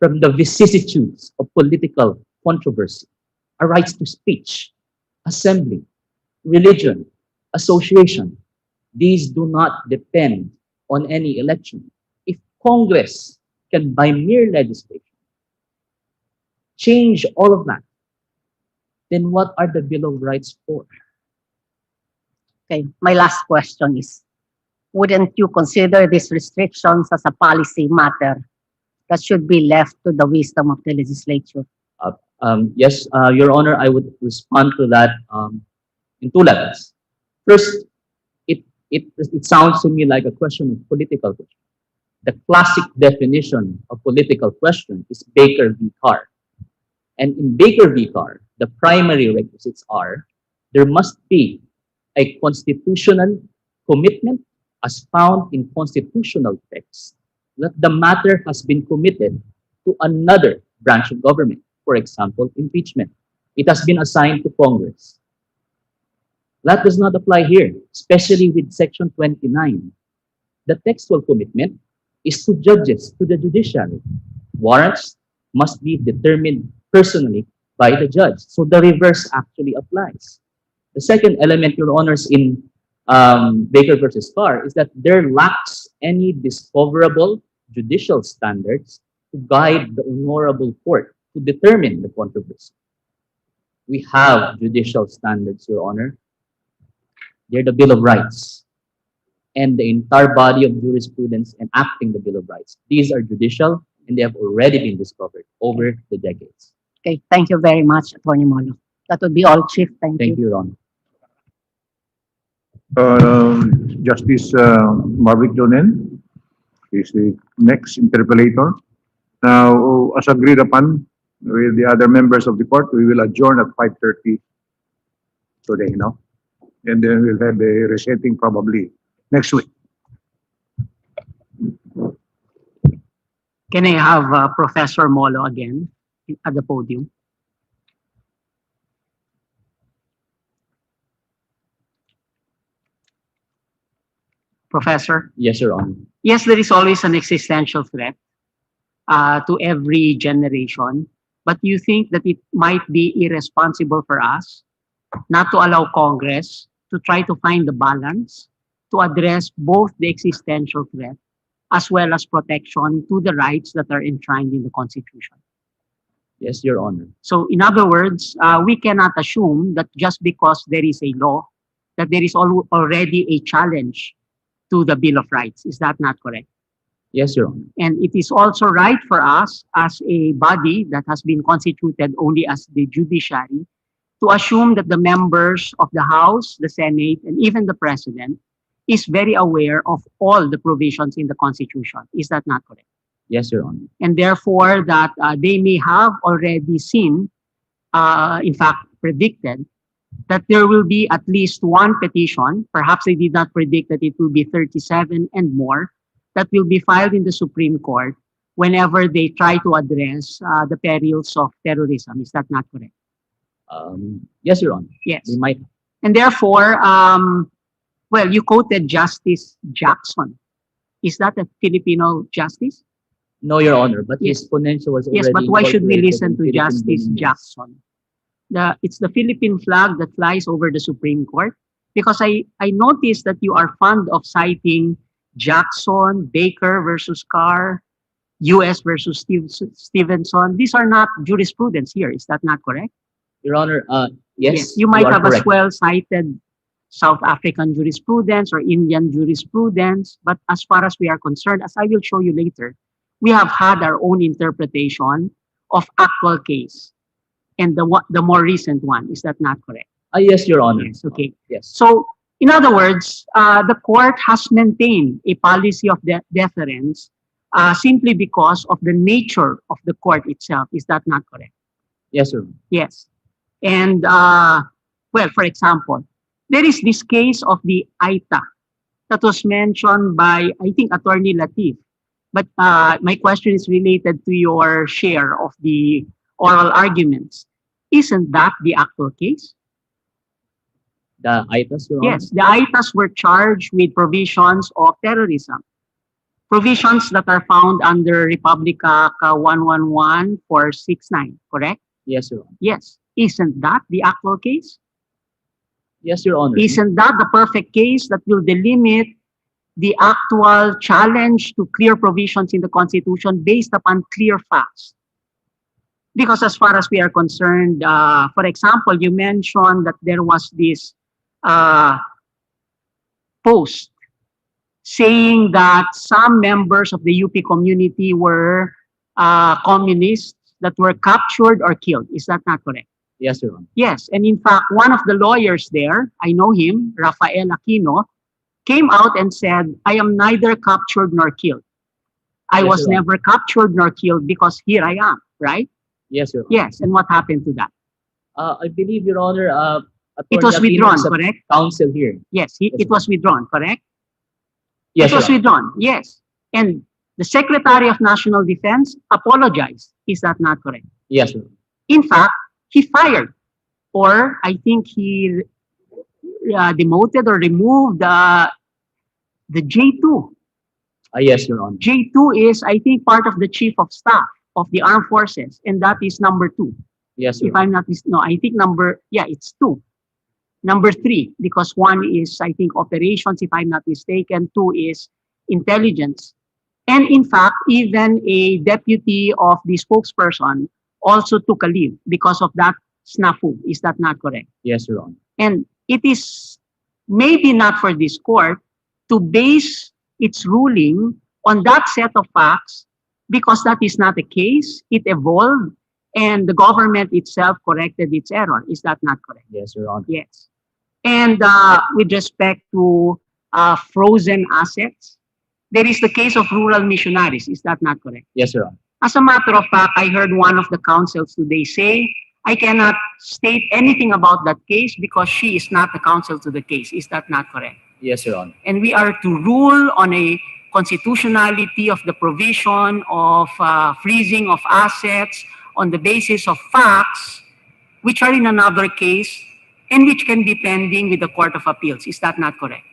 from the vicissitudes of political controversy. Our rights to speech, assembly, religion, association. These do not depend on any election. If Congress can, by mere legislation, change all of that, then what are the Bill of Rights for? Okay, my last question is, wouldn't you consider these restrictions as a policy matter that should be left to the wisdom of the legislature? Yes, Your Honor, I would respond to that in two levels. First, it sounds to me like a question of political question. The classic definition of political question is Baker v. Carr. And in Baker v. Carr, the primary requisites are there must be a constitutional commitment as found in constitutional texts that the matter has been committed to another branch of government. For example, impeachment. It has been assigned to Congress. That does not apply here, especially with Section 29. The textual commitment is to judges, to the judiciary. Warrants must be determined personally by the judge. So the reverse actually applies. The second element, Your Honors, in Baker versus Carr is that there lacks any discoverable judicial standards to guide the honorable court to determine the controversy. We have judicial standards, Your Honor. They're the Bill of Rights and the entire body of jurisprudence enacting the Bill of Rights. These are judicial and they have already been discovered over the decades. Okay, thank you very much, Attorney Molo. That would be all, Chief. Thank you. Thank you, Your Honor. Justice Marvick Jonen is the next interpellator. Now, as agreed upon with the other members of the court, we will adjourn at 5:30 today, no? And then we'll have a resetting probably next week. Can I have Professor Molo again at the podium? Professor? Yes, Your Honor. Yes, there is always an existential threat to every generation, but you think that it might be irresponsible for us not to allow Congress to try to find the balance to address both the existential threat as well as protection to the rights that are enshrined in the Constitution. Yes, Your Honor. So in other words, we cannot assume that just because there is a law, that there is already a challenge to the Bill of Rights. Is that not correct? Yes, Your Honor. And it is also right for us as a body that has been constituted only as the judiciary to assume that the members of the House, the Senate, and even the President is very aware of all the provisions in the Constitution. Is that not correct? Yes, Your Honor. And therefore that they may have already seen, in fact, predicted that there will be at least one petition, perhaps they did not predict that it will be 37 and more, that will be filed in the Supreme Court whenever they try to address the perils of terrorism. Is that not correct? Yes, Your Honor. Yes. We might. And therefore, well, you quoted Justice Jackson. Is that a Filipino justice? No, Your Honor, but Yes. his ponensya was already Yes, but why should we incorporated listen in to Philippine Justice Bill. Jackson? It's the Philippine flag that flies over the Supreme Court. Because I noticed that you are fond of citing Jackson, Baker versus Carr, US versus Stevenson. These are not jurisprudence here. Is that not correct? Your Honor, yes. You might are have as correct. well cited South African jurisprudence or Indian jurisprudence. But as far as we are concerned, as I will show you later, we have had our own interpretation of actual case and the more recent one. Is that not correct? Yes, Your Honor. Yes, okay. Yes. So, in other words, the court has maintained a policy of deference simply because of the nature of the court itself. Is that not correct? Yes, sir. Yes. And, well, for example, there is this case of the AITA that was mentioned by, I think, Attorney Latif. But my question is related to your share of the oral arguments. Isn't that the actual case? The ITAS, Your Honor? Yes, the ITAS were charged with provisions of terrorism. Provisions that are found under Republic Act 111469, correct? Yes, Your Honor. Yes. Isn't that the actual case? Yes, Your Honor. Isn't that the perfect case that will delimit the actual challenge to clear provisions in the Constitution based upon clear facts? Because as far as we are concerned, for example, you mentioned that there was this post saying that some members of the UP community were communists that were captured or killed. Is that not correct? Yes, Your Honor. Yes, and in fact, one of the lawyers there, I know him, Rafael Aquino, came out and said, I am neither captured nor killed. I Yes, was Your Honor. never captured nor killed because here I am, right? Yes, Your Honor. Yes, and what happened to that? I believe, Your Honor, It Attorney was Aquino withdrawn, is a correct? counsel here. Yes, Yes, it was withdrawn, correct? Yes, It was Your Honor. withdrawn, yes. And the Secretary of National Defense apologized. Is that not correct? Yes, Your Honor. In fact, he fired, or I think he demoted or removed the J2. Yes, Your Honor. J2 is, I think, part of the Chief of Staff of the Armed Forces, and that is number 2. Yes, Your If Honor. I'm not no, I think it's 2. Number 3, because 1 is, I think, operations, if I'm not mistaken. 2 is intelligence. And in fact, even a deputy of the spokesperson also took a leave because of that snafu. Is that not correct? Yes, Your Honor. And it is maybe not for this court to base its ruling on that set of facts because that is not the case. It evolved and the government itself corrected its error. Is that not correct? Yes, Your Honor. Yes. And with respect to frozen assets, there is the case of rural missionaries. Is that not correct? Yes, Your Honor. As a matter of fact, I heard one of the counsels today say, I cannot state anything about that case because she is not the counsel to the case. Is that not correct? Yes, Your Honor. And we are to rule on a constitutionality of the provision of freezing of assets on the basis of facts, which are in another case and which can be pending with the Court of Appeals. Is that not correct?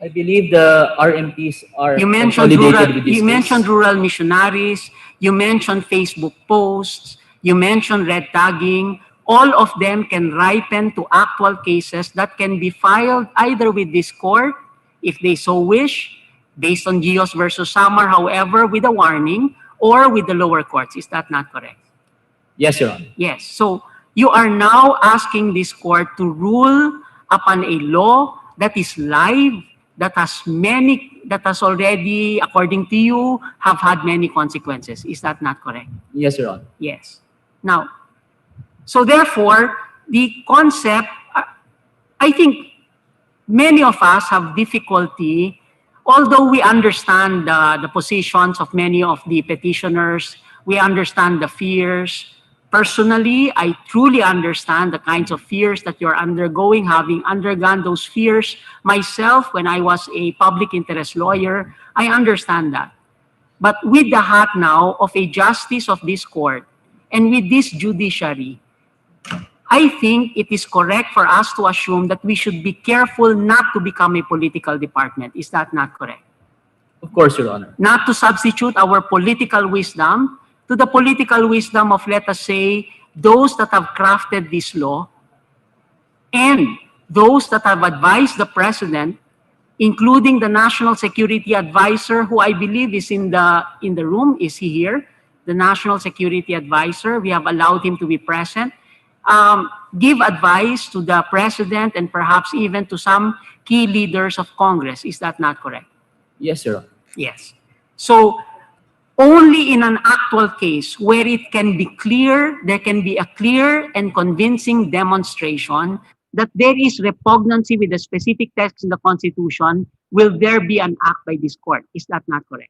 I believe the RMPs are You mentioned consolidated with this you case. mentioned rural missionaries, you mentioned Facebook posts, you mentioned red tagging. All of them can ripen to actual cases that can be filed either with this court, if they so wish, based on Gios versus Samar, however, with a warning or with the lower courts. Is that not correct? Yes, Your Honor. Yes. So you are now asking this court to rule upon a law that is live, that has already, according to you, have had many consequences. Is that not correct? Yes, Your Honor. Yes. Now, so therefore, the concept, I think many of us have difficulty, although we understand the positions of many of the petitioners, we understand the fears. Personally, I truly understand the kinds of fears that you're undergoing, having undergone those fears myself when I was a public interest lawyer. I understand that. But with the hat now of a justice of this court and with this judiciary, I think it is correct for us to assume that we should be careful not to become a political department. Is that not correct? Of course, Your Honor. Not to substitute our political wisdom to the political wisdom of, let us say, those that have crafted this law and those that have advised the president, including the National Security Advisor, who I believe is in the room. Is he here? The National Security Advisor. We have allowed him to be present. Give advice to the president and perhaps even to some key leaders of Congress. Is that not correct? Yes, Your Honor. Yes. So only in an actual case where it can be clear, there can be a clear and convincing demonstration that there is repugnancy with a specific text in the Constitution, will there be an act by this court. Is that not correct?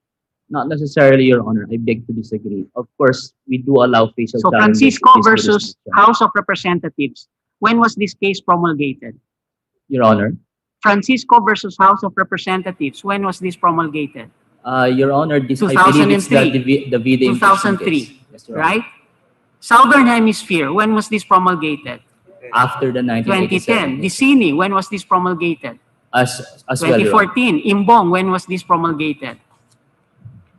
Not necessarily, Your Honor. I beg to disagree. Of course, we do allow facial So challenges Francisco to this versus jurisdiction. House of Representatives, when was this case promulgated? Your Honor. Francisco versus House of Representatives, when was this promulgated? Your Honor, this I believe it's 2003. the video 2003, Yes, Your Honor. right? Southern Hemisphere, when was this promulgated? After the 1987. 2010. Dicini, when was this promulgated? As well, Your Honor. 2014. Imbong, when was this promulgated?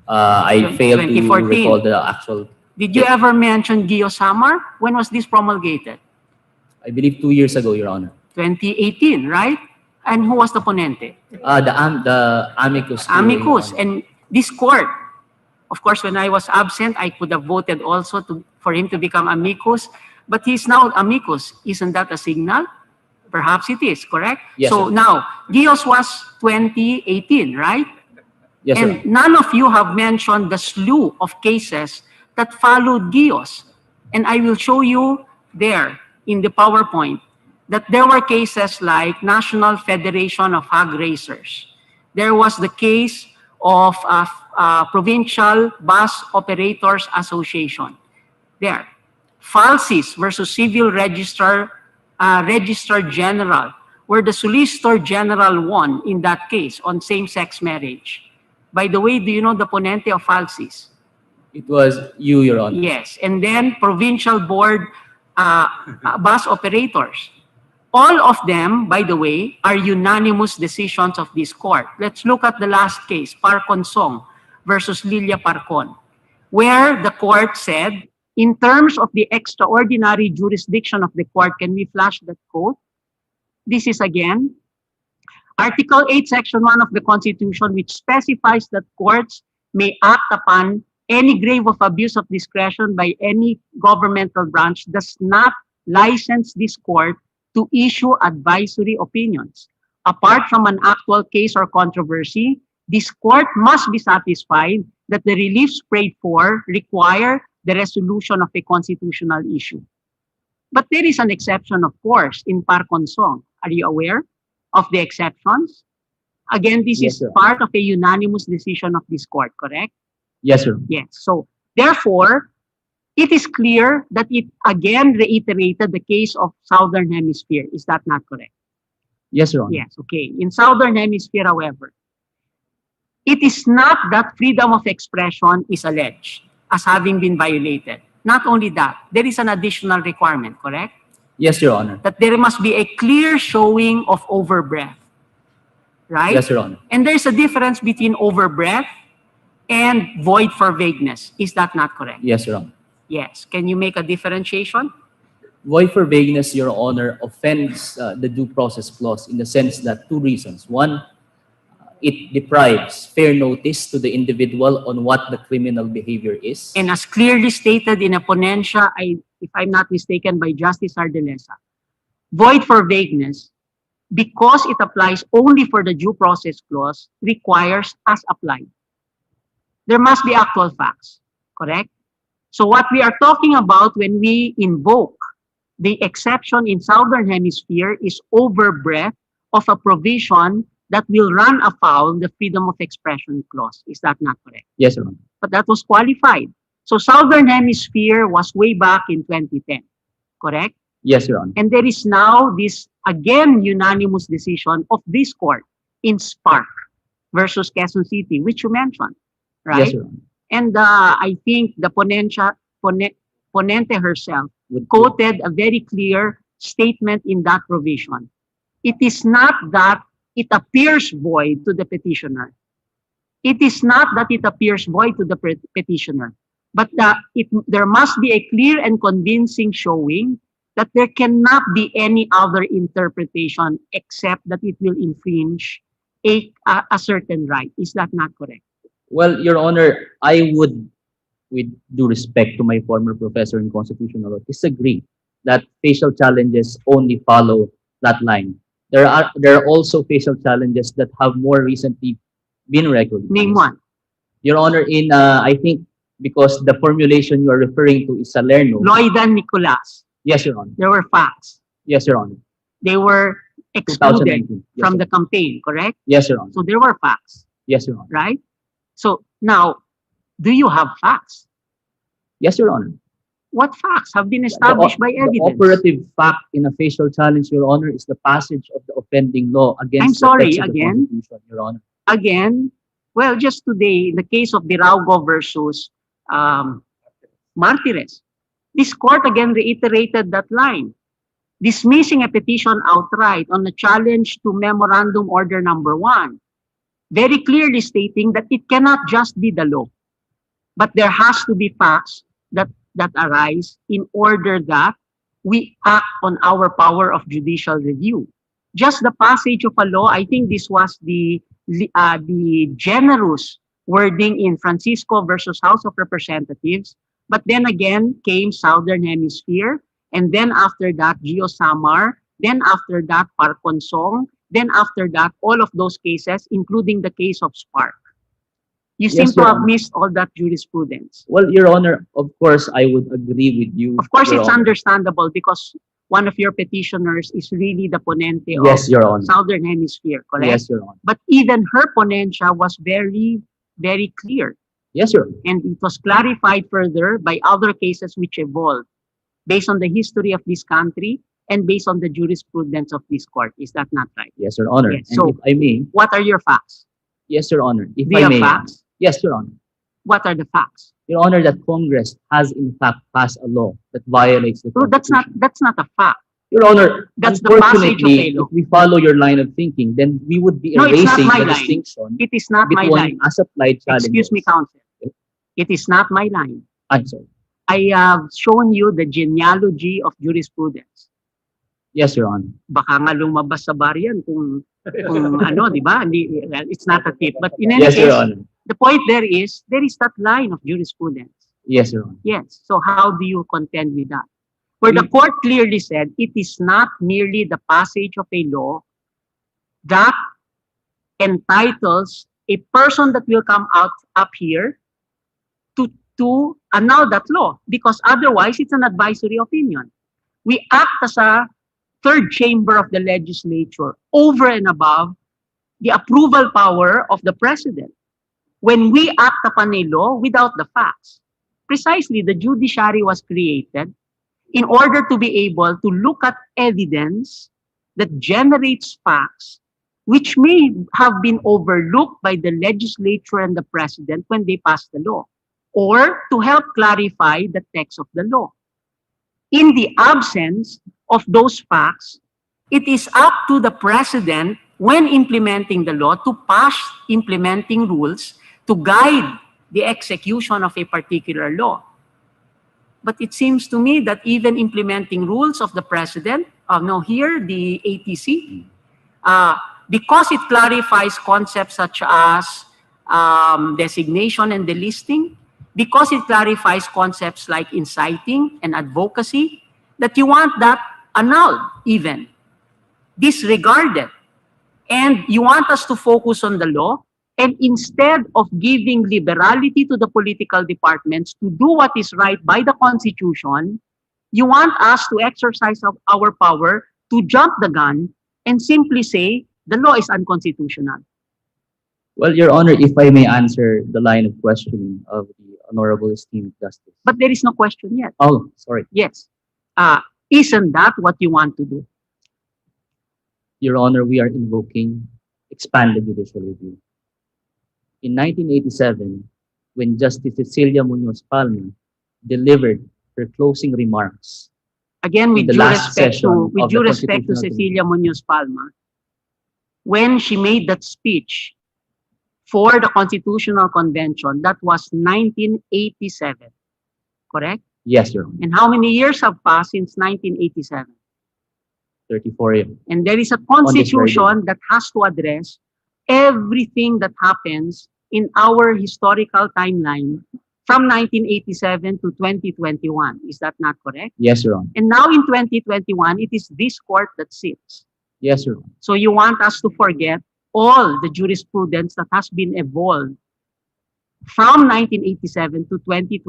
I failed to 2014. recall the actual. Did you ever mention Gio Samar? When was this promulgated? I believe 2 years ago, Your Honor. 2018, right? And who was the ponente? The amicus. curiae, Your Amicus. Honor. And this court, of course, when I was absent, I could have voted also for him to become amicus, but he's now amicus. Isn't that a signal? Perhaps it is, correct? Yes, So sir. now, Gios was 2018, right? Yes, And sir. none of you have mentioned the slew of cases that followed Gios. And I will show you there in the PowerPoint that there were cases like National Federation of Hog Racers. There was the case of Provincial Bus Operators Association. There. Falsis versus Civil Registrar General, where the Solicitor General won in that case on same-sex marriage. By the way, do you know the ponente of Falsis? It was you, Your Honor. Yes. And then Provincial Board Bus Operators. All of them, by the way, are unanimous decisions of this court. Let's look at the last case, Parconsong versus Lilia Parcon, where the court said, in terms of the extraordinary jurisdiction of the court, can we flash that quote? This is again, Article 8, Section 1 of the Constitution, which specifies that courts may act upon any grave of abuse of discretion by any governmental branch, does not license this court to issue advisory opinions. Apart from an actual case or controversy, this court must be satisfied that the reliefs prayed for require the resolution of a constitutional issue. But there is an exception, of course, in Parconsong. Are you aware of the exceptions? Again, this Yes, is sir. part of a unanimous decision of this court, correct? Yes, sir. Yes. So, therefore, it is clear that it again reiterated the case of Southern Hemisphere. Is that not correct? Yes, Your Honor. Yes, okay. In Southern Hemisphere, however, it is not that freedom of expression is alleged as having been violated. Not only that, there is an additional requirement, correct? Yes, Your Honor. That there must be a clear showing of overbreadth, right? Yes, Your Honor. And there's a difference between overbreadth and void for vagueness. Is that not correct? Yes, Your Honor. Yes. Can you make a differentiation? Void for vagueness, Your Honor, offends the due process clause in the sense that two reasons. One, it deprives fair notice to the individual on what the criminal behavior is. And as clearly stated in a ponencia, if I'm not mistaken, by Justice Ardelesa, void for vagueness, because it applies only for the due process clause, requires as applied. There must be actual facts, correct? So what we are talking about when we invoke the exception in Southern Hemisphere is overbreadth of a provision that will run afoul the freedom of expression clause. Is that not correct? Yes, Your Honor. But that was qualified. So Southern Hemisphere was way back in 2010, correct? Yes, Your Honor. And there is now this, again, unanimous decision of this court in Spark versus Quezon City, which you mentioned, right? Yes, Your Honor. And I think the ponente herself quoted a very clear statement in that provision. It is not that it appears void to the petitioner. It is not that it appears void to the petitioner, but there must be a clear and convincing showing that there cannot be any other interpretation except that it will infringe a certain right. Is that not correct? Well, Your Honor, I would, with due respect to my former professor in constitutional law, disagree that facial challenges only follow that line. There are also facial challenges that have more recently been recognized. Name one. Your Honor, in I think because the formulation you are referring to is Salerno. Lloyd and Nicolas. Yes, Your Honor. There were facts. Yes, Your Honor. They were excluded 2019. Yes, from Your the campaign, correct? Yes, Your Honor. So there were facts, Yes, Your Honor. right? So now, do you have facts? Yes, Your Honor. What facts have been established by The evidence? operative fact in a facial challenge, Your Honor, is the passage of the offending law against I'm sorry, the text of the again? Constitution, Your Honor. Again, well, just today, in the case of Diraugo versus Martires, this court again reiterated that line, dismissing a petition outright on a challenge to Memorandum Order Number 1, very clearly stating that it cannot just be the law, but there has to be facts that arise in order that we act on our power of judicial review. Just the passage of a law, I think this was the generous wording in Francisco versus House of Representatives, but then again came Southern Hemisphere, and then after that, Gio Samar, then after that, Parconsong, then after that, all of those cases, including the case of Spark. You seem Yes, to Your have Honor. missed all that jurisprudence. Well, Your Honor, of course, I would agree with you. Of course, Your it's Honor. understandable because one of your petitioners is really the ponente Yes, of Your Honor. Southern Hemisphere, correct? Yes, Your Honor. But even her ponencia was very, very clear. Yes, Your Honor. And it was clarified further by other cases which evolved based on the history of this country and based on the jurisprudence of this court. Is that not right? Yes, Your Honor. Yes, And so- if I may, What are your facts? yes, Your Honor. If Do I you have may, facts? yes, Your Honor. What are the facts? Your Honor, that Congress has in fact passed a law that violates the So that's Constitution. not a fact. Your Honor, That's the passage of unfortunately, a law. if we follow your line of thinking, then we would be No, it's not erasing my the line. distinction It is not my line. between as-applied challenges. Excuse me, counsel. It is not my line. I'm sorry. I have shown you the genealogy of jurisprudence. Yes, Your Honor. Baka nga lumabas sa bar yan kung ano, di ba? Well, it's not a tip. But in any Yes, case, Your Honor. the point there is that line of jurisprudence. Yes, Your Honor. Yes. So how do you contend with that? Where the court clearly said it is not merely the passage of a law that entitles a person that will come up here to annul that law, because otherwise it's an advisory opinion. We act as a third chamber of the legislature over and above the approval power of the president when we act upon a law without the facts. Precisely, the judiciary was created in order to be able to look at evidence that generates facts which may have been overlooked by the legislature and the president when they passed the law, or to help clarify the text of the law. In the absence of those facts, it is up to the president when implementing the law to pass implementing rules to guide the execution of a particular law. But it seems to me that even implementing rules of the president, here, the ATC, because it clarifies concepts such as designation and delisting, because it clarifies concepts like inciting and advocacy, that you want that annulled even, disregarded. And you want us to focus on the law, and instead of giving liberality to the political departments to do what is right by the Constitution, you want us to exercise our power to jump the gun and simply say the law is unconstitutional. Well, Your Honor, if I may answer the line of questioning of the Honorable Esteemed Justice. But there is no question yet. Oh, sorry. Yes. Isn't that what you want to do? Your Honor, we are invoking expanded judicial review. In 1987, when Justice Cecilia Munoz Palma delivered her closing remarks, Again, with the due last respect session to, with of due the respect to Constitutional Cecilia Munoz Palma, when she made that speech for the Constitutional Convention, that was 1987, correct? yes, Your Honor, And how many years have passed since 1987? 34 years. And there is a this very constitution that has to address everything that happens in our historical timeline from 1987 to 2021. Is that not correct? Yes, Your Honor. And now in 2021, it is this court that sits. Yes, Your Honor. So you want us to forget all the jurisprudence that has been evolved from 1987 to 2020